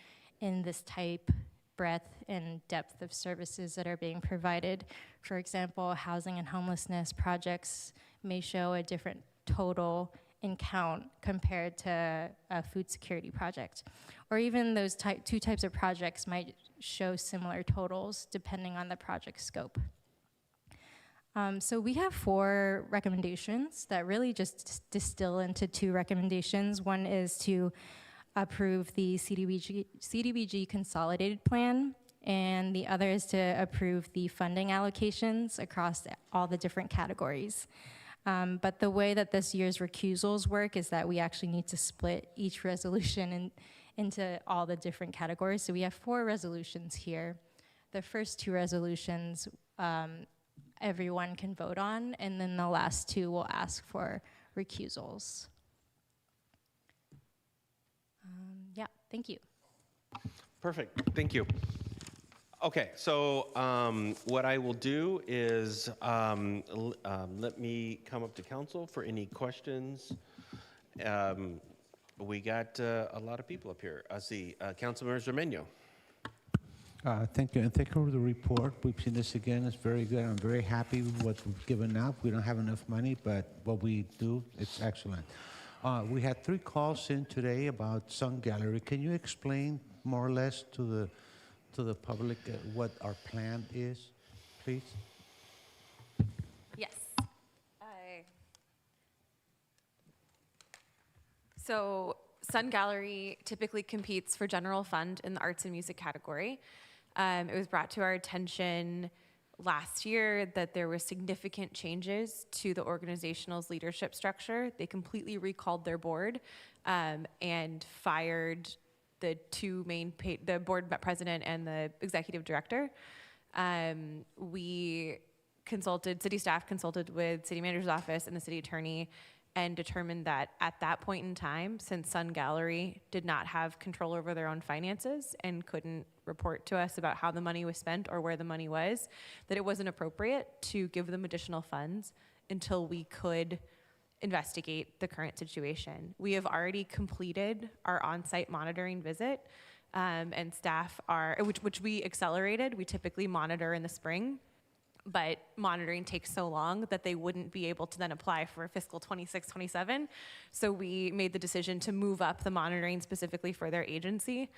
in this type, breadth, and depth of services that are being provided. For example, housing and homelessness projects may show a different total in count compared to a food security project. Or even those two types of projects might show similar totals depending on the project scope. So we have 4 recommendations that really just distill into 2 recommendations. One is to approve the CDBG consolidated plan, and the other is to approve the funding allocations across all the different categories. But the way that this year's recusals work is that we actually need to split each resolution into all the different categories. So we have 4 resolutions here. The first 2 resolutions everyone can vote on, and then the last 2 will ask for recusals. Yeah, thank you. Perfect, thank you. Okay, so what I will do is let me come up to council for any questions. We got a lot of people up here. I see Councilmember Zermeño. Thank you, and thank you for the report. We've seen this again. It's very good. I'm very happy with what we've given out. We don't have enough money, but what we do, it's excellent. We had 3 calls in today about Sun Gallery. Can you explain more or less to the public what our plan is, please? Yes. So Sun Gallery typically competes for general fund in the arts and music category. It was brought to our attention last year that there were significant changes to the organizational's leadership structure. They completely recalled their board and fired the 2 main, the board president and the executive director. City staff consulted with city manager's office and the city attorney and determined that at that point in time, since Sun Gallery did not have control over their own finances and couldn't report to us about how the money was spent or where the money was, that it wasn't appropriate to give them additional funds until we could investigate the current situation. We have already completed our on-site monitoring visit, and staff are, which we accelerated. We typically monitor in the spring, but monitoring takes so long that they wouldn't be able to then apply for fiscal 26-27. So we made the decision to move up the monitoring specifically for their agency,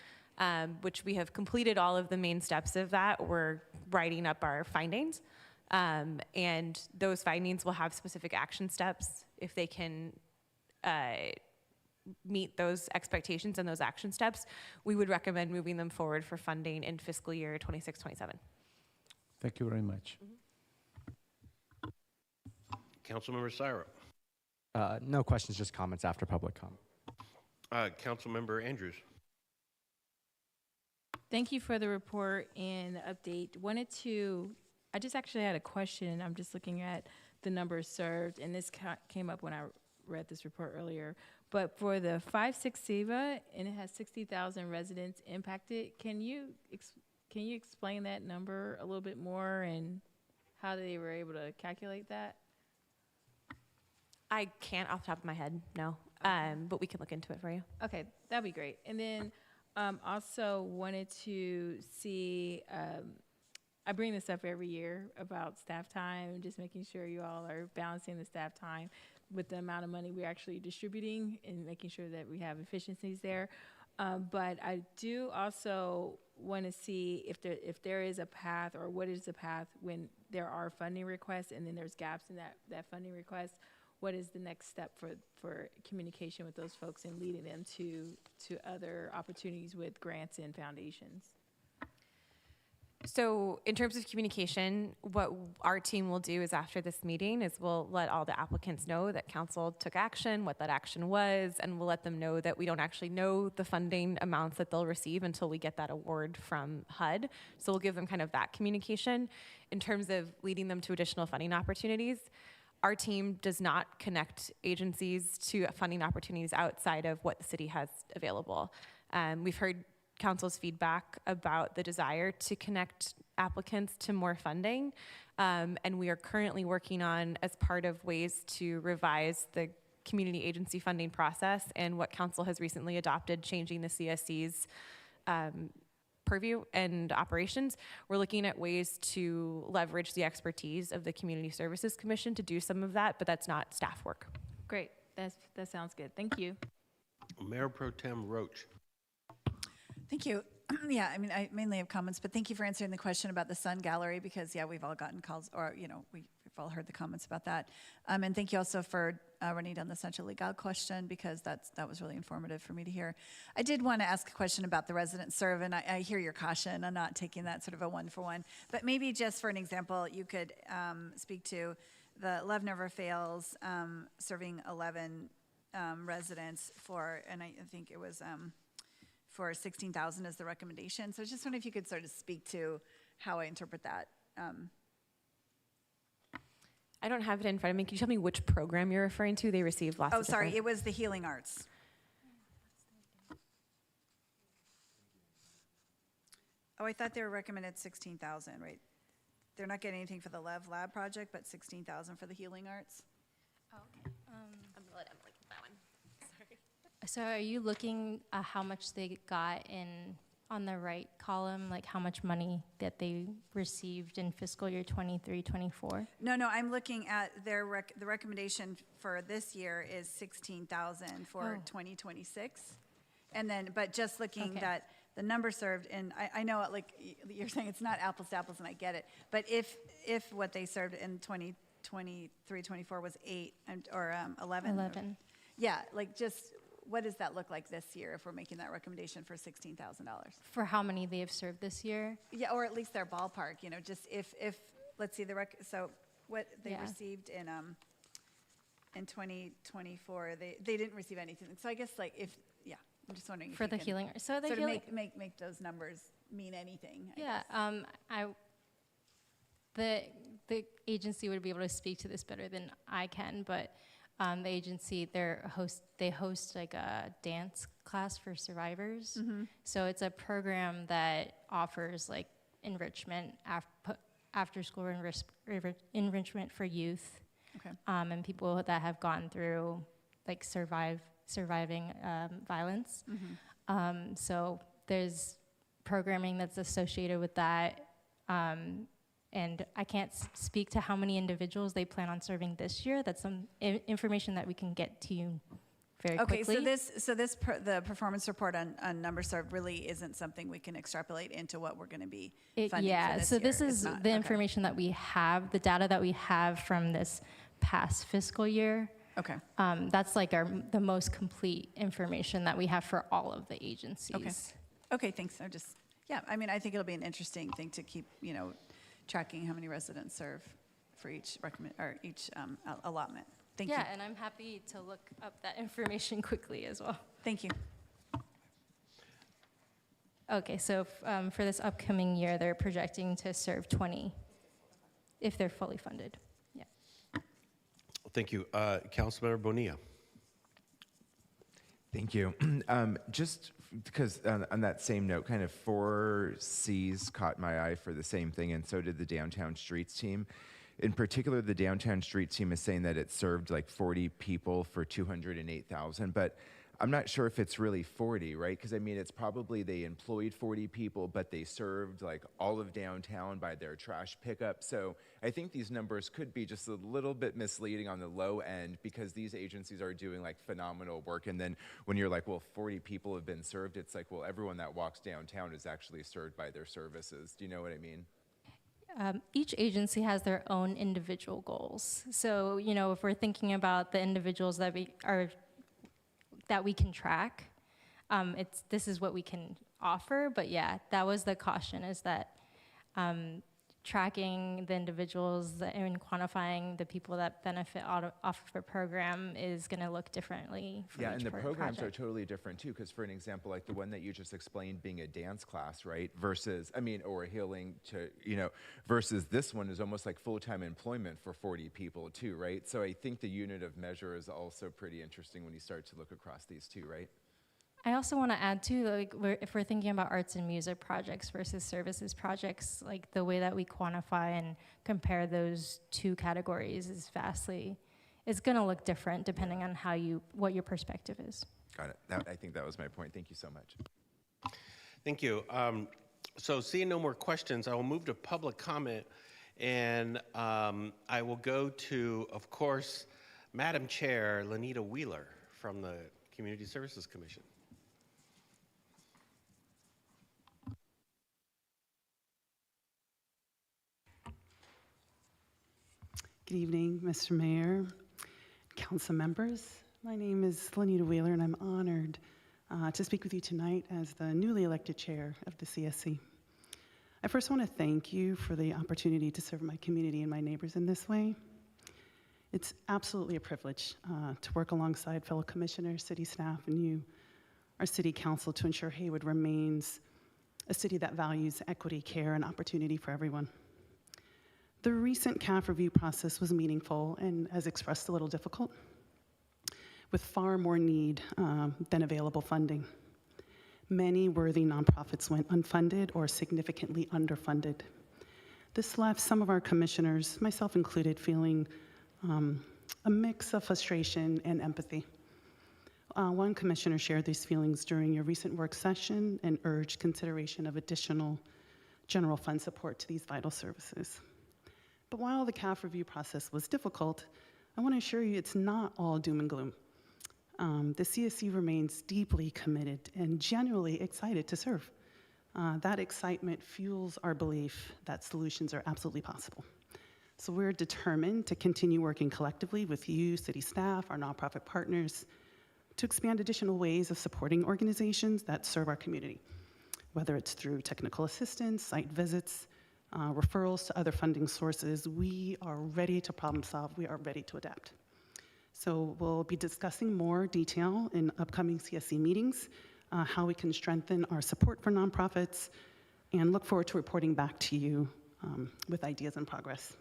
which we have completed all of the main steps of that. We're writing up our findings, and those findings will have specific action steps. If they can meet those expectations and those action steps, we would recommend moving them forward for funding in fiscal year 26-27. Thank you very much. Councilmember Syra. No questions, just comments after public comment. Councilmember Andrews. Thank you for the report and the update. I just actually had a question. I'm just looking at the numbers served, and this came up when I read this report earlier. But for the 5-6 SEVA, and it has 60,000 residents impacted, can you explain that number a little bit more and how they were able to calculate that? I can't off the top of my head, no, but we can look into it for you. Okay, that'd be great. And then also wanted to see, I bring this up every year about staff time, just making sure you all are balancing the staff time with the amount of money we're actually distributing and making sure that we have efficiencies there. But I do also want to see if there is a path, or what is the path when there are funding requests and then there's gaps in that funding request. What is the next step for communication with those folks and leading them to other opportunities with grants and foundations? So in terms of communication, what our team will do is after this meeting is we'll let all the applicants know that council took action, what that action was, and we'll let them know that we don't actually know the funding amounts that they'll receive until we get that award from HUD. So we'll give them kind of that communication. In terms of leading them to additional funding opportunities, our team does not connect agencies to funding opportunities outside of what the city has available. We've heard council's feedback about the desire to connect applicants to more funding, and we are currently working on, as part of ways to revise the community agency funding process and what council has recently adopted, changing the CSC's purview and operations. We're looking at ways to leverage the expertise of the Community Services Commission to do some of that, but that's not staff work. Great, that sounds good. Thank you. Mayor Pro Tem Roach. Thank you. Yeah, I mean, I mainly have comments, but thank you for answering the question about the Sun Gallery, because, yeah, we've all gotten calls, or, we've all heard the comments about that. And thank you also for running down the Central Legal question, because that was really informative for me to hear. I did want to ask a question about the resident serve, and I hear your caution on not taking that sort of a one-for-one, but maybe just for an example, you could speak to the Love Never Fails serving 11 residents for, and I think it was for 16,000 as the recommendation. So I just wonder if you could sort of speak to how I interpret that. I don't have it in front of me. Can you tell me which program you're referring to? They received lots of Oh, sorry, different- it was the Healing Arts. Oh, I thought they were recommended 16,000, right? They're not getting anything for the lab project, but 16,000 for the healing arts. Oh, okay. I'm gonna let Emily get that one. Sorry. So are you looking at how much they got in on the right column, like how much money that they received in fiscal year 23-24? No, I'm looking at the recommendation for this year is 16,000 for 2026. And then, but just looking that the number served, and I know, like you're saying, it's not apples to apples, and I get it. But if what they served in 2023-24 was 8 or 11. 11. Yeah, like just what does that look like this year if we're making that recommendation for $16,000? For how many they have served this year? Yeah, or at least their ballpark. You know, just if let's see so what they received in 2024, they didn't receive anything. So I guess like I'm just wondering for the healing. So the healing, make those numbers mean anything. I guess. The agency would be able to speak to this better than I can, but the agency they host like a dance class for survivors. Mm-hmm. So it's a program that offers like enrichment after school enrichment for youth, and people that have gone through like surviving violence. Mm-hmm. So there's programming that's associated with that. And I can't speak to how many individuals they plan on serving this year. That's some information that we can get to you very quickly. Okay, so the performance report on numbers served really isn't something we can extrapolate into what we're going to be funding for this so year. this is the information that we have, the data that we have from this past fiscal year. Okay. That's like the most complete information that we have for all of the agencies. Okay, thanks. I mean, I think it'll be an interesting thing to keep, tracking how many residents serve for each allotment. Thank you. Yeah, and I'm happy to look up that information quickly as well. Thank you. Okay, so for this upcoming year, they're projecting to serve 20 if they're fully funded. Yeah. Thank you. Councilmember Bonilla. Thank you. Just because on that same note, kind of 4Cs caught my eye for the same thing, and so did the Downtown Streets team. In particular, the Downtown Streets team is saying that it served like 40 people for $208,000, but I'm not sure if it's really 40, right? Because I mean, it's probably they employed 40 people, but they served like all of downtown by their trash pickup. So I think these numbers could be just a little bit misleading on the low end because these agencies are doing like phenomenal work. And then when you're like, well, 40 people have been served, it's like, well, everyone that walks downtown is actually served by their services. Do you know what I mean? Each agency has their own individual goals. So, if we're thinking about the individuals that we can track, this is what we can offer. But yeah, that was the caution, is that tracking the individuals and quantifying the people that benefit off of a program is going to look differently for yeah, each and the programs project. are totally different too, because for an example, like the one that you just explained being a dance class, right, versus, or healing versus this one is almost like full-time employment for 40 people too, right? So I think the unit of measure is also pretty interesting when you start to look across these two, right? I also want to add too, like if we're thinking about arts and music projects versus services projects, like the way that we quantify and compare those two categories is it's going to look different depending on what your perspective is. Got it. I think that was my point. Thank you so much. Thank you. So seeing no more questions, I will move to public comment, and I will go to, of course, Madam Chair Lenita Wheeler from the Community Services Commission. Good evening, Mr. Mayor, council members. My name is Lenita Wheeler, and I'm honored to speak with you tonight as the newly elected chair of the CSC. I first want to thank you for the opportunity to serve my community and my neighbors in this way. It's absolutely a privilege to work alongside fellow commissioners, city staff, and you, our city council, to ensure Hayward remains a city that values equity, care, and opportunity for everyone. The recent CAF review process was meaningful and, as expressed, a little difficult, with far more need than available funding. Many worthy nonprofits went unfunded or significantly underfunded. This left some of our commissioners, myself included, feeling a mix of frustration and empathy. One commissioner shared these feelings during your recent work session and urged consideration of additional general fund support to these vital services. But while the CAF review process was difficult, I want to assure you it's not all doom and gloom. The CSC remains deeply committed and genuinely excited to serve. That excitement fuels our belief that solutions are absolutely possible. So we're determined to continue working collectively with you, city staff, our nonprofit partners, to expand additional ways of supporting organizations that serve our community, whether it's through technical assistance, site visits, referrals to other funding sources. We are ready to problem solve. We are ready to adapt. So we'll be discussing more detail in upcoming CSC meetings, how we can strengthen our support for nonprofits, and look forward to reporting back to you with ideas and progress.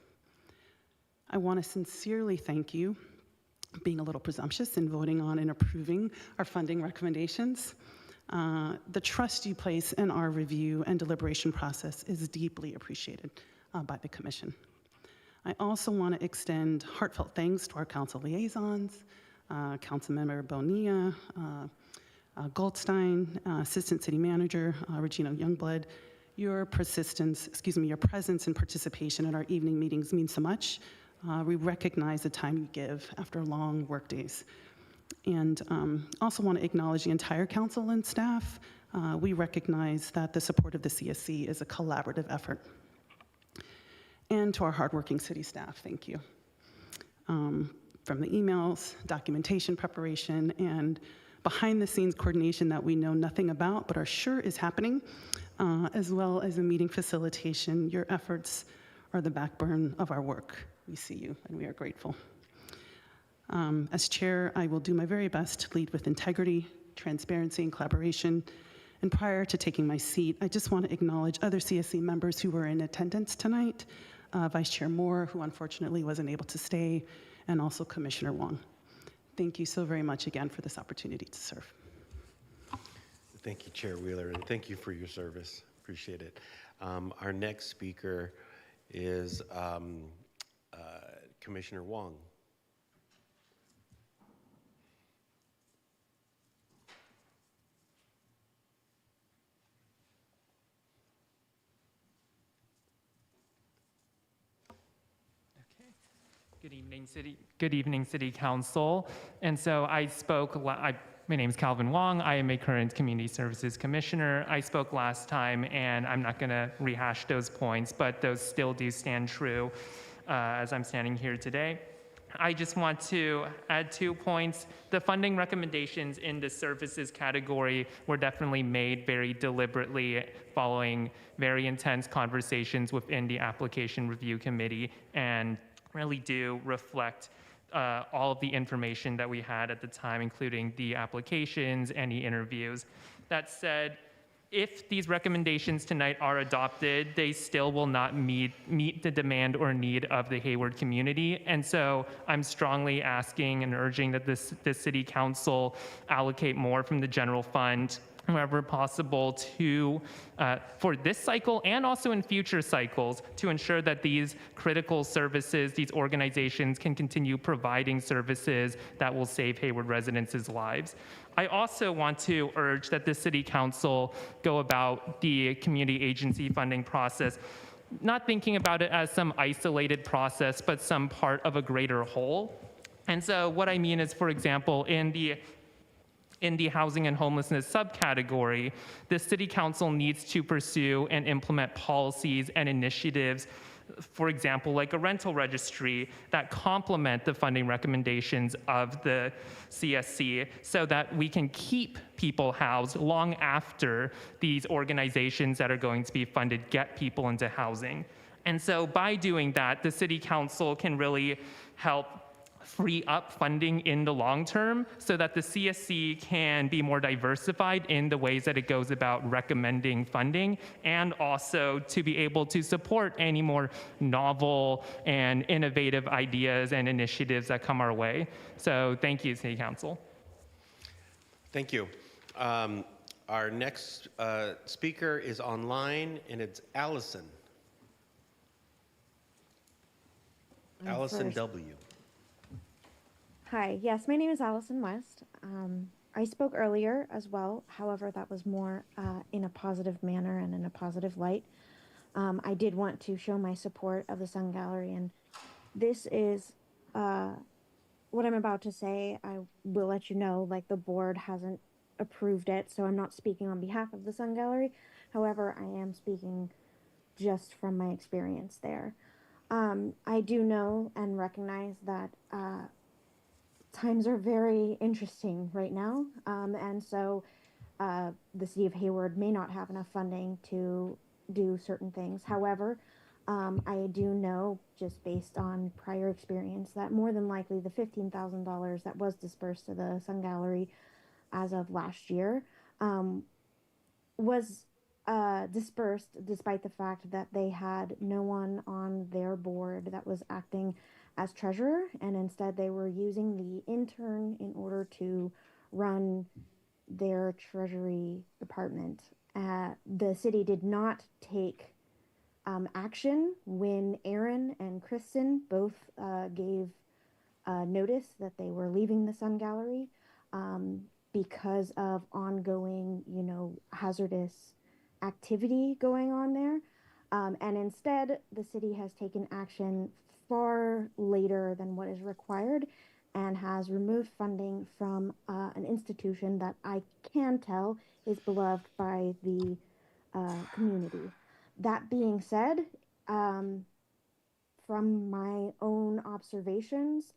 I want to sincerely thank you, being a little presumptuous in voting on and approving our funding recommendations. The trust you place in our review and deliberation process is deeply appreciated by the Commission. I also want to extend heartfelt thanks to our council liaisons, Councilmember Bonilla, Goldstein, Assistant City Manager Regina Youngblood. Your presence and participation in our evening meetings means so much. We recognize the time you give after long work days. And also want to acknowledge the entire council and staff. We recognize that the support of the CSC is a collaborative effort. And to our hardworking city staff, thank you. From the emails, documentation preparation, and behind the scenes coordination that we know nothing about but are sure is happening, as well as the meeting facilitation, your efforts are the backbone of our work. We see you and we are grateful. As chair, I will do my very best to lead with integrity, transparency, and collaboration. And prior to taking my seat, I just want to acknowledge other CSC members who were in attendance tonight, Vice Chair Moore, who unfortunately wasn't able to stay, and also Commissioner Wong. Thank you so very much again for this opportunity to serve. Thank you, Chair Wheeler, and thank you for your service. Appreciate it. Our next speaker is Commissioner Wong. Good evening, City Council. And so I spoke, my name is Calvin Wong. I am a current Community Services Commissioner. I spoke last time, and I'm not going to rehash those points, but those still do stand true as I'm standing here today. I just want to add 2 points. The funding recommendations in the services category were definitely made very deliberately following very intense conversations within the application review committee, and really do reflect all of the information that we had at the time, including the applications, any interviews. That said, if these recommendations tonight are adopted, they still will not meet the demand or need of the Hayward community. And so I'm strongly asking and urging that the City Council allocate more from the general fund wherever possible to, for this cycle and also in future cycles, to ensure that these critical services, these organizations can continue providing services that will save Hayward residents' lives. I also want to urge that the City Council go about the community agency funding process, not thinking about it as some isolated process, but some part of a greater whole. And so what I mean is, for example, in the housing and homelessness subcategory, the City Council needs to pursue and implement policies and initiatives, for example, like a rental registry, that complement the funding recommendations of the CSC so that we can keep people housed long after these organizations that are going to be funded get people into housing. And so by doing that, the City Council can really help free up funding in the long term so that the CSC can be more diversified in the ways that it goes about recommending funding, and also to be able to support any more novel and innovative ideas and initiatives that come our way. So thank you, City Council. Thank you. Our next speaker is online, and it's Allison. Allison First. W. Hi, yes, my name is Allison West. I spoke earlier as well. However, that was more in a positive manner and in a positive light. I did want to show my support of the Sun Gallery, and this is what I'm about to say. I will let you know, like, the board hasn't approved it, so I'm not speaking on behalf of the Sun Gallery. However, I am speaking just from my experience there. I do know and recognize that times are very interesting right now, and so the city of Hayward may not have enough funding to do certain things. However, I do know, just based on prior experience, that more than likely the $15,000 that was dispersed to the Sun Gallery as of last year was dispersed despite the fact that they had no one on their board that was acting as treasurer, and instead they were using the intern in order to run their treasury department. The city did not take action when Aaron and Kristen both gave notice that they were leaving the Sun Gallery because of ongoing, hazardous activity going on there. And instead, the city has taken action far later than what is required and has removed funding from an institution that I can tell is beloved by the community. That being said, from my own observations,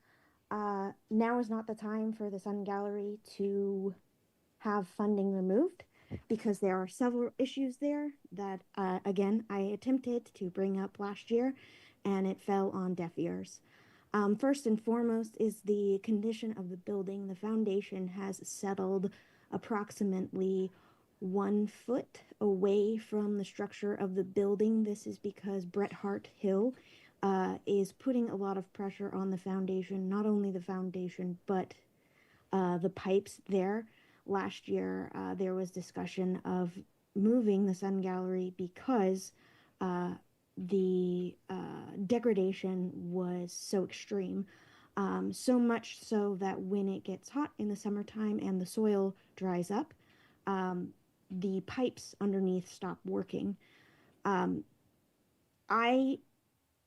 now is not the time for the Sun Gallery to have funding removed, because there are several issues there that, again, I attempted to bring up last year, and it fell on deaf ears. First and foremost is the condition of the building. The foundation has settled approximately 1 foot away from the structure of the building. This is because Bret Hart Hill is putting a lot of pressure on the foundation, not only the foundation, but the pipes there. Last year, there was discussion of moving the Sun Gallery because the degradation was so extreme. So much so that when it gets hot in the summertime and the soil dries up, the pipes underneath stop working. I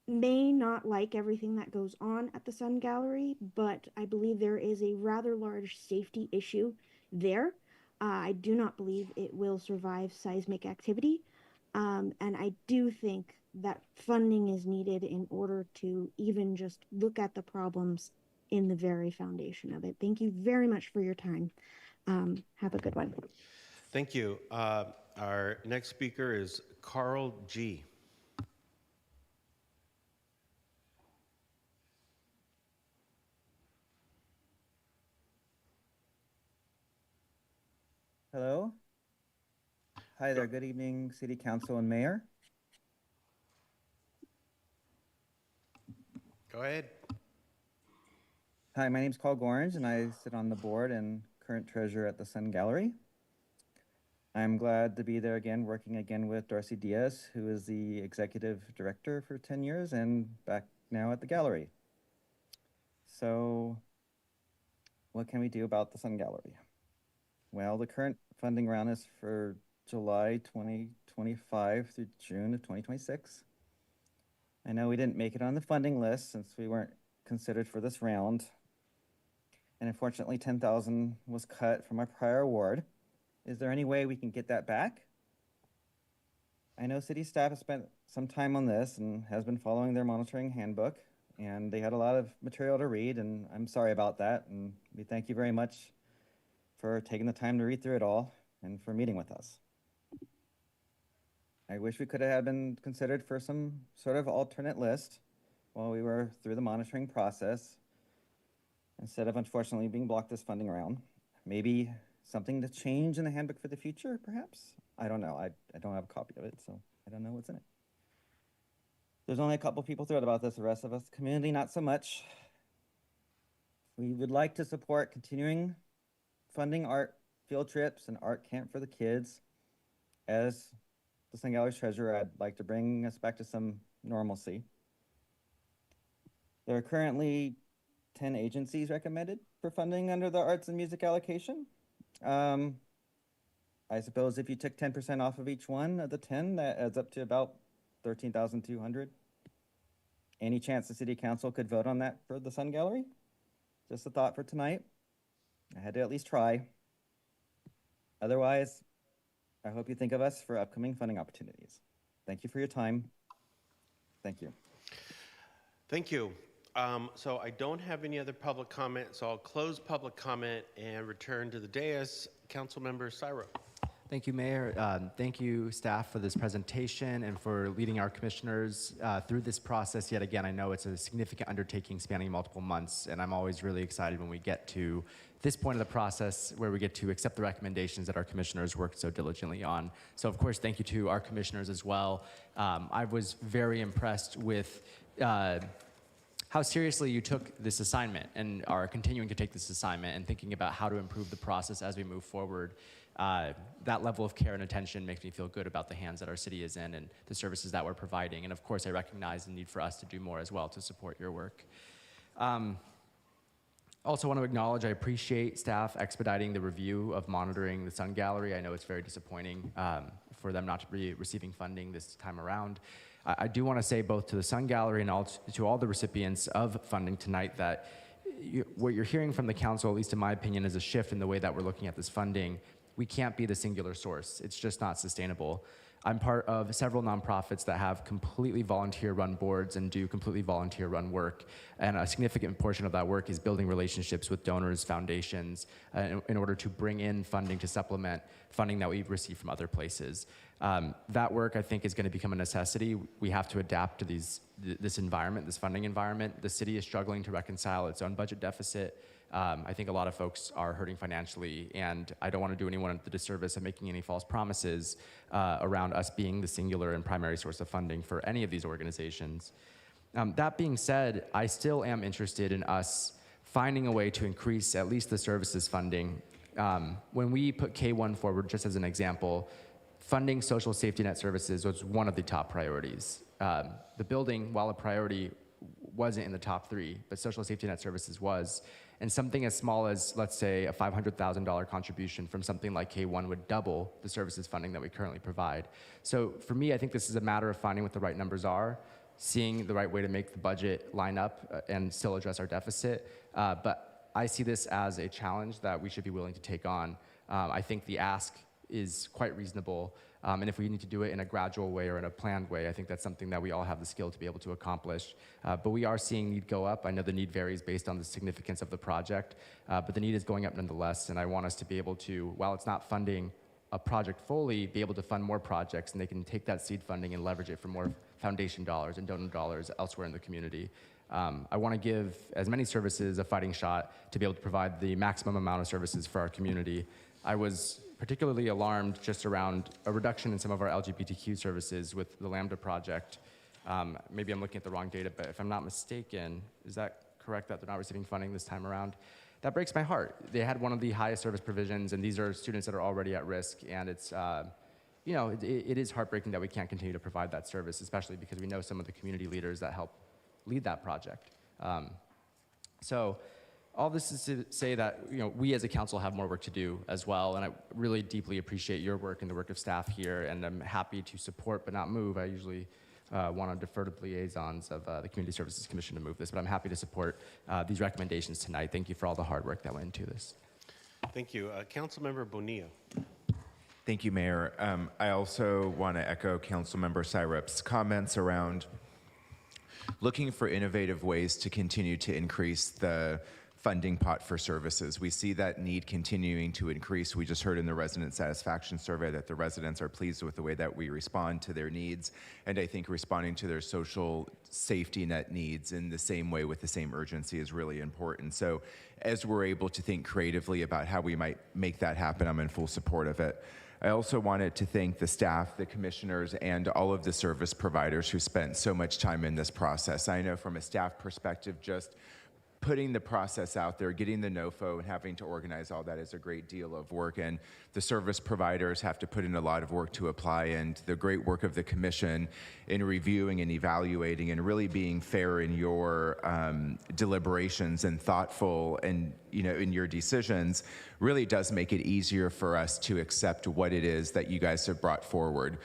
may not like everything that goes on at the Sun Gallery, but I believe there is a rather large safety issue there. I do not believe it will survive seismic activity, and I do think that funding is needed in order to even just look at the problems in the very foundation of it. Thank you very much for your time. Have a good one. Thank you. Our next speaker is Carl G. Hello. Hi there. Good evening, City Council and Mayor. Go ahead. Hi, my name's Carl Gorge, and I sit on the board and current treasurer at the Sun Gallery. I'm glad to be there again, working again with Darcy Diaz, who is the executive director for 10 years and back now at the gallery. So what can we do about the Sun Gallery? Well, the current funding round is for July 2025 through June of 2026. I know we didn't make it on the funding list since we weren't considered for this round. And unfortunately, $10,000 was cut from our prior award. Is there any way we can get that back? I know city staff has spent some time on this and has been following their monitoring handbook, and they had a lot of material to read, and I'm sorry about that. And we thank you very much for taking the time to read through it all and for meeting with us. I wish we could have been considered for some sort of alternate list while we were through the monitoring process, instead of unfortunately being blocked this funding round. Maybe something to change in the handbook for the future, perhaps? I don't know. I don't have a copy of it, so I don't know what's in it. There's only a couple people thrilled about this. The rest of us, the community, not so much. We would like to support continuing funding art field trips and art camp for the kids. As the Sun Gallery's treasurer, I'd like to bring us back to some normalcy. There are currently 10 agencies recommended for funding under the arts and music allocation. I suppose if you took 10% off of each one of the 10, that adds up to about $13,200. Any chance the city council could vote on that for the Sun Gallery? Just a thought for tonight. I had to at least try. Otherwise, I hope you think of us for upcoming funding opportunities. Thank you for your time. Thank you. Thank you. So I don't have any other public comment, so I'll close public comment and return to the dais. Councilmember Syrup. Thank you, Mayor. Thank you, staff, for this presentation and for leading our commissioners through this process. Yet again, I know it's a significant undertaking spanning multiple months, and I'm always really excited when we get to this point of the process where we get to accept the recommendations that our commissioners worked so diligently on. So, of course, thank you to our commissioners as well. I was very impressed with how seriously you took this assignment and are continuing to take this assignment and thinking about how to improve the process as we move forward. That level of care and attention makes me feel good about the hands that our city is in and the services that we're providing. And of course, I recognize the need for us to do more as well to support your work. Also want to acknowledge, I appreciate staff expediting the review of monitoring the Sun Gallery. I know it's very disappointing for them not to be receiving funding this time around. I do want to say both to the Sun Gallery and to all the recipients of funding tonight that what you're hearing from the council, at least in my opinion, is a shift in the way that we're looking at this funding. We can't be the singular source. It's just not sustainable. I'm part of several nonprofits that have completely volunteer-run boards and do completely volunteer-run work. And a significant portion of that work is building relationships with donors, foundations, in order to bring in funding to supplement funding that we've received from other places. That work, I think, is going to become a necessity. We have to adapt to this environment, this funding environment. The city is struggling to reconcile its own budget deficit. I think a lot of folks are hurting financially, and I don't want to do anyone the disservice of making any false promises around us being the singular and primary source of funding for any of these organizations. That being said, I still am interested in us finding a way to increase at least the services funding. When we put K1 forward, just as an example, funding social safety net services was one of the top priorities. The building, while a priority, wasn't in the top 3, but social safety net services was. And something as small as, let's say, a $500,000 contribution from something like K1 would double the services funding that we currently provide. So for me, I think this is a matter of finding what the right numbers are, seeing the right way to make the budget line up and still address our deficit. But I see this as a challenge that we should be willing to take on. I think the ask is quite reasonable. And if we need to do it in a gradual way or in a planned way, I think that's something that we all have the skill to be able to accomplish. But we are seeing need go up. I know the need varies based on the significance of the project, but the need is going up nonetheless. And I want us to be able to, while it's not funding a project fully, be able to fund more projects, and they can take that seed funding and leverage it for more foundation dollars and donor dollars elsewhere in the community. I want to give as many services a fighting shot to be able to provide the maximum amount of services for our community. I was particularly alarmed just around a reduction in some of our LGBTQ services with the Lambda project. Maybe I'm looking at the wrong data, but if I'm not mistaken, is that correct that they're not receiving funding this time around? That breaks my heart. They had one of the highest service provisions, and these are students that are already at risk, and it's, you know, it is heartbreaking that we can't continue to provide that service, especially because we know some of the community leaders that help lead that project. So all this is to say that, you know, we as a council have more work to do as well, and I really deeply appreciate your work and the work of staff here, and I'm happy to support but not move. I usually want to defer to the liaisons of the Community Services Commission to move this, but I'm happy to support these recommendations tonight. Thank you for all the hard work that went into this. Thank you. Councilmember Bonilla. Thank you, Mayor. I also want to echo Councilmember Syrup's comments around looking for innovative ways to continue to increase the funding pot for services. We see that need continuing to increase. We just heard in the resident satisfaction survey that the residents are pleased with the way that we respond to their needs, and I think responding to their social safety net needs in the same way with the same urgency is really important. So as we're able to think creatively about how we might make that happen, I'm in full support of it. I also wanted to thank the staff, the commissioners, and all of the service providers who spent so much time in this process. I know from a staff perspective, just putting the process out there, getting the NOFO, and having to organize all that is a great deal of work. And the service providers have to put in a lot of work to apply. And the great work of the commission in reviewing and evaluating and really being fair in your deliberations and thoughtful and in your decisions really does make it easier for us to accept what it is that you guys have brought forward.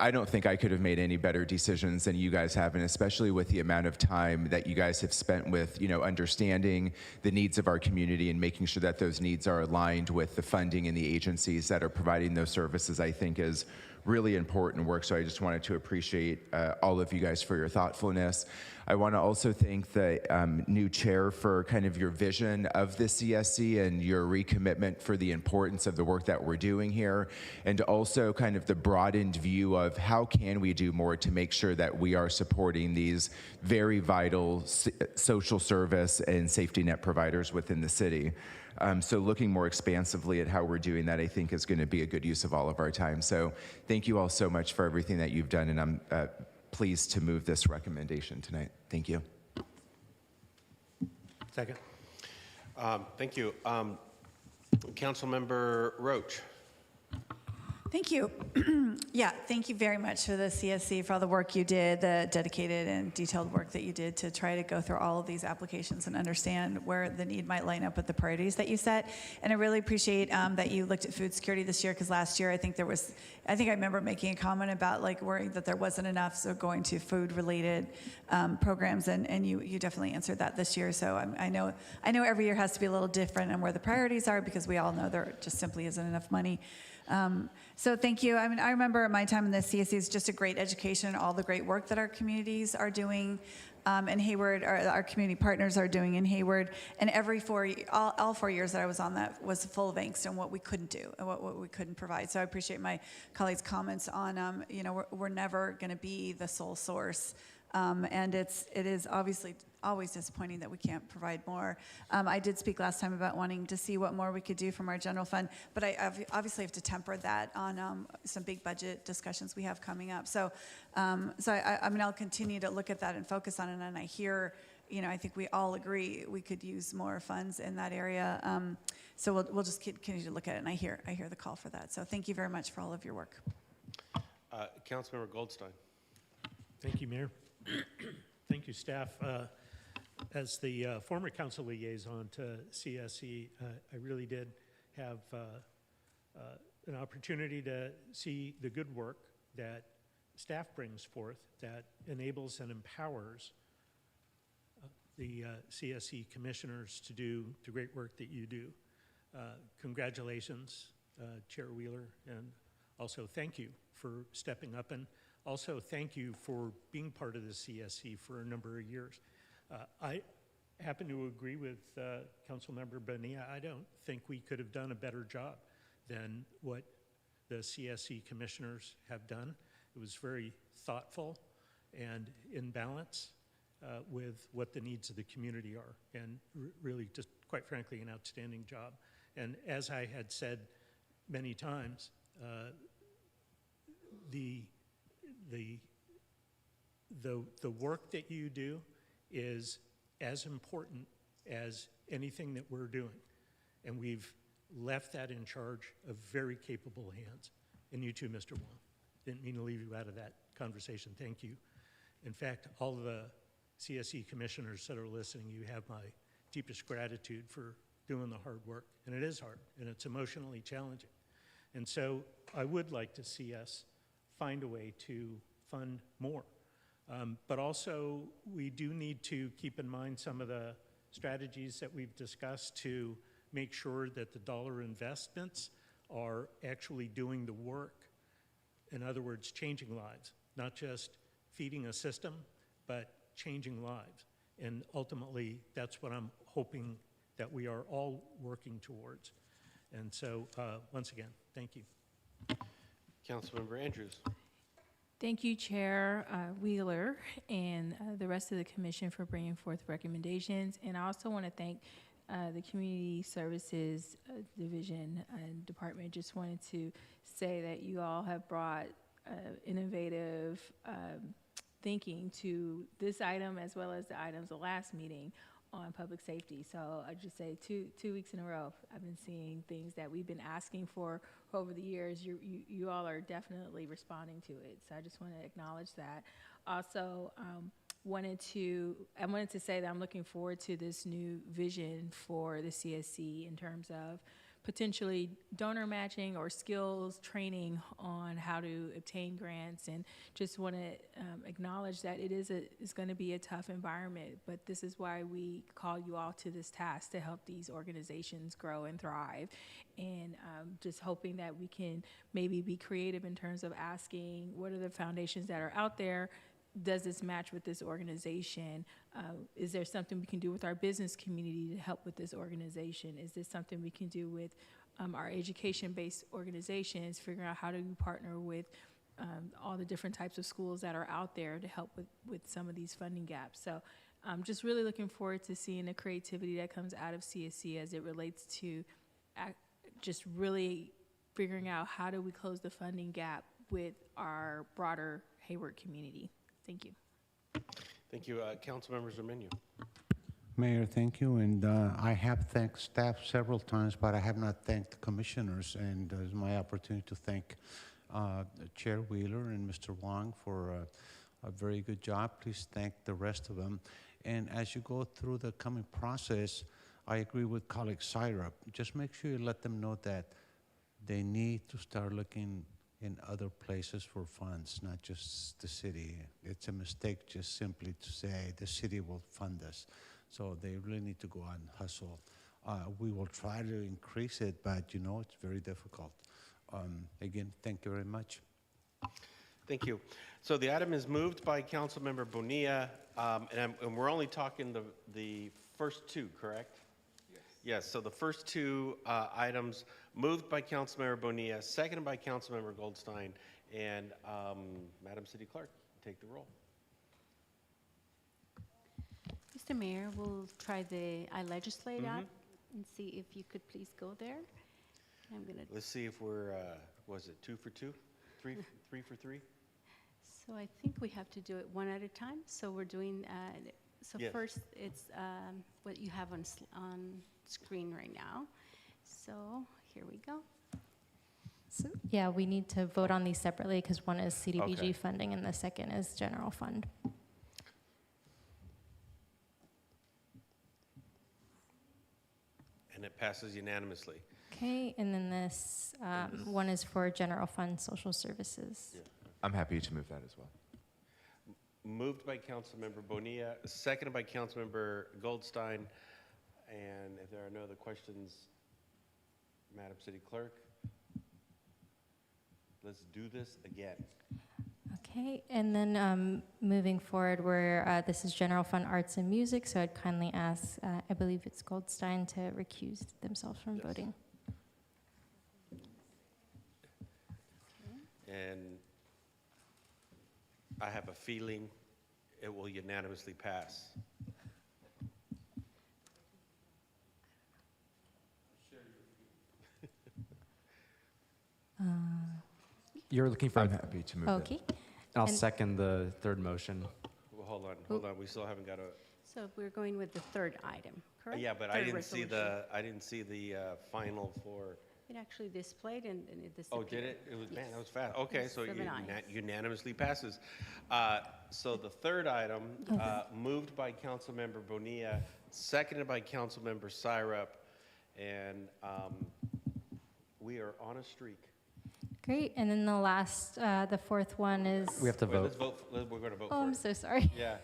I don't think I could have made any better decisions than you guys have, and especially with the amount of time that you guys have spent with, understanding the needs of our community and making sure that those needs are aligned with the funding and the agencies that are providing those services, I think is really important work. So I just wanted to appreciate all of you guys for your thoughtfulness. I want to also thank the new chair for kind of your vision of the CSC and your recommitment for the importance of the work that we're doing here, and also kind of the broadened view of how can we do more to make sure that we are supporting these very vital social service and safety net providers within the city. So looking more expansively at how we're doing that, I think is going to be a good use of all of our time. So thank you all so much for everything that you've done, and I'm pleased to move this recommendation tonight. Thank you. Second. Thank you. Councilmember Roach. Thank you. Yeah, thank you very much for the CSC for all the work you did, the dedicated and detailed work that you did to try to go through all of these applications and understand where the need might line up with the priorities that you set. And I really appreciate that you looked at food security this year, because last year I think I remember making a comment about worrying that there wasn't enough, so going to food related programs, and you definitely answered that this year. So I know every year has to be a little different and where the priorities are, because we all know there just simply isn't enough money. So thank you. I mean, I remember my time in the CSC is just a great education, all the great work that our communities are doing in Hayward, our community partners are doing in Hayward. And all 4 years that I was on that was full of angst and what we couldn't do and what we couldn't provide. So I appreciate my colleagues' comments on, we're never going to be the sole source. And it is obviously always disappointing that we can't provide more. I did speak last time about wanting to see what more we could do from our general fund, but I obviously have to temper that on some big budget discussions we have coming up. So I'll continue to look at that and focus on it. And I hear, I think we all agree we could use more funds in that area. So we'll just continue to look at it. And I hear the call for that. So thank you very much for all of your work. Councilmember Goldstein. Thank you, Mayor. Thank you, staff. As the former council liaison to CSE, I really did have an opportunity to see the good work that staff brings forth that enables and empowers the CSE commissioners to do the great work that you do. Congratulations, Chair Wheeler, and also thank you for stepping up, and also thank you for being part of the CSE for a number of years. I happen to agree with Councilmember Bonilla. I don't think we could have done a better job than what the CSE commissioners have done. It was very thoughtful and in balance with what the needs of the community are, and really just, quite frankly, an outstanding job. And as I had said many times, the work that you do is as important as anything that we're doing. And we've left that in charge of very capable hands. And you too, Mr. Wong. Didn't mean to leave you out of that conversation. Thank you. In fact, all the CSE commissioners that are listening, you have my deepest gratitude for doing the hard work. And it is hard, and it's emotionally challenging. And so I would like to see us find a way to fund more. But also, we do need to keep in mind some of the strategies that we've discussed to make sure that the dollar investments are actually doing the work. In other words, changing lives, not just feeding a system, but changing lives. And ultimately, that's what I'm hoping that we are all working towards. And so, once again, thank you. Councilmember Andrews. Thank you, Chair Wheeler, and the rest of the commission for bringing forth recommendations. And I also want to thank the Community Services Division and Department. Just wanted to say that you all have brought innovative thinking to this item as well as the items of last meeting on public safety. So I just say 2 weeks in a row, I've been seeing things that we've been asking for over the years. You all are definitely responding to it. So I just want to acknowledge that. Also, I wanted to say that I'm looking forward to this new vision for the CSC in terms of potentially donor matching or skills training on how to obtain grants, and just want to acknowledge that it's going to be a tough environment, but this is why we call you all to this task, to help these organizations grow and thrive. And just hoping that we can maybe be creative in terms of asking what are the foundations that are out there. Does this match with this organization? Is there something we can do with our business community to help with this organization? Is this something we can do with our education-based organizations, figuring out how do we partner with all the different types of schools that are out there to help with some of these funding gaps? So I'm just really looking forward to seeing the creativity that comes out of CSC as it relates to just really figuring out how do we close the funding gap with our broader Hayward community. Thank you. Thank you. Councilmember Zermenu. Mayor, thank you. And I have thanked staff several times, but I have not thanked the commissioners. And it's my opportunity to thank Chair Wheeler and Mr. Wong for a very good job. Please thank the rest of them. And as you go through the coming process, I agree with colleague Syrup. Just make sure you let them know that they need to start looking in other places for funds, not just the city. It's a mistake just simply to say the city will fund us. So they really need to go out and hustle. We will try to increase it, but it's very difficult. Again, thank you very much. Thank you. So the item is moved by Councilmember Bonilla, and we're only talking the first two, correct? Yes, so the first two items moved by Councilmember Bonilla, seconded by Councilmember Goldstein, and Madam City Clerk, take the roll. Mr. Mayor, we'll try the I legislate app and see if you could please go there. I'm gonna. Let's see if we're, was it 2 for 2? 3 for 3? So I think we have to do it one at a time. So we're doing, Yes. First it's what you have on screen right now. So here we go. So, yeah, we need to vote on these separately because one is CDBG Okay. funding and the second is general fund. And it passes unanimously. Okay, and then this one is for general fund social services. Yeah. I'm happy to move that as well. Moved by Councilmember Bonilla, seconded by Councilmember Goldstein. And if there are no other questions, Madam City Clerk, let's do this again. Okay, and then moving forward, this is general fund arts and music, so I'd kindly ask, I believe it's Goldstein, to recuse themselves from voting. And I have a feeling it will unanimously pass. You're looking for. I'm happy to move Okay. it. I'll And- second the third motion. Well, hold on. We still haven't got a. So we're going with the third item, correct? Yeah, but Third I didn't see resolution. the final for. It actually displayed and it Oh, disappeared. did it? It was, man, Yes. that was fast. Okay, so Seven it ayes. unanimously passes. So the third item, moved by Councilmember Bonilla, seconded by Councilmember Syrup, and we are on a streak. Great, and then the fourth one is. We have to Wait, vote. let's vote. We're going to vote Oh, I'm first. so sorry. Yeah.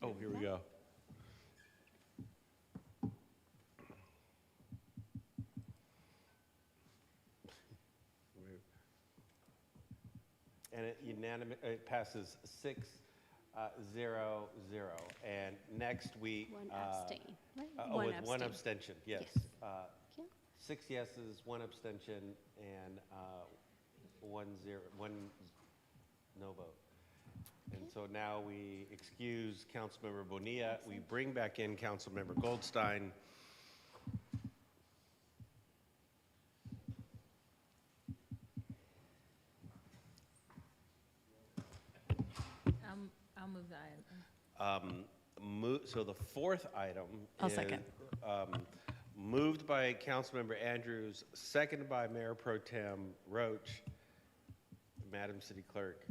Oh, here we go. And it passes 6-0-0. And next we. One abstain, right? With one abstain. abstention, yes. Yes. Okay. 6 yeses, 1 abstention, and 1 no vote. And so now we excuse Councilmember Bonilla. We bring back in Councilmember Goldstein. I'll move the item. So the fourth item I'll is second. Moved by Councilmember Andrews, seconded by Mayor Pro Tem Roach. Madam City Clerk.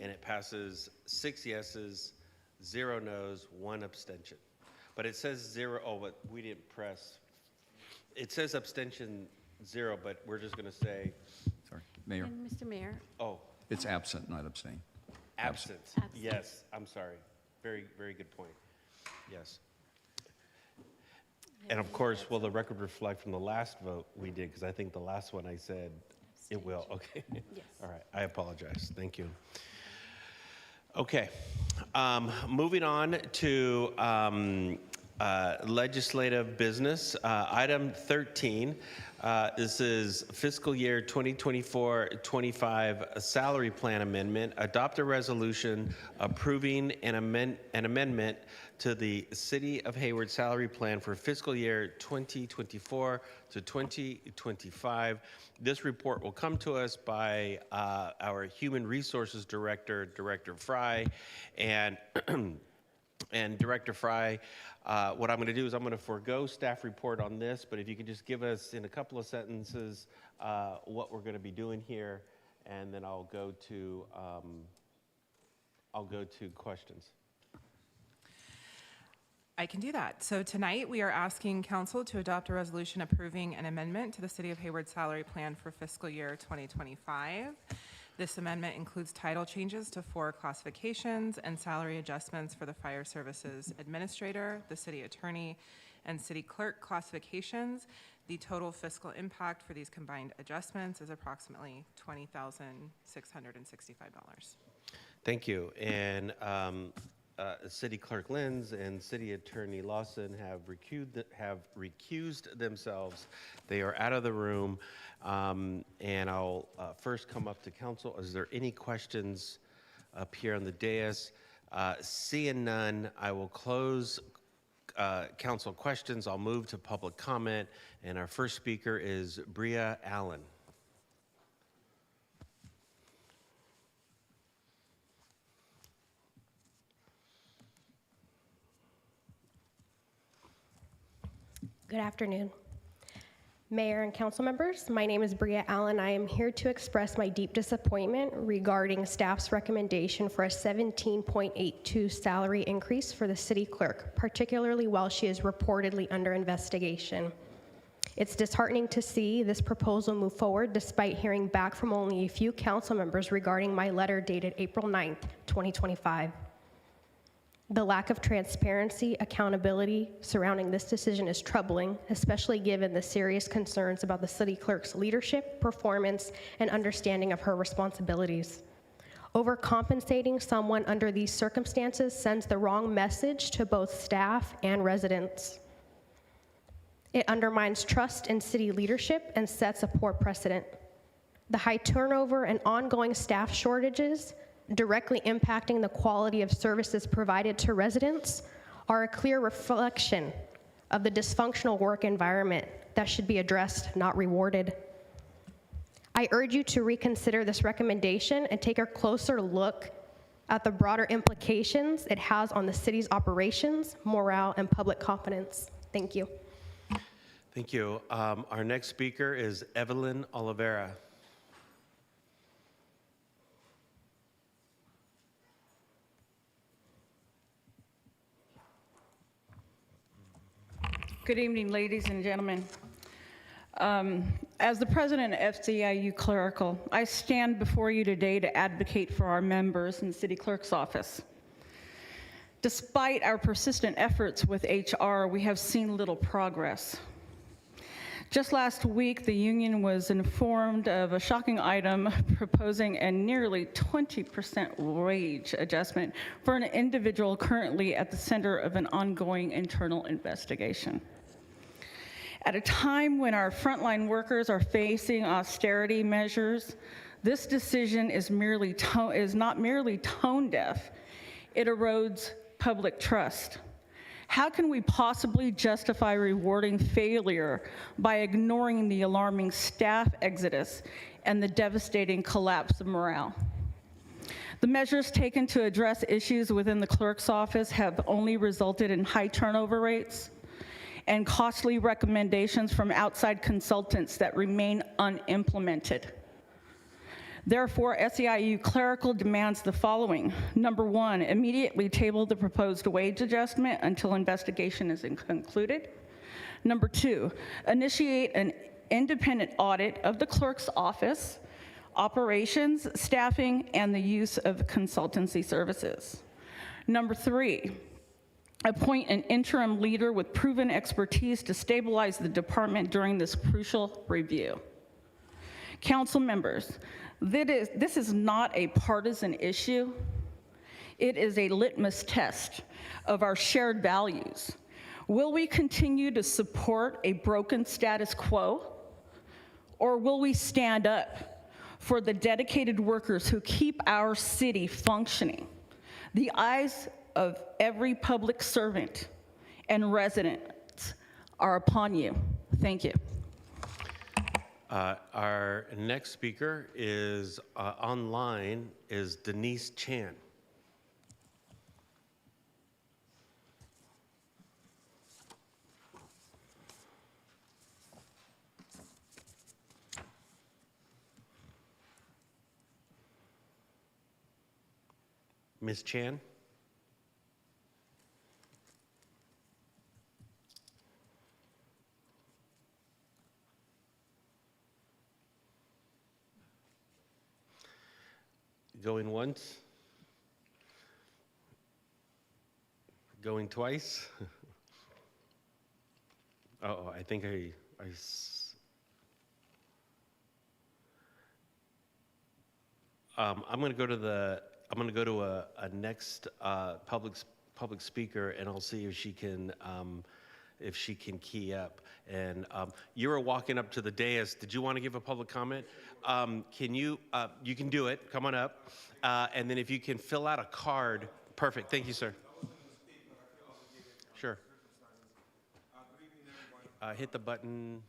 And it passes 6 yeses, 0 noes, 1 abstention. But it says 0, oh, but we didn't press. It says abstention 0, but we're just going to say. Sorry, Mayor. And Mr. Mayor, Oh, It's absent, not abstain. absent. Absent. Yes, I'm sorry. Very, very good point. Yes. And of course, will the record reflect from the last vote we did? Because I think the last one I said it will. Okay. Yes. All right. I apologize. Thank you. Okay. Moving on to legislative business. Item 13. This is fiscal year 2024-25 salary plan amendment. Adopt a resolution approving an amendment to the City of Hayward salary plan for fiscal year 2024 to 2025. This report will come to us by our Human Resources Director, Director Fry, and Director Fry, what I'm going to do is I'm going to forego staff report on this, but if you could just give us in a couple of sentences what we're going to be doing here, and then I'll go to questions. I can do that. So tonight we are asking council to adopt a resolution approving an amendment to the City of Hayward salary plan for fiscal year 2025. This amendment includes title changes to 4 classifications and salary adjustments for the Fire Services Administrator, the City Attorney, and City Clerk classifications. The total fiscal impact for these combined adjustments is approximately $20,665. Thank you. And City Clerk Lenz and City Attorney Lawson have recused themselves. They are out of the room. And I'll first come up to council. Is there any questions up here on the dais? Seeing none, I will close council questions. I'll move to public comment. And our first speaker is Bria Allen. Good afternoon. Mayor and council members, my name is Bria Allen. I am here to express my deep disappointment regarding staff's recommendation for a 17.82 salary increase for the city clerk, particularly while she is reportedly under investigation. It's disheartening to see this proposal move forward despite hearing back from only a few council members regarding my letter dated April 9th, 2025. The lack of transparency, accountability surrounding this decision is troubling, especially given the serious concerns about the city clerk's leadership, performance, and understanding of her responsibilities. Overcompensating someone under these circumstances sends the wrong message to both staff and residents. It undermines trust in city leadership and sets a poor precedent. The high turnover and ongoing staff shortages directly impacting the quality of services provided to residents are a clear reflection of the dysfunctional work environment that should be addressed, not rewarded. I urge you to reconsider this recommendation and take a closer look at the broader implications it has on the city's operations, morale, and public confidence. Thank you. Thank you. Our next speaker is Evelyn Oliveira. Good evening, ladies and gentlemen. As the president of FCIU Clerical, I stand before you today to advocate for our members in the city clerk's office. Despite our persistent efforts with HR, we have seen little progress. Just last week, the union was informed of a shocking item proposing a nearly 20% wage adjustment for an individual currently at the center of an ongoing internal investigation. At a time when our frontline workers are facing austerity measures, this decision is not merely tone deaf, it erodes public trust. How can we possibly justify rewarding failure by ignoring the alarming staff exodus and the devastating collapse of morale? The measures taken to address issues within the clerk's office have only resulted in high turnover rates and costly recommendations from outside consultants that remain unimplemented. Therefore, SEIU Clerical demands the following. Number one, immediately table the proposed wage adjustment until investigation is concluded. Number two, initiate an independent audit of the clerk's office, operations, staffing, and the use of consultancy services. Number three, appoint an interim leader with proven expertise to stabilize the department during this crucial review. Council members, this is not a partisan issue. It is a litmus test of our shared values. Will we continue to support a broken status quo, or will we stand up for the dedicated workers who keep our city functioning? The eyes of every public servant and resident are upon you. Thank you. Our next speaker is online is Denise Chan. Ms. Chan? Going once? Going twice? Oh, I think I'm going to go to a next public speaker, and I'll see if she can key up. And you were walking up to the dais. Did you want to give a public comment? Can you can do it. Come on up. And then if you can fill out a card. Perfect. Thank you, sir. Sure. Hit the button.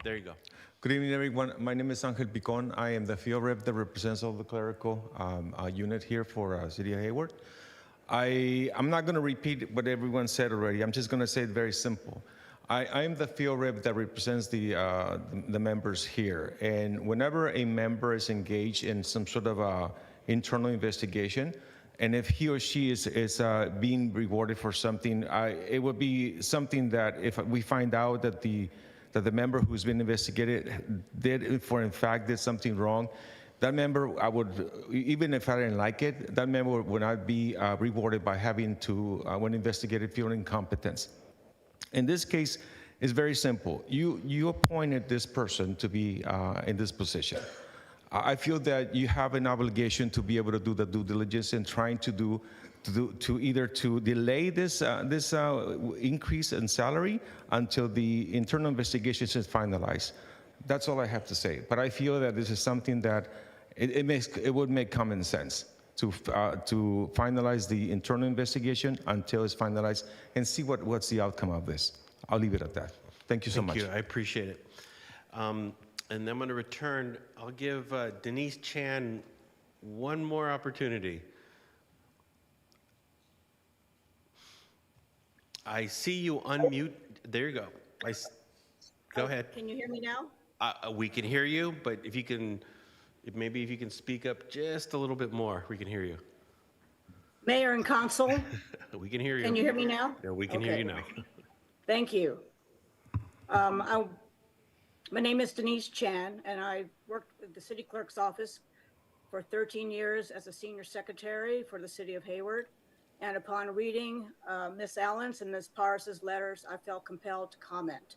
There you go. Good evening, everyone. My name is Angel Picon. I am the field rep that represents all the clerical unit here for City of Hayward. I'm not going to repeat what everyone said already. I'm just going to say it very simple. I am the field rep that represents the members here. And whenever a member is engaged in some sort of internal investigation, and if he or she is being rewarded for something, it would be something that if we find out that the member who's been investigated did something wrong, that member, even if I didn't like it, that member would not be rewarded by having to, when investigated, feel incompetence. In this case, it's very simple. You appointed this person to be in this position. I feel that you have an obligation to be able to do the due diligence and trying to either delay this increase in salary until the internal investigation is finalized. That's all I have to say. But I feel that this is something that it would make common sense to finalize the internal investigation until it's finalized and see what's the outcome of this. I'll leave it at that. Thank you so much. Thank you. I appreciate it. And I'm going to return. I'll give Denise Chan one more opportunity. I see you unmute. There you go. Go ahead. Can you hear me now? We can hear you, but if you can speak up just a little bit more, we can hear you. Mayor and Council, we can hear you. can you hear me now? Yeah, we can hear you now. Thank you. My name is Denise Chan, and I worked at the city clerk's office for 13 years as a senior secretary for the city of Hayward. And upon reading Ms. Allen's and Ms. Pars's letters, I felt compelled to comment.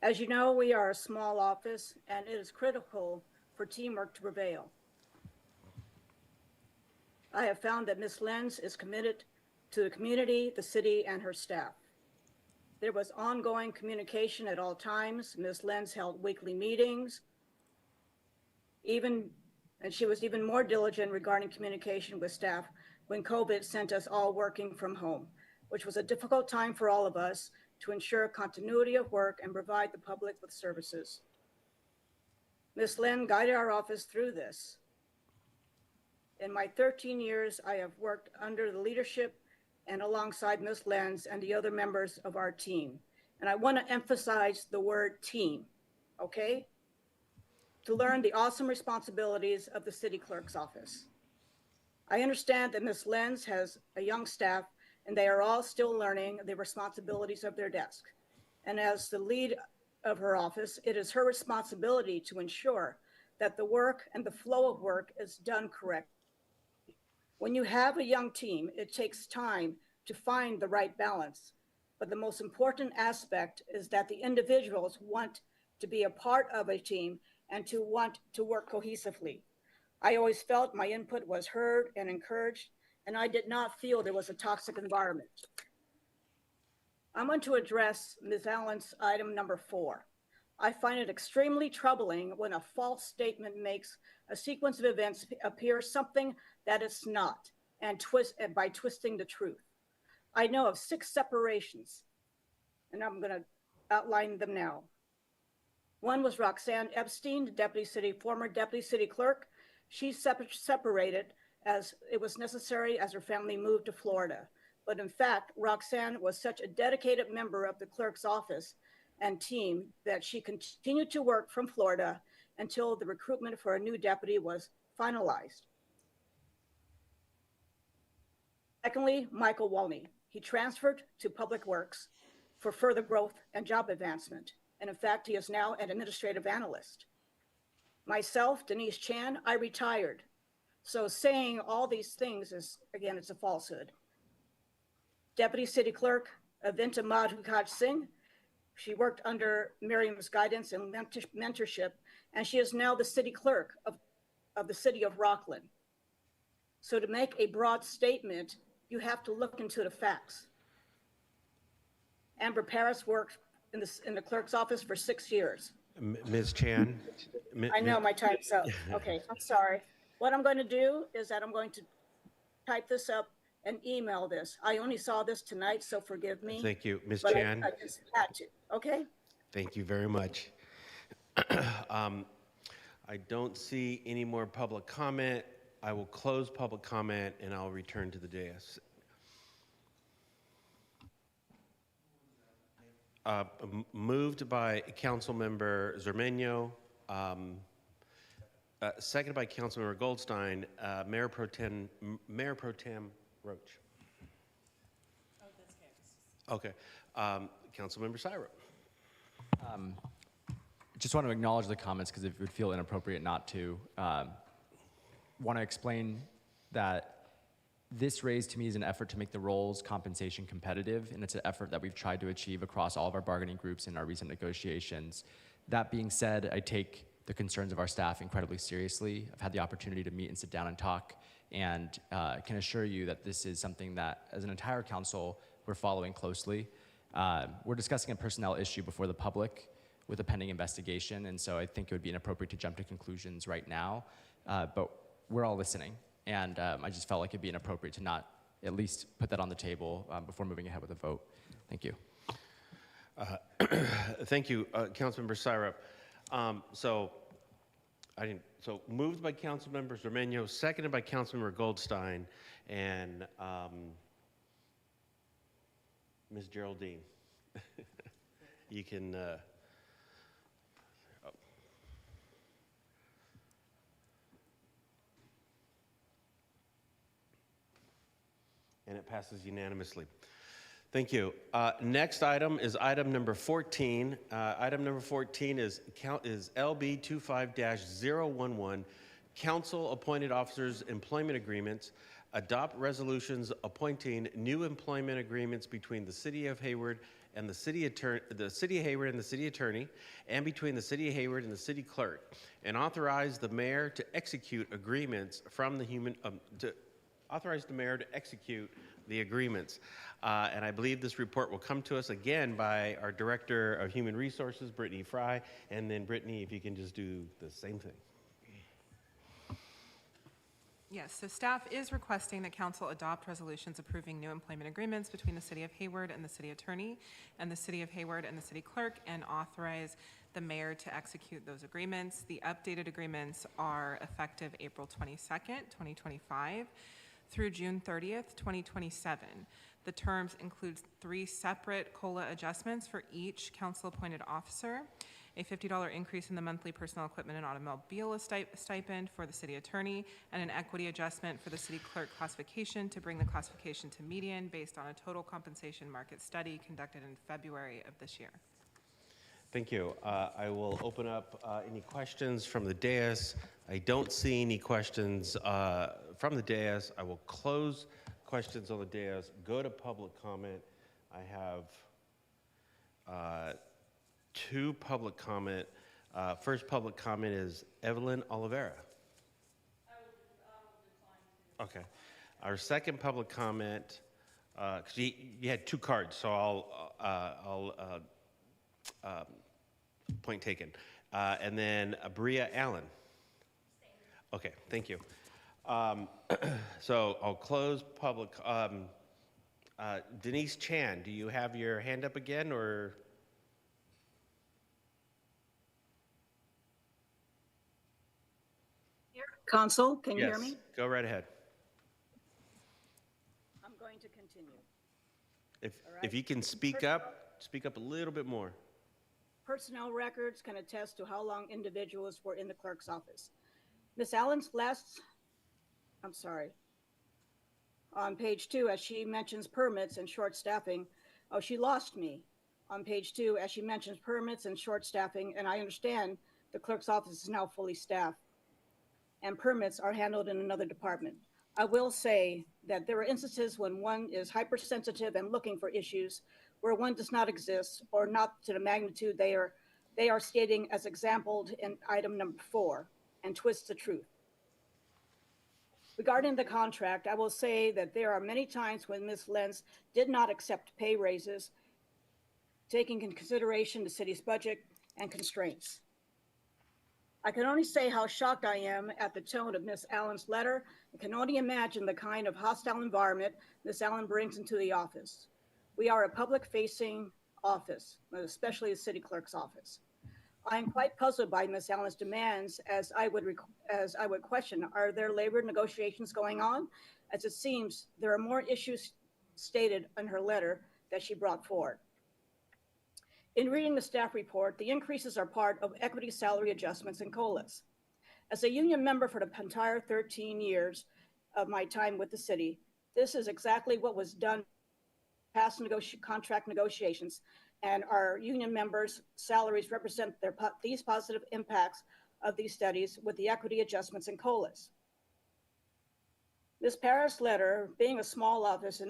As you know, we are a small office, and it is critical for teamwork to prevail. I have found that Ms. Lenz is committed to the community, the city, and her staff. There was ongoing communication at all times. Ms. Lenz held weekly meetings, and she was even more diligent regarding communication with staff when COVID sent us all working from home. which was a difficult time for all of us to ensure continuity of work and provide the public with services. Ms. Lynn guided our office through this. In my 13 years, I have worked under the leadership and alongside Ms. Lenz and the other members of our team. And I want to emphasize the word team, okay? To learn the awesome responsibilities of the city clerk's office. I understand that Ms. Lenz has a young staff and they are all still learning the responsibilities of their desk. And as the lead of her office, it is her responsibility to ensure that the work and the flow of work is done correctly. When you have a young team, it takes time to find the right balance. But the most important aspect is that the individuals want to be a part of a team and to want to work cohesively. I always felt my input was heard and encouraged, and I did not feel there was a toxic environment. I'm going to address Ms. Allen's item number 4. I find it extremely troubling when a false statement makes a sequence of events appear something that it's not, and by twisting the truth. I know of 6 separations, and I'm going to outline them now. One was Roxanne Epstein, former deputy city clerk. She separated as it was necessary as her family moved to Florida. But in fact, Roxanne was such a dedicated member of the clerk's office and team that she continued to work from Florida until the recruitment for a new deputy was finalized. Secondly, Michael Walney. He transferred to Public Works for further growth and job advancement. And in fact, he is now an administrative analyst. Myself, Denise Chan, I retired. So saying all these things is, again, it's a falsehood. Deputy City Clerk, Avinta Madhukaj Singh. She worked under Miriam's guidance and mentorship, and she is now the city clerk of the city of Rockland. So to make a broad statement, you have to look into the facts. Amber Paris worked in the clerk's office for 6 years. Ms. Chan. I know my time's up. Okay, I'm sorry. What I'm going to do is that I'm going to type this up and email this. I only saw this tonight, so forgive me. Thank you, Ms. But Chan. I just had to, okay? Thank you very much. I don't see any more public comment. I will close public comment and I'll return to the dais. Moved by Councilmember Zermeño, seconded by Councilmember Goldstein, Mayor Pro Tem Roach. Oh, that's Candace. Okay, Councilmember Syra. Just want to acknowledge the comments because it would feel inappropriate not to. Want to explain that this raise to me is an effort to make the roles compensation competitive, and it's an effort that we've tried to achieve across all of our bargaining groups in our recent negotiations. That being said, I take the concerns of our staff incredibly seriously. I've had the opportunity to meet and sit down and talk, and can assure you that this is something that, as an entire council, we're following closely. We're discussing a personnel issue before the public with a pending investigation, and so I think it would be inappropriate to jump to conclusions right now, but we're all listening, and I just felt like it'd be inappropriate to not at least put that on the table before moving ahead with a vote. Thank you. Thank you, Councilmember Syrup. So moved by Councilmember Zermeño, seconded by Councilmember Goldstein, and Ms. Geraldine. You can. And it passes unanimously. Thank you. Next item is item number 14. Item number 14 is LB 25-011, Council Appointed Officers Employment Agreements. Adopt resolutions appointing new employment agreements between the City of Hayward and the City Attorney, and between the City of Hayward and the City Clerk, and authorize the mayor to execute agreements from the authorize the mayor to execute the agreements. And I believe this report will come to us again by our Director of Human Resources, Brittany Fry. And then Brittany, if you can just do the same thing. Yes, so staff is requesting that council adopt resolutions approving new employment agreements between the City of Hayward and the City Attorney and the City of Hayward and the City Clerk, and authorize the mayor to execute those agreements. The updated agreements are effective April 22nd, 2025 through June 30th, 2027. The terms include 3 separate COLA adjustments for each council-appointed officer, a $50 increase in the monthly personal equipment and automobile stipend for the city attorney, and an equity adjustment for the city clerk classification to bring the classification to median based on a total compensation market study conducted in February of this year. Thank you. I will open up any questions from the dais. I don't see any questions from the dais. I will close questions on the dais, go to public comment. I have 2 public comment. First public comment is Evelyn Oliveira. I will decline to. Okay. Our second public comment, because you had 2 cards, so I'll point taken. And then Bria Allen. Okay, thank you. So I'll close public. Denise Chan, do you have your hand up again, or? Council, can you hear me? Yes, go right ahead. I'm going to continue. If you can speak up a little bit more. Personnel records can attest to how long individuals were in the clerk's office. Ms. Allen's on page 2, as she mentions permits and short staffing. Oh, she lost me. On page 2, as she mentions permits and short staffing, and I understand the clerk's office is now fully staffed and permits are handled in another department. I will say that there are instances when one is hypersensitive and looking for issues where one does not exist, or not to the magnitude they are stating as exampled in item number 4, and twists the truth. Regarding the contract, I will say that there are many times when Ms. Lenz did not accept pay raises, taking into consideration the city's budget and constraints. I can only say how shocked I am at the tone of Ms. Allen's letter, and can only imagine the kind of hostile environment Ms. Allen brings into the office. We are a public-facing office, especially the city clerk's office. I am quite puzzled by Ms. Allen's demands, as I would question, are there labor negotiations going on? As it seems, there are more issues stated in her letter that she brought forward. In reading the staff report, the increases are part of equity salary adjustments and COLAs. As a union member for the entire 13 years of my time with the city, this is exactly what was done past contract negotiations, and our union members' salaries represent these positive impacts of these studies with the equity adjustments and COLAs. Ms. Parris' letter, being a small office, in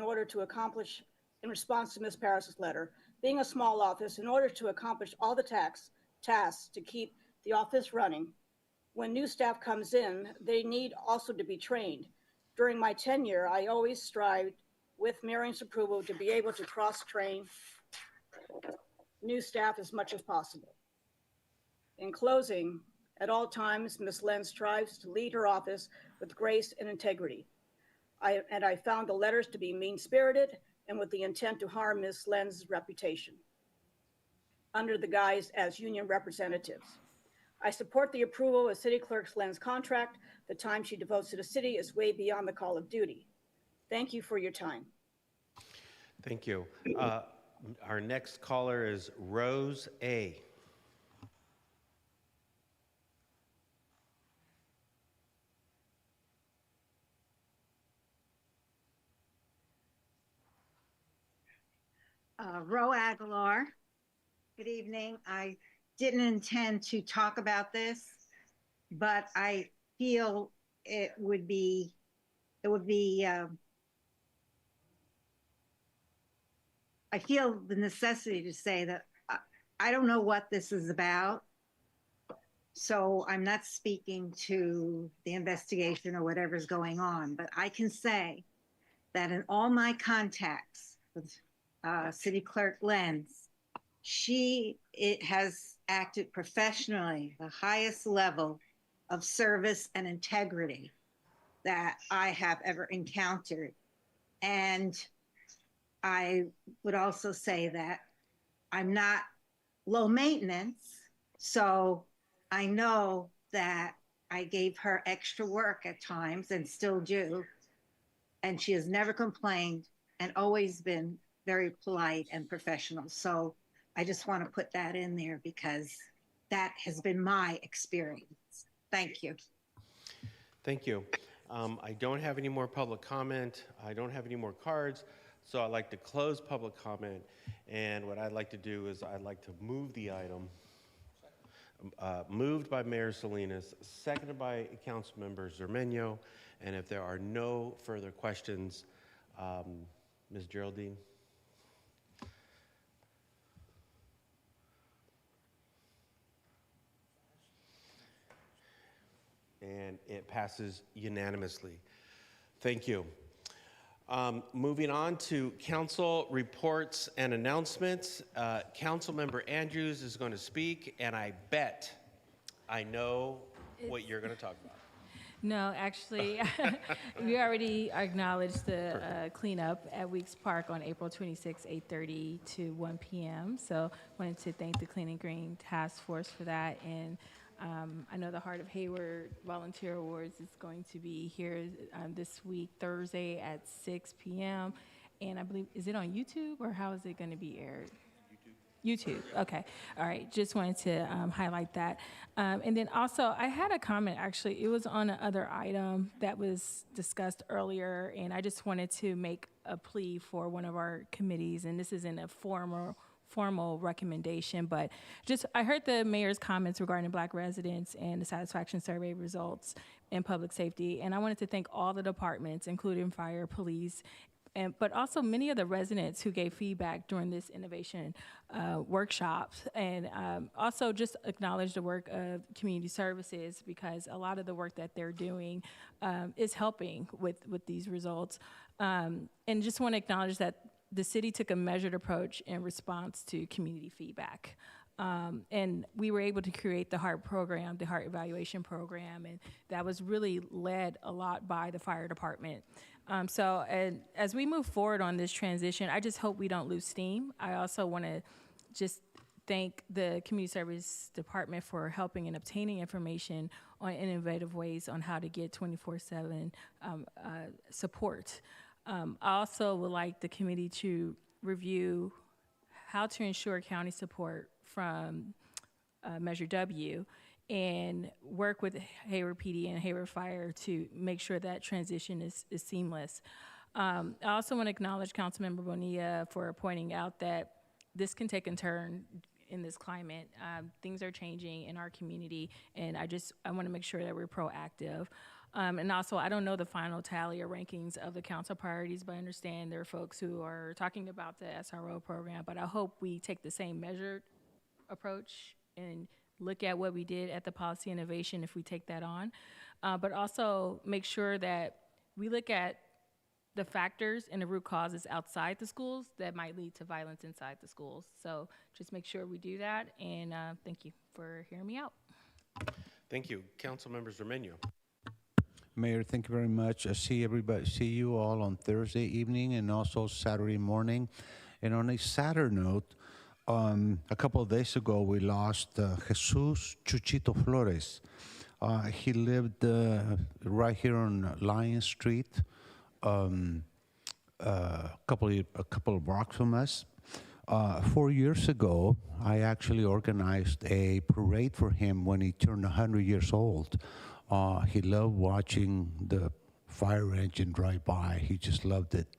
response to Ms. Parris' letter, being a small office, in order to accomplish all the tasks to keep the office running, when new staff comes in, they need also to be trained. During my tenure, I always strived, with Marion's approval, to be able to cross-train new staff as much as possible. In closing, at all times, Ms. Lenz strives to lead her office with grace and integrity. I found the letters to be mean-spirited and with the intent to harm Ms. Lenz's reputation under the guise as union representatives. I support the approval of City Clerk Lenz's contract. The time she devotes to the city is way beyond the call of duty. Thank you for your time. Thank you. Our next caller is Rose A. Ro Aguilar. Good evening. I didn't intend to talk about this, but I feel I feel the necessity to say that I don't know what this is about. So I'm not speaking to the investigation or whatever's going on, but I can say that in all my contacts with City Clerk Lenz, it has acted professionally, the highest level of service and integrity. that I have ever encountered. And I would also say that I'm not low maintenance, so I know that I gave her extra work at times and still do. And she has never complained and always been very polite and professional. So I just want to put that in there because that has been my experience. Thank you. Thank you. I don't have any more public comment. I don't have any more cards. So I'd like to close public comment. And what I'd like to do is I'd like to move the item. Moved by Mayor Salinas, seconded by Councilmember Zermeño. And if there are no further questions, Ms. Geraldine. And it passes unanimously. Thank you. Moving on to council reports and announcements. Councilmember Andrews is going to speak, and I bet I know what you're going to talk about. No, actually, we already acknowledged the cleanup at Weeks Park on April 26, 8:30 to 1 p.m. So wanted to thank the Clean and Green Task Force for that. And I know the Heart of Hayward Volunteer Awards is going to be here this week, Thursday at 6 p.m. And I believe, is it on YouTube or how is it going to be aired? YouTube. Okay. All right. Just wanted to highlight that. And then also, I had a comment, actually. It was on another item that was discussed earlier, and I just wanted to make a plea for one of our committees, and this isn't a formal recommendation, but just I heard the mayor's comments regarding Black residents and the satisfaction survey results in public safety, and I wanted to thank all the departments, including fire, police, but also many of the residents who gave feedback during this innovation workshops, and also just acknowledge the work of community services because a lot of the work that they're doing is helping with these results. And just want to acknowledge that the city took a measured approach in response to community feedback. And we were able to create the HEART program, the HEART evaluation program, and that was really led a lot by the fire department. So as we move forward on this transition, I just hope we don't lose steam. I also want to just thank the Community Service Department for helping and obtaining information on innovative ways on how to get 24/7 support. I also would like the committee to review how to ensure county support from Measure W and work with Hayward PD and Hayward Fire to make sure that transition is seamless. I also want to acknowledge Councilmember Bonilla for pointing out that this can take a turn in this climate. Things are changing in our community, and I want to make sure that we're proactive. And also, I don't know the final tally or rankings of the council priorities, but I understand there are folks who are talking about the SRO program, but I hope we take the same measured approach and look at what we did at the policy innovation if we take that on, but also make sure that we look at the factors and the root causes outside the schools that might lead to violence inside the schools. So just make sure we do that, and thank you for hearing me out. Thank you. Councilmember Zermeño. Mayor, thank you very much. I see you all on Thursday evening and also Saturday morning. And on a sadder note, a couple of days ago, we lost Jesus Chuchito Flores. He lived right here on Lion Street, a couple of blocks from us. 4 years ago, I actually organized a parade for him when he turned 100 years old. He loved watching the fire engine drive by. He just loved it.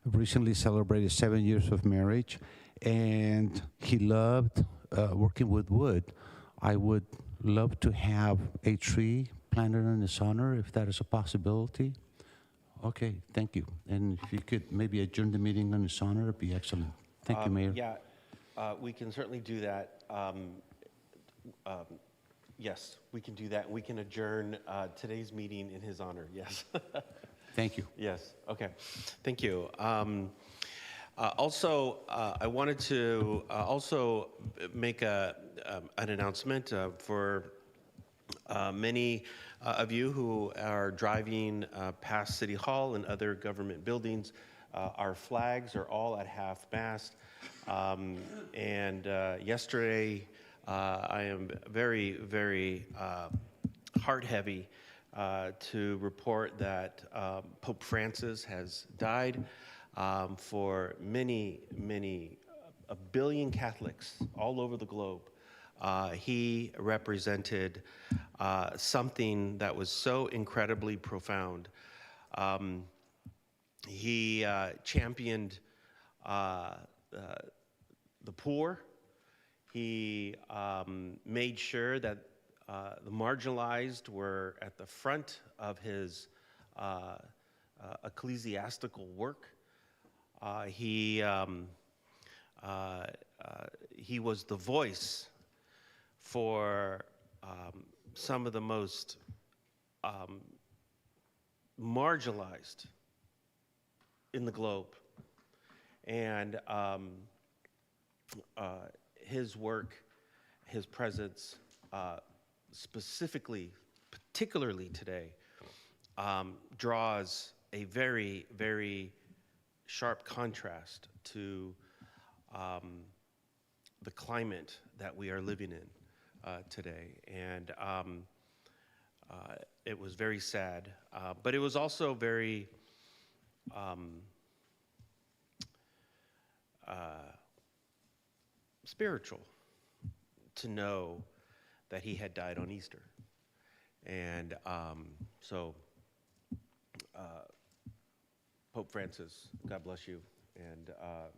Recently celebrated 7 years of marriage, and he loved working with wood. I would love to have a tree planted in his honor, if that is a possibility. Okay, thank you. And if you could maybe adjourn the meeting in his honor, it'd be excellent. Thank you, Mayor. Yeah, we can certainly do that. Yes, we can do that. We can adjourn today's meeting in his honor, yes. Thank you. Yes, okay, thank you. Also, I wanted to also make an announcement for Many of you who are driving past City Hall and other government buildings, our flags are all at half-mast. And yesterday, I am very, very heart-heavy to report that Pope Francis has died. For many, a billion Catholics all over the globe, he represented something that was so incredibly profound. He championed the poor. He made sure that the marginalized were at the front of his ecclesiastical work. He was the voice for some of the most marginalized in the globe. And his work, his presence, particularly today, draws a very, very sharp contrast to the climate that we are living in today. And it was very sad, but it was also very spiritual to know that he had died on Easter. And so Pope Francis, God bless you, and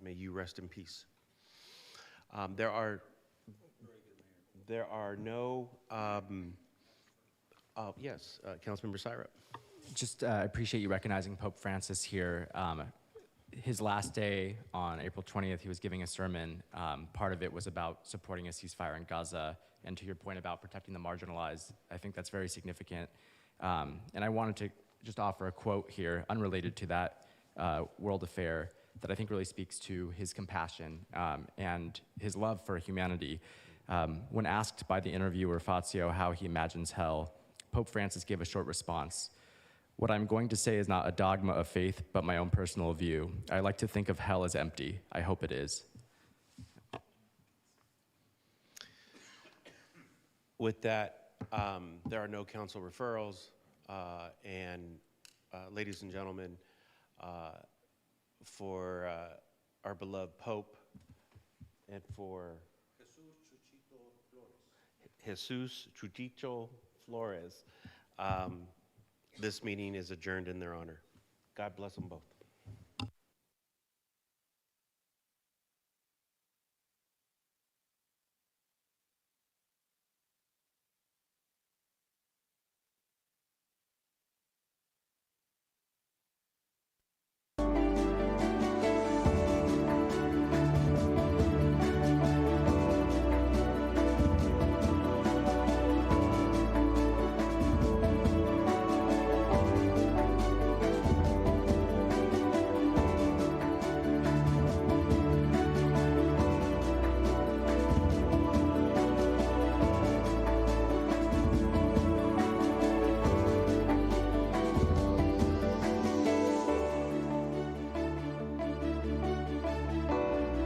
may you rest in peace. There are no, yes, Councilmember Syrup. Just appreciate you recognizing Pope Francis here. His last day on April 20th, he was giving a sermon. Part of it was about supporting a ceasefire in Gaza. And to your point about protecting the marginalized, I think that's very significant. And I wanted to just offer a quote here, unrelated to that world affair, that I think really speaks to his compassion and his love for humanity. When asked by the interviewer, Fazio, how he imagines hell, Pope Francis gave a short response. "What I'm going to say is not a dogma of faith, but my own personal view. I like to think of hell as empty. I hope it is." With that, there are no council referrals, and ladies and gentlemen, for our beloved Pope and for Jesus Chuchito Flores, this meeting is adjourned in their honor. God bless them both.